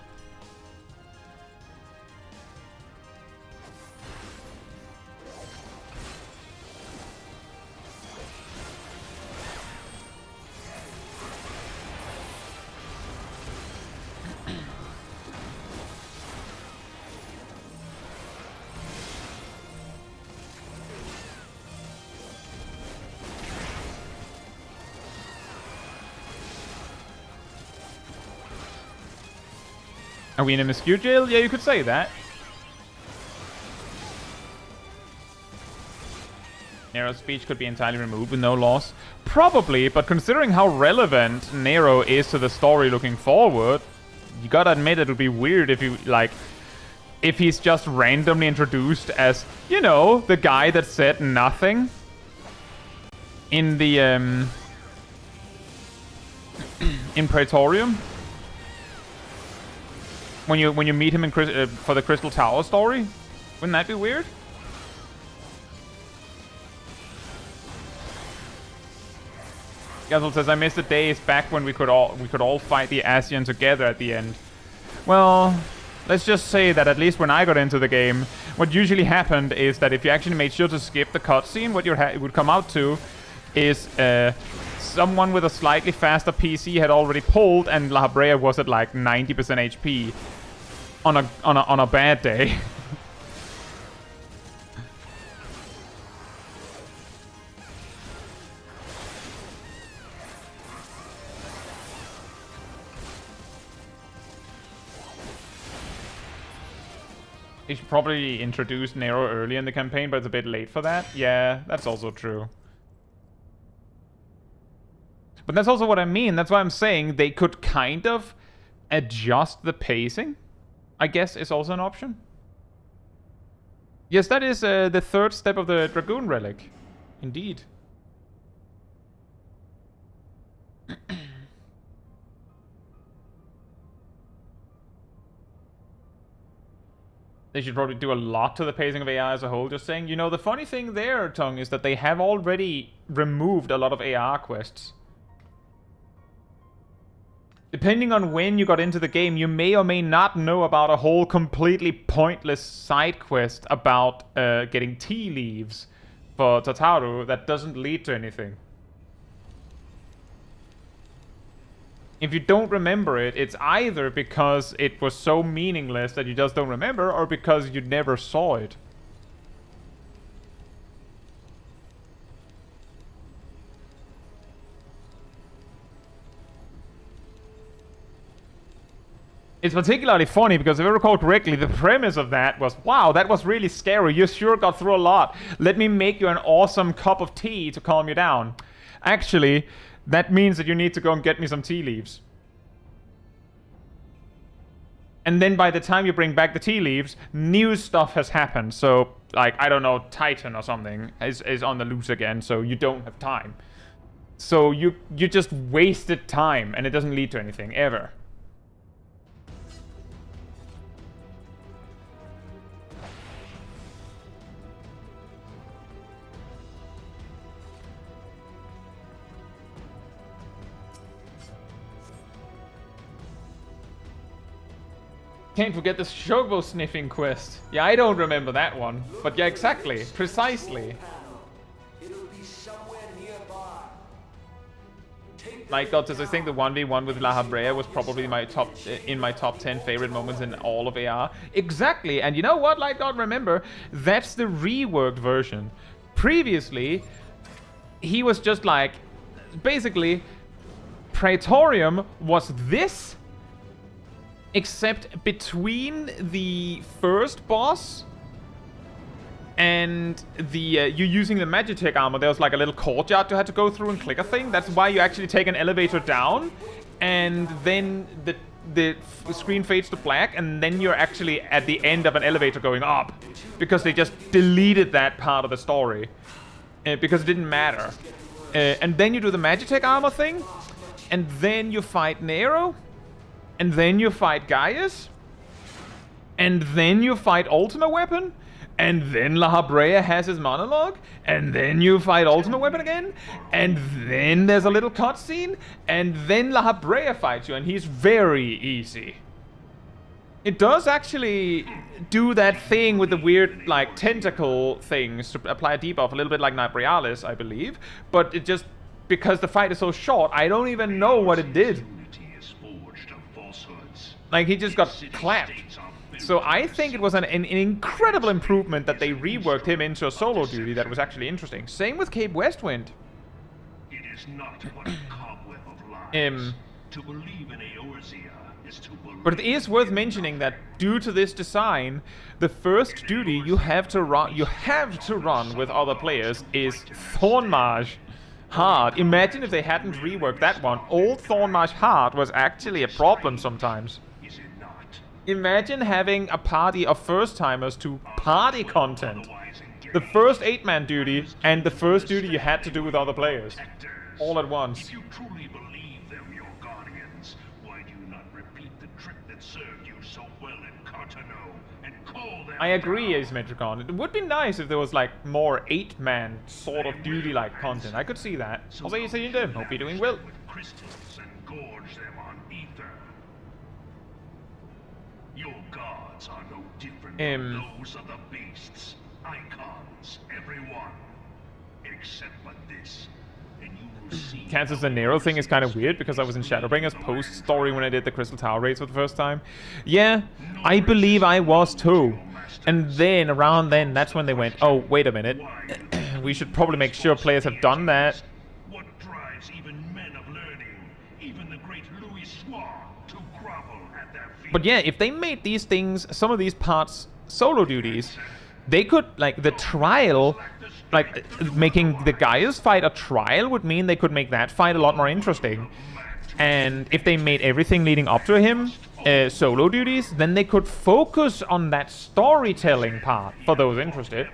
Are we in a MSQ jail? Yeah, you could say that. Nero's speech could be entirely removed with no loss. Probably, but considering how relevant Nero is to the story looking forward, you gotta admit it would be weird if you, like, if he's just randomly introduced as, you know, the guy that said nothing in the in Praetorium. When you meet him in for the Crystal Tower story. Wouldn't that be weird? Gazel says, I miss the days back when we could all fight the Asian together at the end. Well, let's just say that at least when I got into the game, what usually happened is that if you actually made sure to skip the cutscene, what it would come out to is someone with a slightly faster PC had already pulled, and La Brea was at like 90% HP on a bad day. They should probably introduce Nero early in the campaign, but it's a bit late for that. Yeah, that's also true. But that's also what I mean. That's why I'm saying they could kind of adjust the pacing, I guess, is also an option. Yes, that is the third step of the Dragoon Relic. Indeed. They should probably do a lot to the pacing of AI as a whole. Just saying, you know, the funny thing there, Tongue, is that they have already removed a lot of AR quests. Depending on when you got into the game, you may or may not know about a whole completely pointless side quest about getting tea leaves for Tataru that doesn't lead to anything. If you don't remember it, it's either because it was so meaningless that you just don't remember, or because you never saw it. It's particularly funny because if I recall correctly, the premise of that was, wow, that was really scary. You sure got through a lot. Let me make you an awesome cup of tea to calm you down. Actually, that means that you need to go and get me some tea leaves. And then by the time you bring back the tea leaves, new stuff has happened. So, like, I don't know, Titan or something is on the loose again, so you don't have time. So you just wasted time, and it doesn't lead to anything, ever. Can't forget the Shogo sniffing quest. Yeah, I don't remember that one. But yeah, exactly. Precisely. Like, God, I think the 1v1 with La Brea was probably in my top 10 favorite moments in all of AR. Exactly. And you know what, like, God, remember, that's the reworked version. Previously, he was just like, basically, Praetorium was this, except between the first boss and the you using the Magitech armor, there was like a little courtyard you had to go through and click a thing. That's why you actually take an elevator down, and then the screen fades to black, and then you're actually at the end of an elevator going up, because they just deleted that part of the story because it didn't matter. And then you do the Magitech armor thing, and then you fight Nero. And then you fight Gaius. And then you fight Ultima Weapon. And then La Brea has his monologue. And then you fight Ultima Weapon again. And then there's a little cutscene. And then La Brea fights you. And he's very easy. It does actually do that thing with the weird, like, tentacle things to apply a debuff. A little bit like Nibrialis, I believe. But it just, because the fight is so short, I don't even know what it did. Like, he just got clapped. So I think it was an incredible improvement that they reworked him into a solo duty that was actually interesting. Same with Cape Westwind. It is not but a cobweb of lies. To believe in Eorzea is to believe. But it is worth mentioning that due to this design, the first duty you have to run with other players is Thornmarsh Hard. Imagine if they hadn't reworked that one. Old Thornmarsh Hard was actually a problem sometimes. Imagine having a party of first-timers to party content. The first 8-man duty and the first duty you had to do with other players. All at once. If you truly believe them your god, that served you so well in Cartano and call them I agree, down. Asymmetricon. It would be nice if there was like more 8-man sort of duty-like content. I could see that. Also, you say you do. Hope you're doing well. With crystals and gorge them on ether. Your gods are no different from those of the beasts. Icons, everyone. Except for this. And you will see Caetsu's the Nero thing is kind of weird because I was in Shadowbringers post-story when I did the Crystal Tower raids for the first time. Yeah, I believe I was too. And then, around then, that's when they went, oh, wait a minute. We should probably make sure players have done that. what drives even men of learning, even the great Louis Soir, to grovel at their feet. But yeah, if they made these things, some of these parts, solo duties, they could, like, the trial, like, making the Gaius fight a trial would mean they could make that fight a lot more interesting. And if they made everything leading up to him solo duties, then they could focus on that storytelling part for those interested.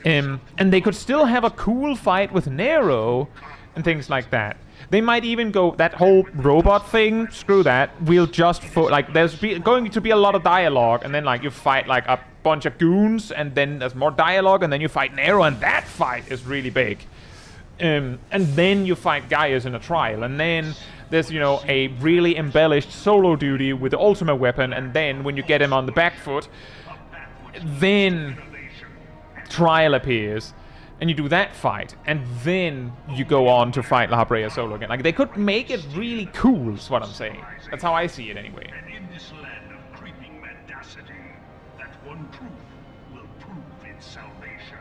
And they could still have a cool fight with Nero and things like that. They might even go, that whole robot thing, screw that. We'll just, like, there's going to be a lot of dialogue, and then, like, you fight, like, a bunch of goons, and then there's more dialogue, and then you fight Nero, and that fight is really big. And then you fight Gaius in a trial, and then there's, you know, a really embellished solo duty with the ultimate weapon, and then when you get him on the back foot, then trial appears, and you do that fight, and then you go on to fight La Brea solo again. Like, they could make it really cool, is what I'm saying. That's how I see it anyway. And in this land of creeping mendacity, that one truth will prove its salvation.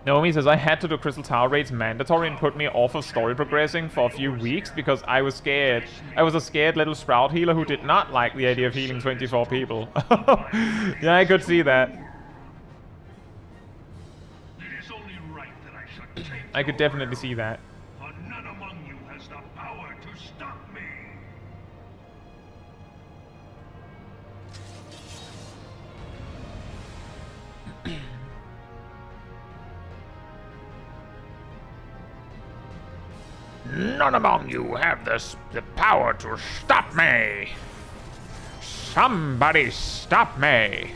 Naomi says, I had to do Crystal Tower raids mandatory and put me off of story progressing for a few weeks because I was scared. I was a scared little Sprout healer who did not like the idea of healing 24 people. Yeah, I could see that. It is only right that I should take I could definitely see that. for none among you has the power to stop me. None among you have the power to stop me. Somebody stop me.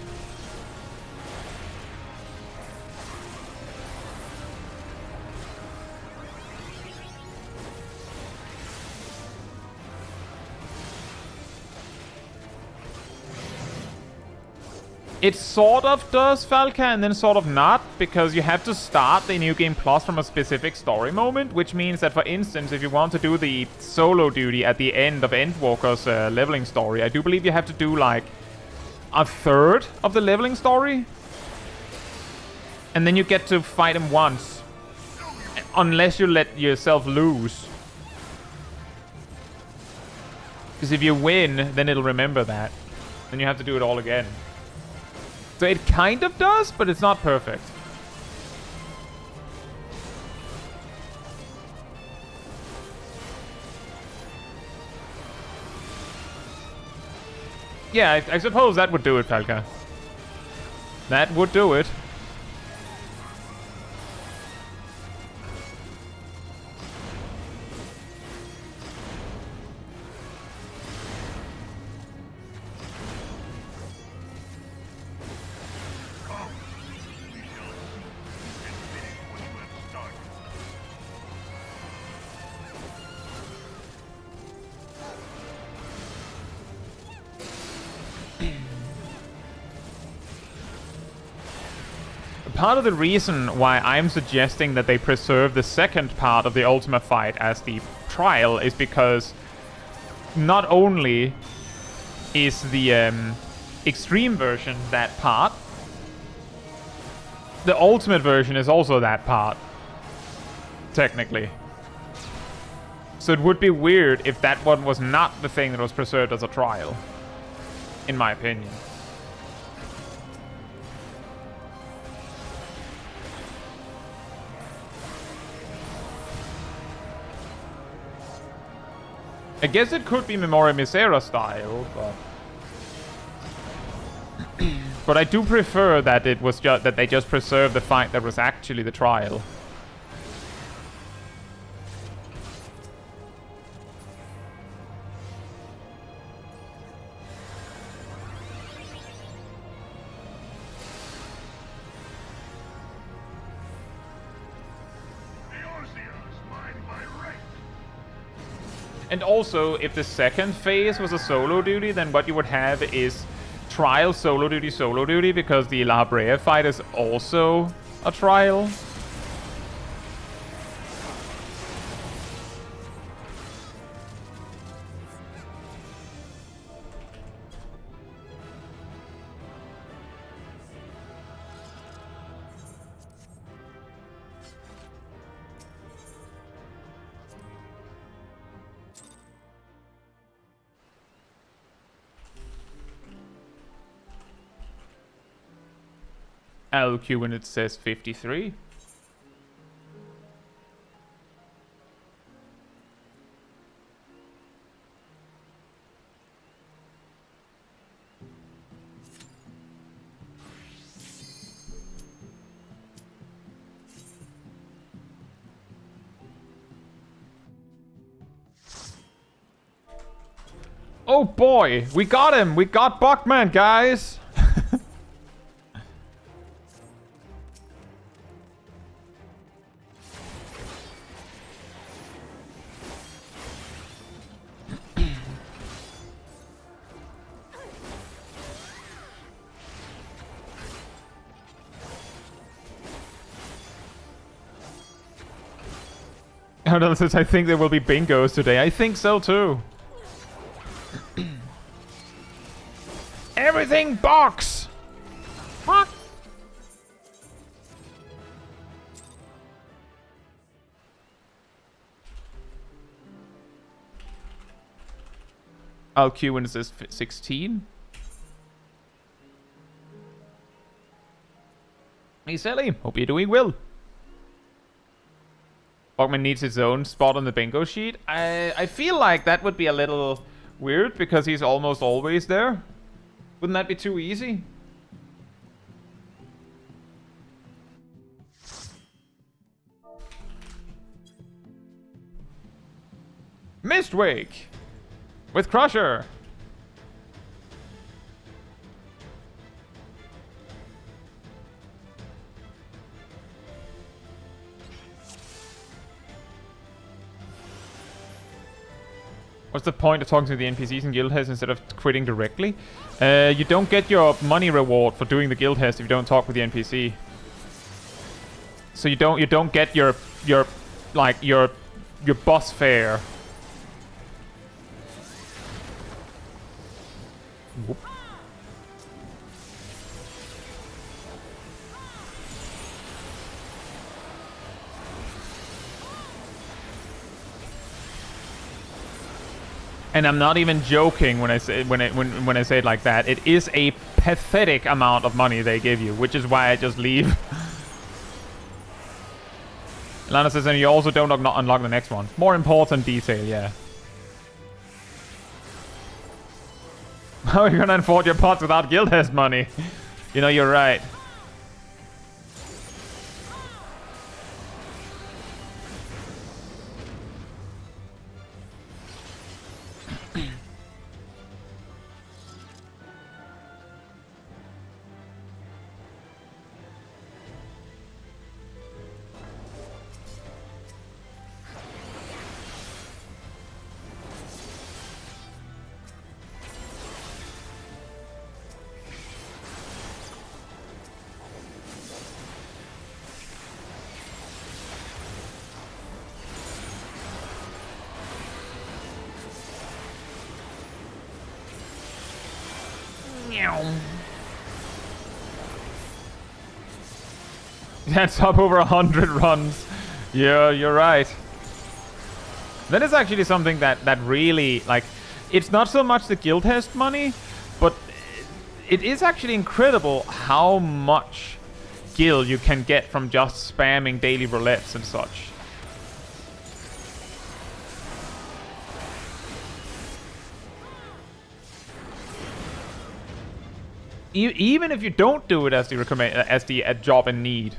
It sort of does, Falca, and then sort of not, because you have to start the New Game Plus from a specific story moment, which means that, for instance, if you want to do the solo duty at the end of Endwalker's leveling story, I do believe you have to do, like, a third of the leveling story. And then you get to fight him once. Unless you let yourself lose. Because if you win, then it'll remember that. Then you have to do it all again. So it kind of does, but it's not perfect. Yeah, I suppose that would do it, Falca. That would do it. Part of the reason why I'm suggesting that they preserve the second part of the Ultima fight as the trial is because not only is the extreme version that part, the ultimate version is also that part, technically. So it would be weird if that one was not the thing that was preserved as a trial, in my opinion. I guess it could be Memoria Misera style, but I do prefer that it was just that they just preserved the fight that was actually the trial. And also, if the second phase was a solo duty, then what you would have is trial solo duty, because the La Brea fight is also a trial. LQ when it says 53. Oh boy, we got him! We got Buckman, guys! I think there will be bingos today. I think so too. Everything box! Fuck! I'll queue when it says 16. Hey Sally, hope you're doing well. Bogman needs his own spot on the bingo sheet. I feel like that would be a little weird because he's almost always there. Wouldn't that be too easy? Mistwake with Crusher. What's the point of talking to the NPCs in Guild Heads instead of quitting directly? You don't get your money reward for doing the Guild Heads if you don't talk with the NPC. So you don't get your boss fare. Whoop. And I'm not even joking when I say when I say it like that. It is a pathetic amount of money they give you, which is why I just leave. Lana says, and you also don't unlock the next one. More important detail, yeah. How are you gonna afford your pots without Guild Heads money? You know, you're right. That's up over 100 runs. Yeah, you're right. That is actually something that really, like, it's not so much the guild test money, but it is actually incredible how much gil you can get from just spamming daily roulettes and such. Even if you don't do it as the job in need.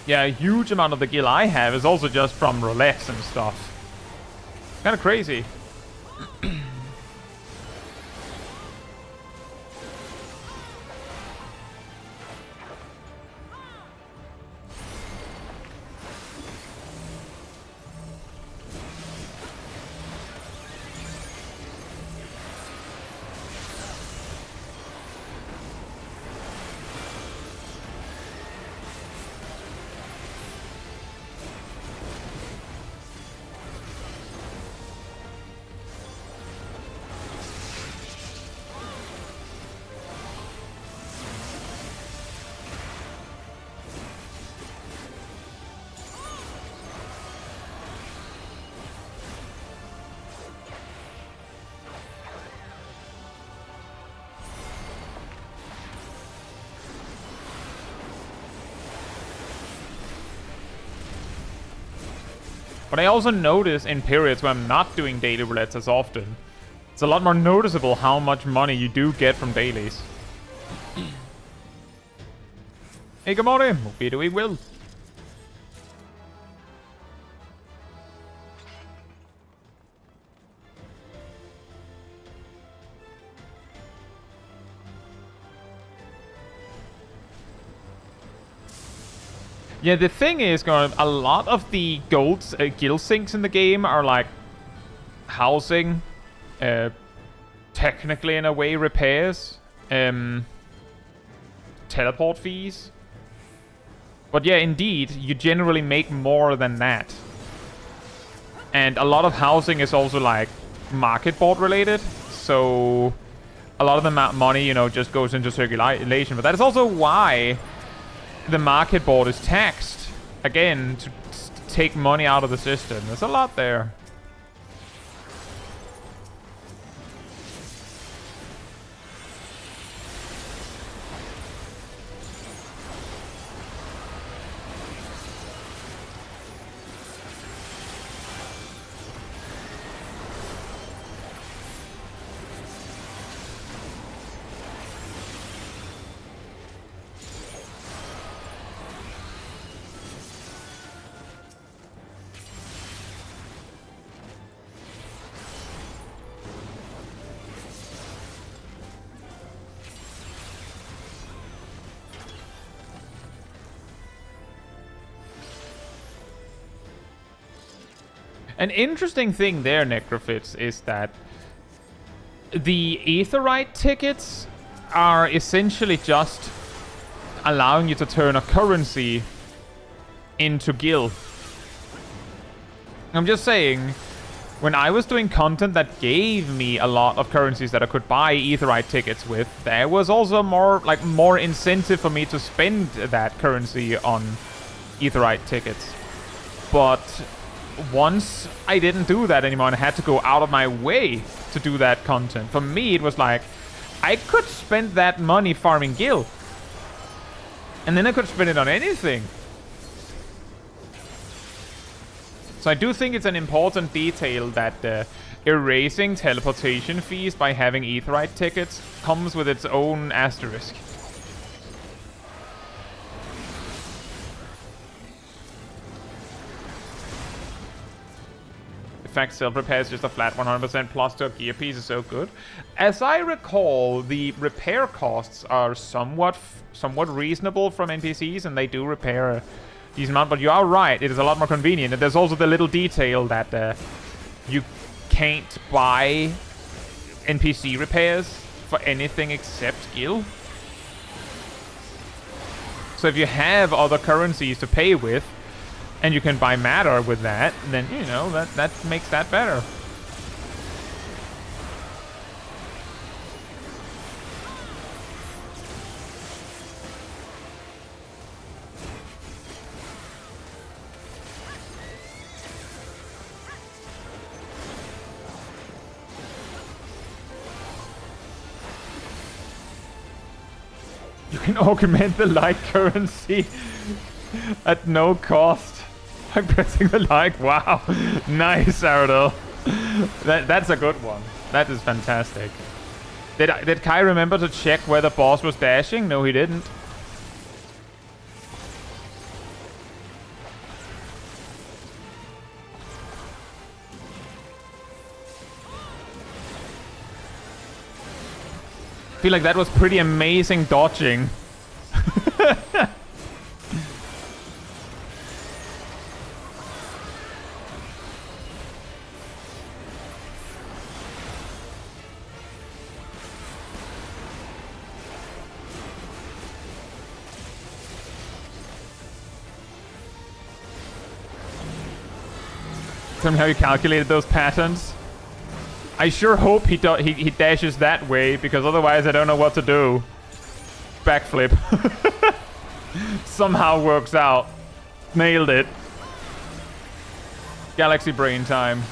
Yeah, a huge amount of the gil I have is also just from Roulette and stuff. Kind of crazy. But I also notice in periods where I'm not doing daily roulettes as often, it's a lot more noticeable how much money you do get from dailies. Hey, good morning. Obey we will. Yeah, the thing is, a lot of the gold guild sinks in the game are like housing, technically in a way repairs, teleport fees. But yeah, indeed, you generally make more than that. And a lot of housing is also like market board related, so a lot of the money, you know, just goes into circulation. But that is also why the market board is taxed, again, to take money out of the system. There's a lot there. An interesting thing there, Necrophits, is that the Aetherite tickets are essentially just allowing you to turn a currency into gil. I'm just saying, when I was doing content that gave me a lot of currencies that I could buy Aetherite tickets with, there was also more incentive for me to spend that currency on Aetherite tickets. But once I didn't do that anymore and I had to go out of my way to do that content, for me it was like, I could spend that money farming gil. And then I could spend it on anything. So I do think it's an important detail that erasing teleportation fees by having Aetherite tickets comes with its own asterisk. In fact, self-repair is just a flat 100% plus to a gear piece is so good. As I recall, the repair costs are somewhat reasonable from NPCs, and they do repair a decent amount. But you are right, it is a lot more convenient. And there's also the little detail that you can't buy NPC repairs for anything except gil. So if you have other currencies to pay with, and you can buy matter with that, then, you know, that makes that better. You can augment the light currency at no cost. I'm pressing the like. Wow. Nice, Aradel. That's a good one. That is fantastic. Did Kai remember to check where the boss was dashing? No, he didn't. I feel like that was pretty amazing dodging. Tell me how you calculated those patterns. I sure hope he dashes that way, because otherwise I don't know what to do. Backflip. Somehow works out. Nailed it. Galaxy brain time.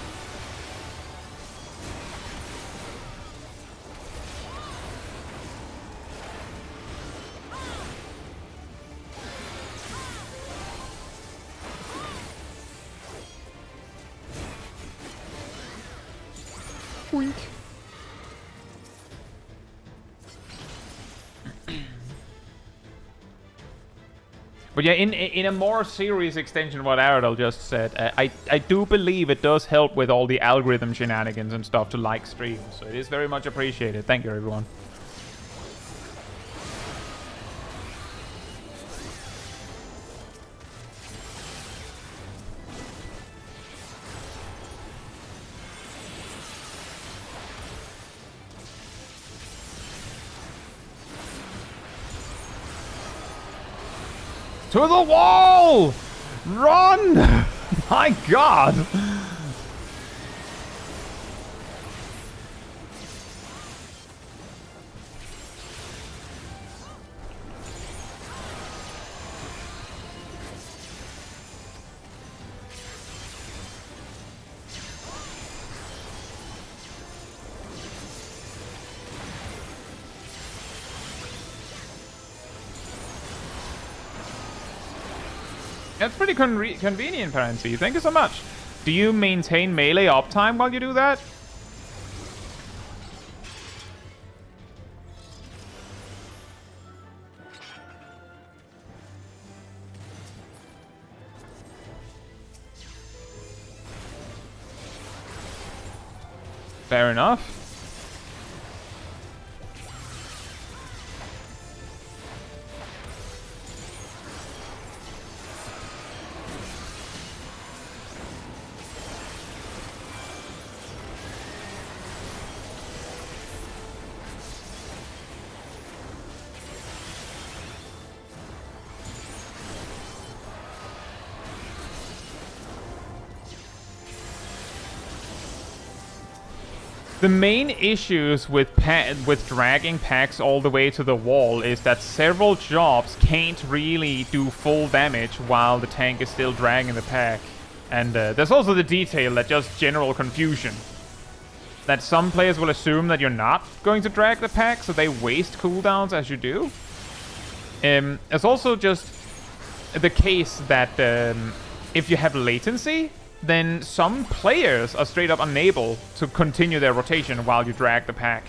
Boink. But yeah, in a more serious extension what Aradel just said, I do believe it does help with all the algorithm shenanigans and stuff to like streams. So it is very much appreciated. Thank you, everyone. To the wall! Run! My god! That's pretty convenient, Parency. Thank you so much. Do you maintain melee uptime while you do that? Fair enough. The main issues with dragging packs all the way to the wall is that several jobs can't really do full damage while the tank is still dragging the pack. And there's also the detail that just general confusion. That some players will assume that you're not going to drag the pack, so they waste cooldowns as you do. It's also just the case that if you have latency, then some players are straight up unable to continue their rotation while you drag the pack.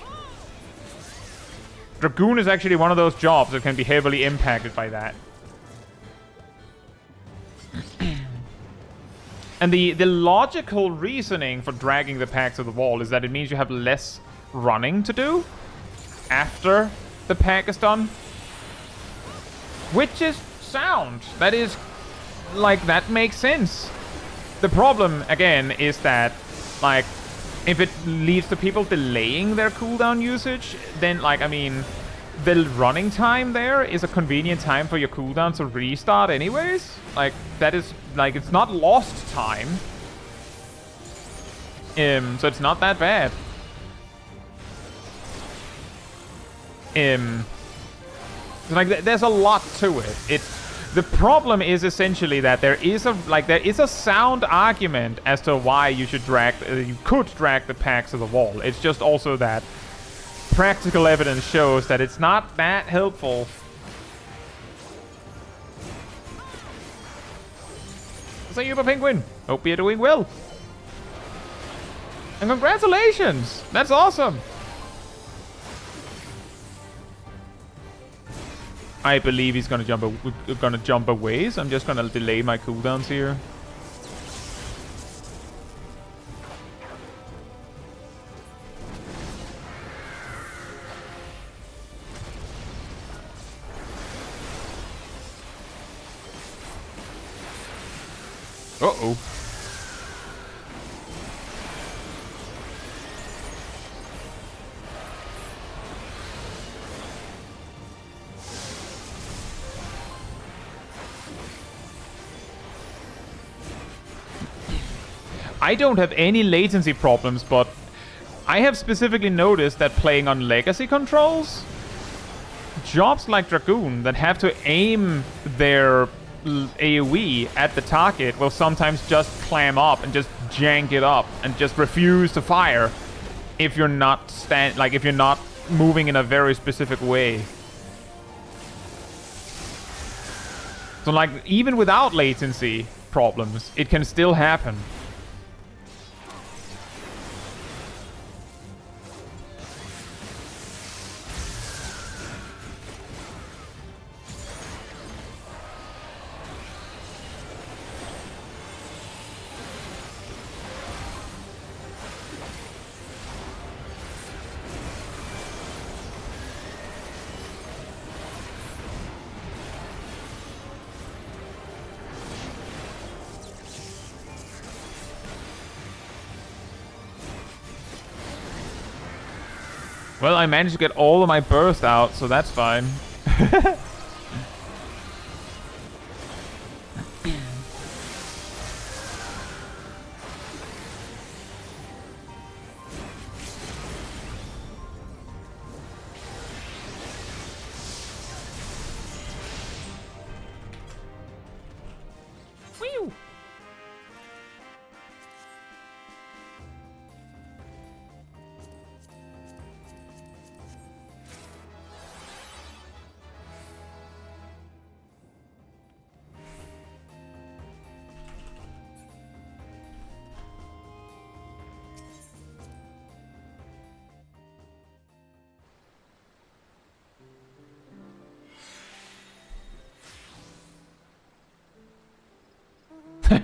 Dragoon is actually one of those jobs that can be heavily impacted by that. And the logical reasoning for dragging the pack to the wall is that it means you have less running to do after the pack is done. Which is sound. That is, like, that makes sense. The problem, again, is that, like, if it leads to people delaying their cooldown usage, then, like, I mean, the running time there is a convenient time for your cooldown to restart anyways. Like, that is, like, it's not lost time. So it's not that bad. Like, there's a lot to it. The problem is essentially that there is a sound argument as to why you should you could drag the pack to the wall. It's just also that practical evidence shows that it's not that helpful. So you, Penguin. Hope you're doing well. And congratulations! That's awesome. I believe he's gonna jump away, so I'm just gonna delay my cooldowns here. Uh-oh. I don't have any latency problems, but I have specifically noticed that playing on legacy controls, jobs like Dragoon that have to aim their AoE at the target will sometimes just clam up and just jank it up and just refuse to fire if you're not if you're not moving in a very specific way. So like even without latency problems, it can still happen. Well, I managed to get all of my burst out, so that's fine. Whew.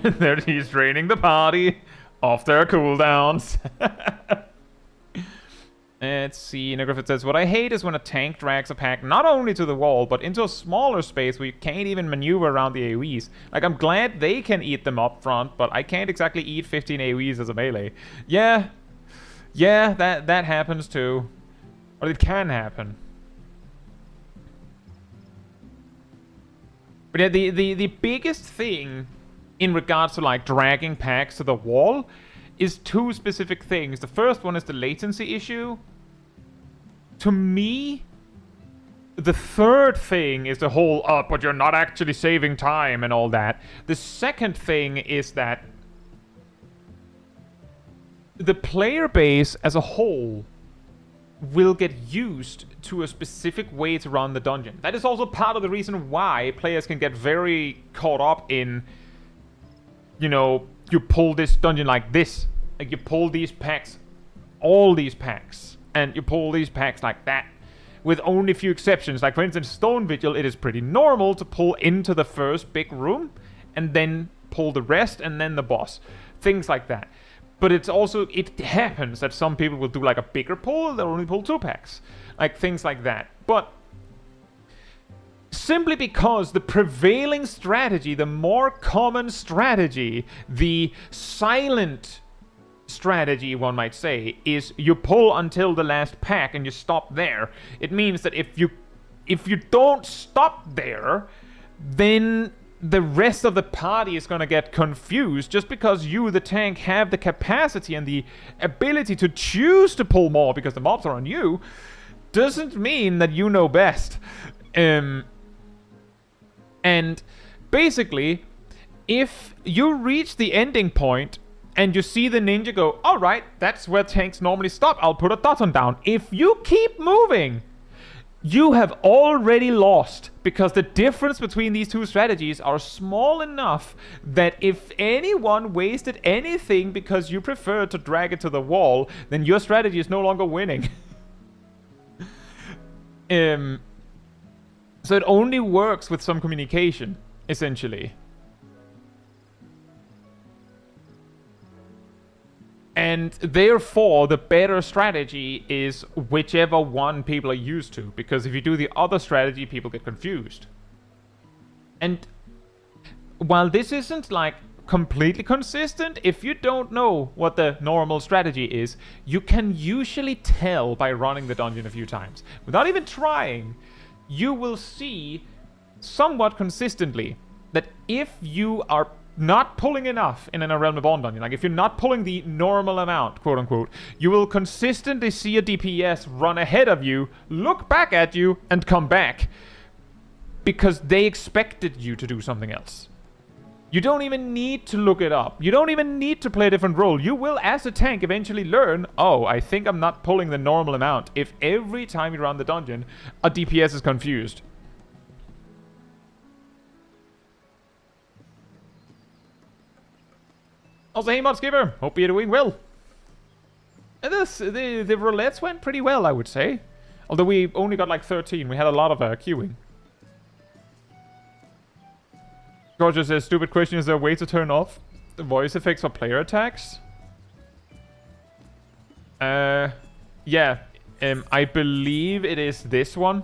There he's draining the party off their cooldowns. Let's see. Negriffith says, what I hate is when a tank drags a pack not only to the wall, but into a smaller space where you can't even maneuver around the AoEs. Like, I'm glad they can eat them up front, but I can't exactly eat 15 AoEs as a melee. Yeah. Yeah, that happens too. Or it can happen. But yeah, the biggest thing in regards to like dragging packs to the wall is two specific things. The first one is the latency issue. To me, the third thing is the whole but you're not actually saving time and all that. The second thing is that the player base as a whole will get used to a specific way to run the dungeon. That is also part of the reason why players can get very caught up in, you know, you pull this dungeon like this. Like, you pull these packs, all these packs, and you pull these packs like that, with only a few exceptions. Like, for instance, Stone Vigil, it is pretty normal to pull into the first big room, and then pull the rest, and then the boss. Things like that. But it's also, it happens that some people will do like a bigger pull, they'll only pull 2 packs. Like, things like that. But simply because the prevailing strategy, the more common strategy, the silent strategy, one might say, is you pull until the last pack and you stop there. It means that if you don't stop there, then the rest of the party is gonna get confused. Just because you, the tank, have the capacity and the ability to choose to pull more because the mobs are on you, doesn't mean that you know best. And basically, if you reach the ending point and you see the ninja go, alright, that's where tanks normally stop, I'll put a dot on down. If you keep moving, you have already lost, because the difference between these two strategies are small enough that if anyone wasted anything because you prefer to drag it to the wall, then your strategy is no longer winning. So it only works with some communication, essentially. And therefore, the better strategy is whichever one people are used to. Because if you do the other strategy, people get confused. And while this isn't like completely consistent, if you don't know what the normal strategy is, you can usually tell by running the dungeon a few times. Without even trying, you will see somewhat consistently that if you are not pulling enough in a Realm Reborn dungeon, like if you're not pulling the normal amount, quote unquote, you will consistently see a DPS run ahead of you, look back at you, and come back. Because they expected you to do something else. You don't even need to look it up. You don't even need to play a different role. You will, as a tank, eventually learn, oh, I think I'm not pulling the normal amount, if every time you run the dungeon, a DPS is confused. Also, hey Modskipper, hope you're doing well. And the roulettes went pretty well, I would say. Although we only got like 13, we had a lot of queuing. Georgia says, stupid question, is there a way to turn off the voice effects for player attacks? Yeah. I believe it is this one.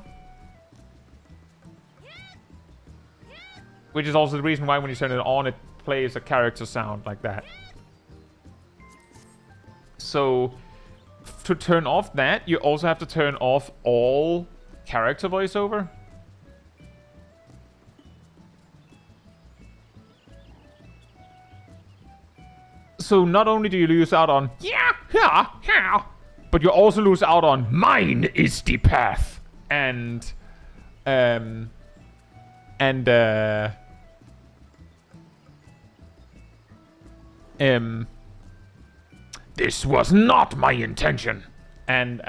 Which is also the reason why when you turn it on, it plays a character sound like that. So, to turn off that, you also have to turn off all character voiceover. So not only do you lose out on but you also lose out on mine is the path and this was not my intention. And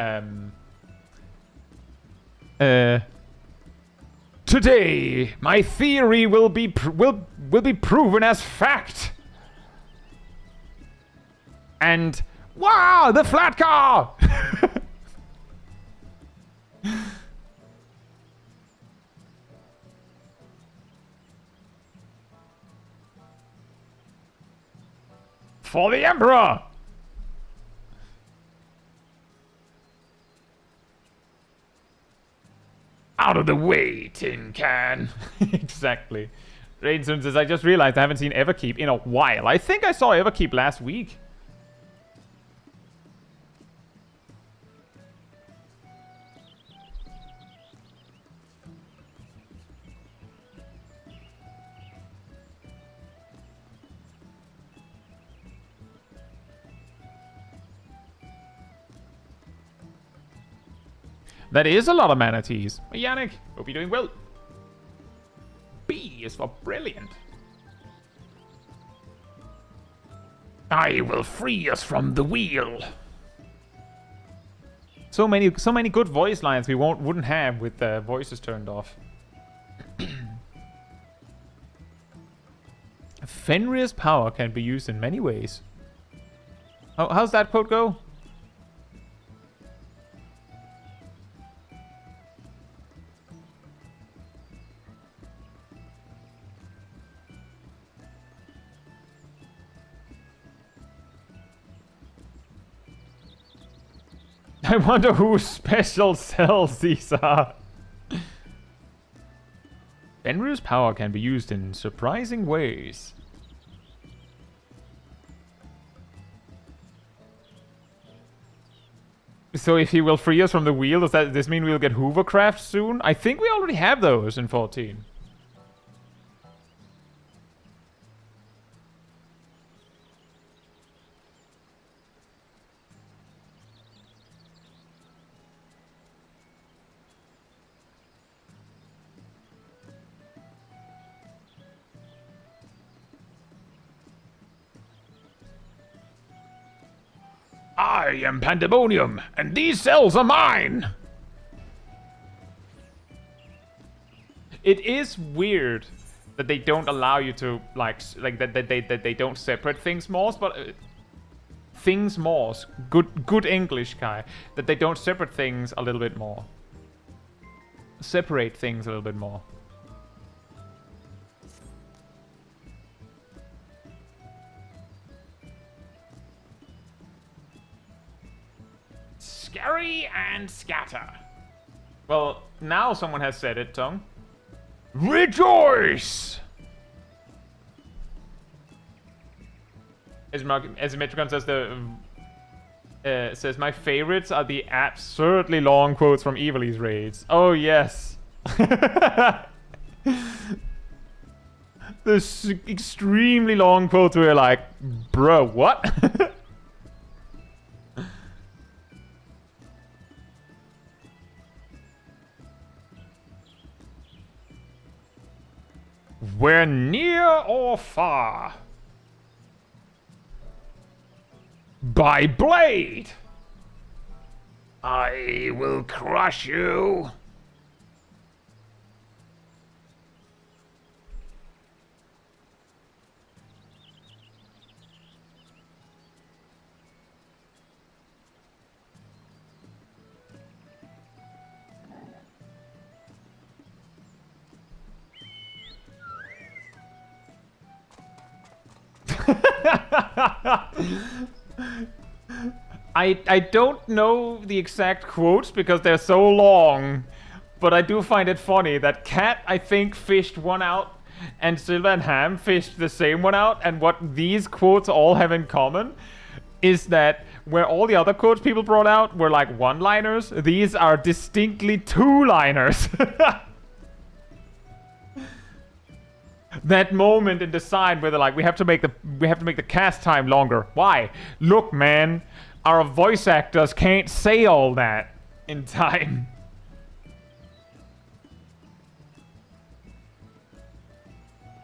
today my theory will be proven as fact. And wow, the flat car. For the Emperor! Out of the way, tin can. Exactly. Rainson says, I just realized I haven't seen Everkeep in a while. I think I saw Everkeep last week. That is a lot of manatees. Hey, Yannick, hope you're doing well. B is for brilliant. I will free us from the wheel. So many good voice lines we wouldn't have with the voices turned off. Fenrir's power can be used in many ways. How's that quote go? I wonder whose special cells these are. Fenrir's power can be used in surprising ways. So if he will free us from the wheel, does this mean we'll get hovercraft soon? I think we already have those in 14. I am Pandemonium, and these cells are mine! It is weird that they don't allow you to, like that they don't separate things more, but... things more. Good English, Kai. That they don't separate things a little bit more. Separate things a little bit more. Scary and scatter. Well, now someone has said it, Tongue. Rejoice! As Metricon says, says my favorites are the absurdly long quotes from Evilly's raids. Oh yes. There's extremely long quotes where you're like, bro, what? We're near or far. By blade, I will crush you. I don't know the exact quotes because they're so long, but I do find it funny that Cat, I think, fished one out and Silva and Ham fished the same one out, and what these quotes all have in common is that where all the other quotes people brought out were like one-liners, these are distinctly two-liners. That moment in design where they're like, we have to make the cast time longer. Why? Look, man, our voice actors can't say all that in time.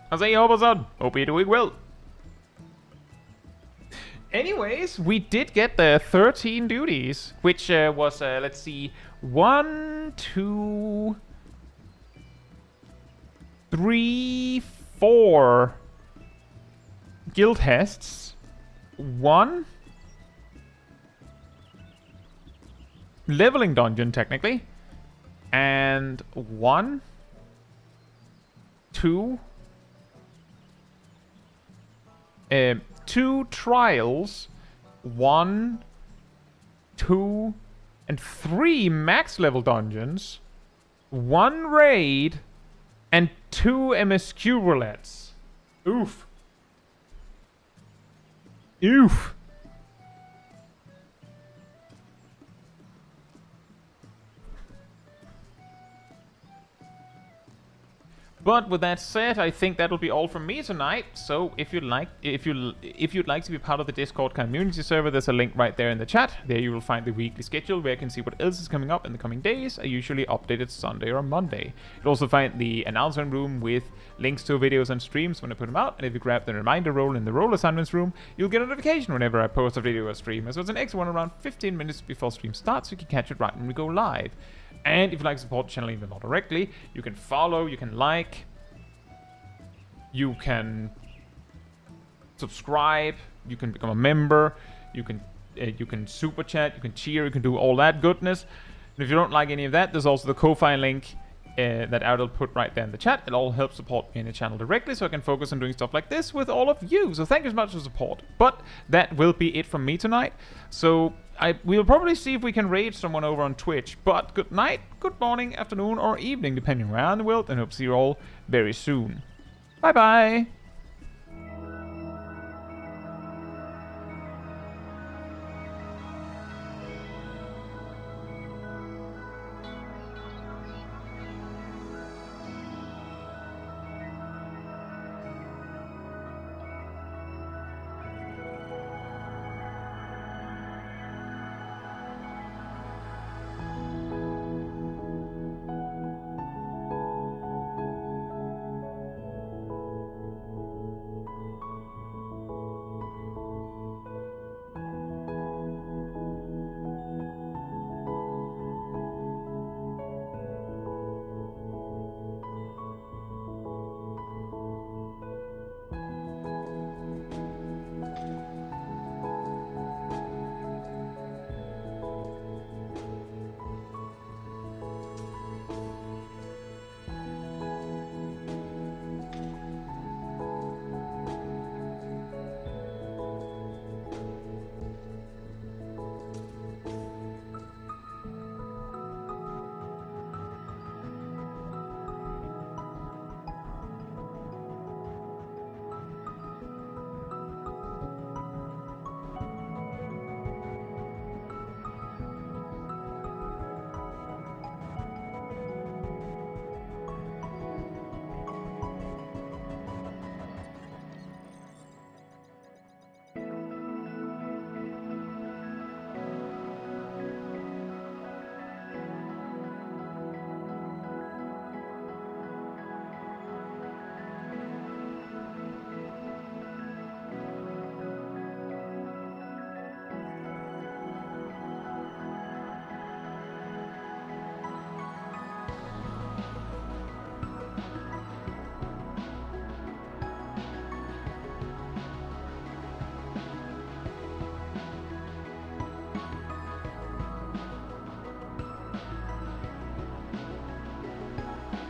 How's it, Oberson? Hope you're doing well. Anyways, we did get the 13 duties, which was, let's see, 1, 2, 3, 4 guild tests, 1 leveling dungeon technically, and 1, 2, 2 trials, 1, 2, and 3 max level dungeons, 1 raid, and 2 MSQ roulettes. Oof. Oof. But with that said, I think that'll be all from me tonight. So if you'd like to be part of the Discord community server, there's a link right there in the chat. There you will find the weekly schedule where you can see what else is coming up in the coming days. I usually update it Sunday or Monday. You'll also find the announcement room with links to videos and streams when I put them out. And if you grab the reminder role in the role assignments room, you'll get a notification whenever I post a video or stream. As well as an extra one around 15 minutes before stream starts, so you can catch it right when we go live. And if you'd like to support the channel even more directly, you can follow, you can like, you can subscribe, you can become a member, you can super chat, you can cheer, you can do all that goodness. And if you don't like any of that, there's also the Ko-Fi link that Ardell put right there in the chat. It all helps support me in the channel directly, so I can focus on doing stuff like this with all of you. So thank you so much for support. But that will be it from me tonight. So we'll probably see if we can raid someone over on Twitch. But good night, good morning, afternoon, or evening, depending on where in the world, and hope to see you all very soon. Bye bye.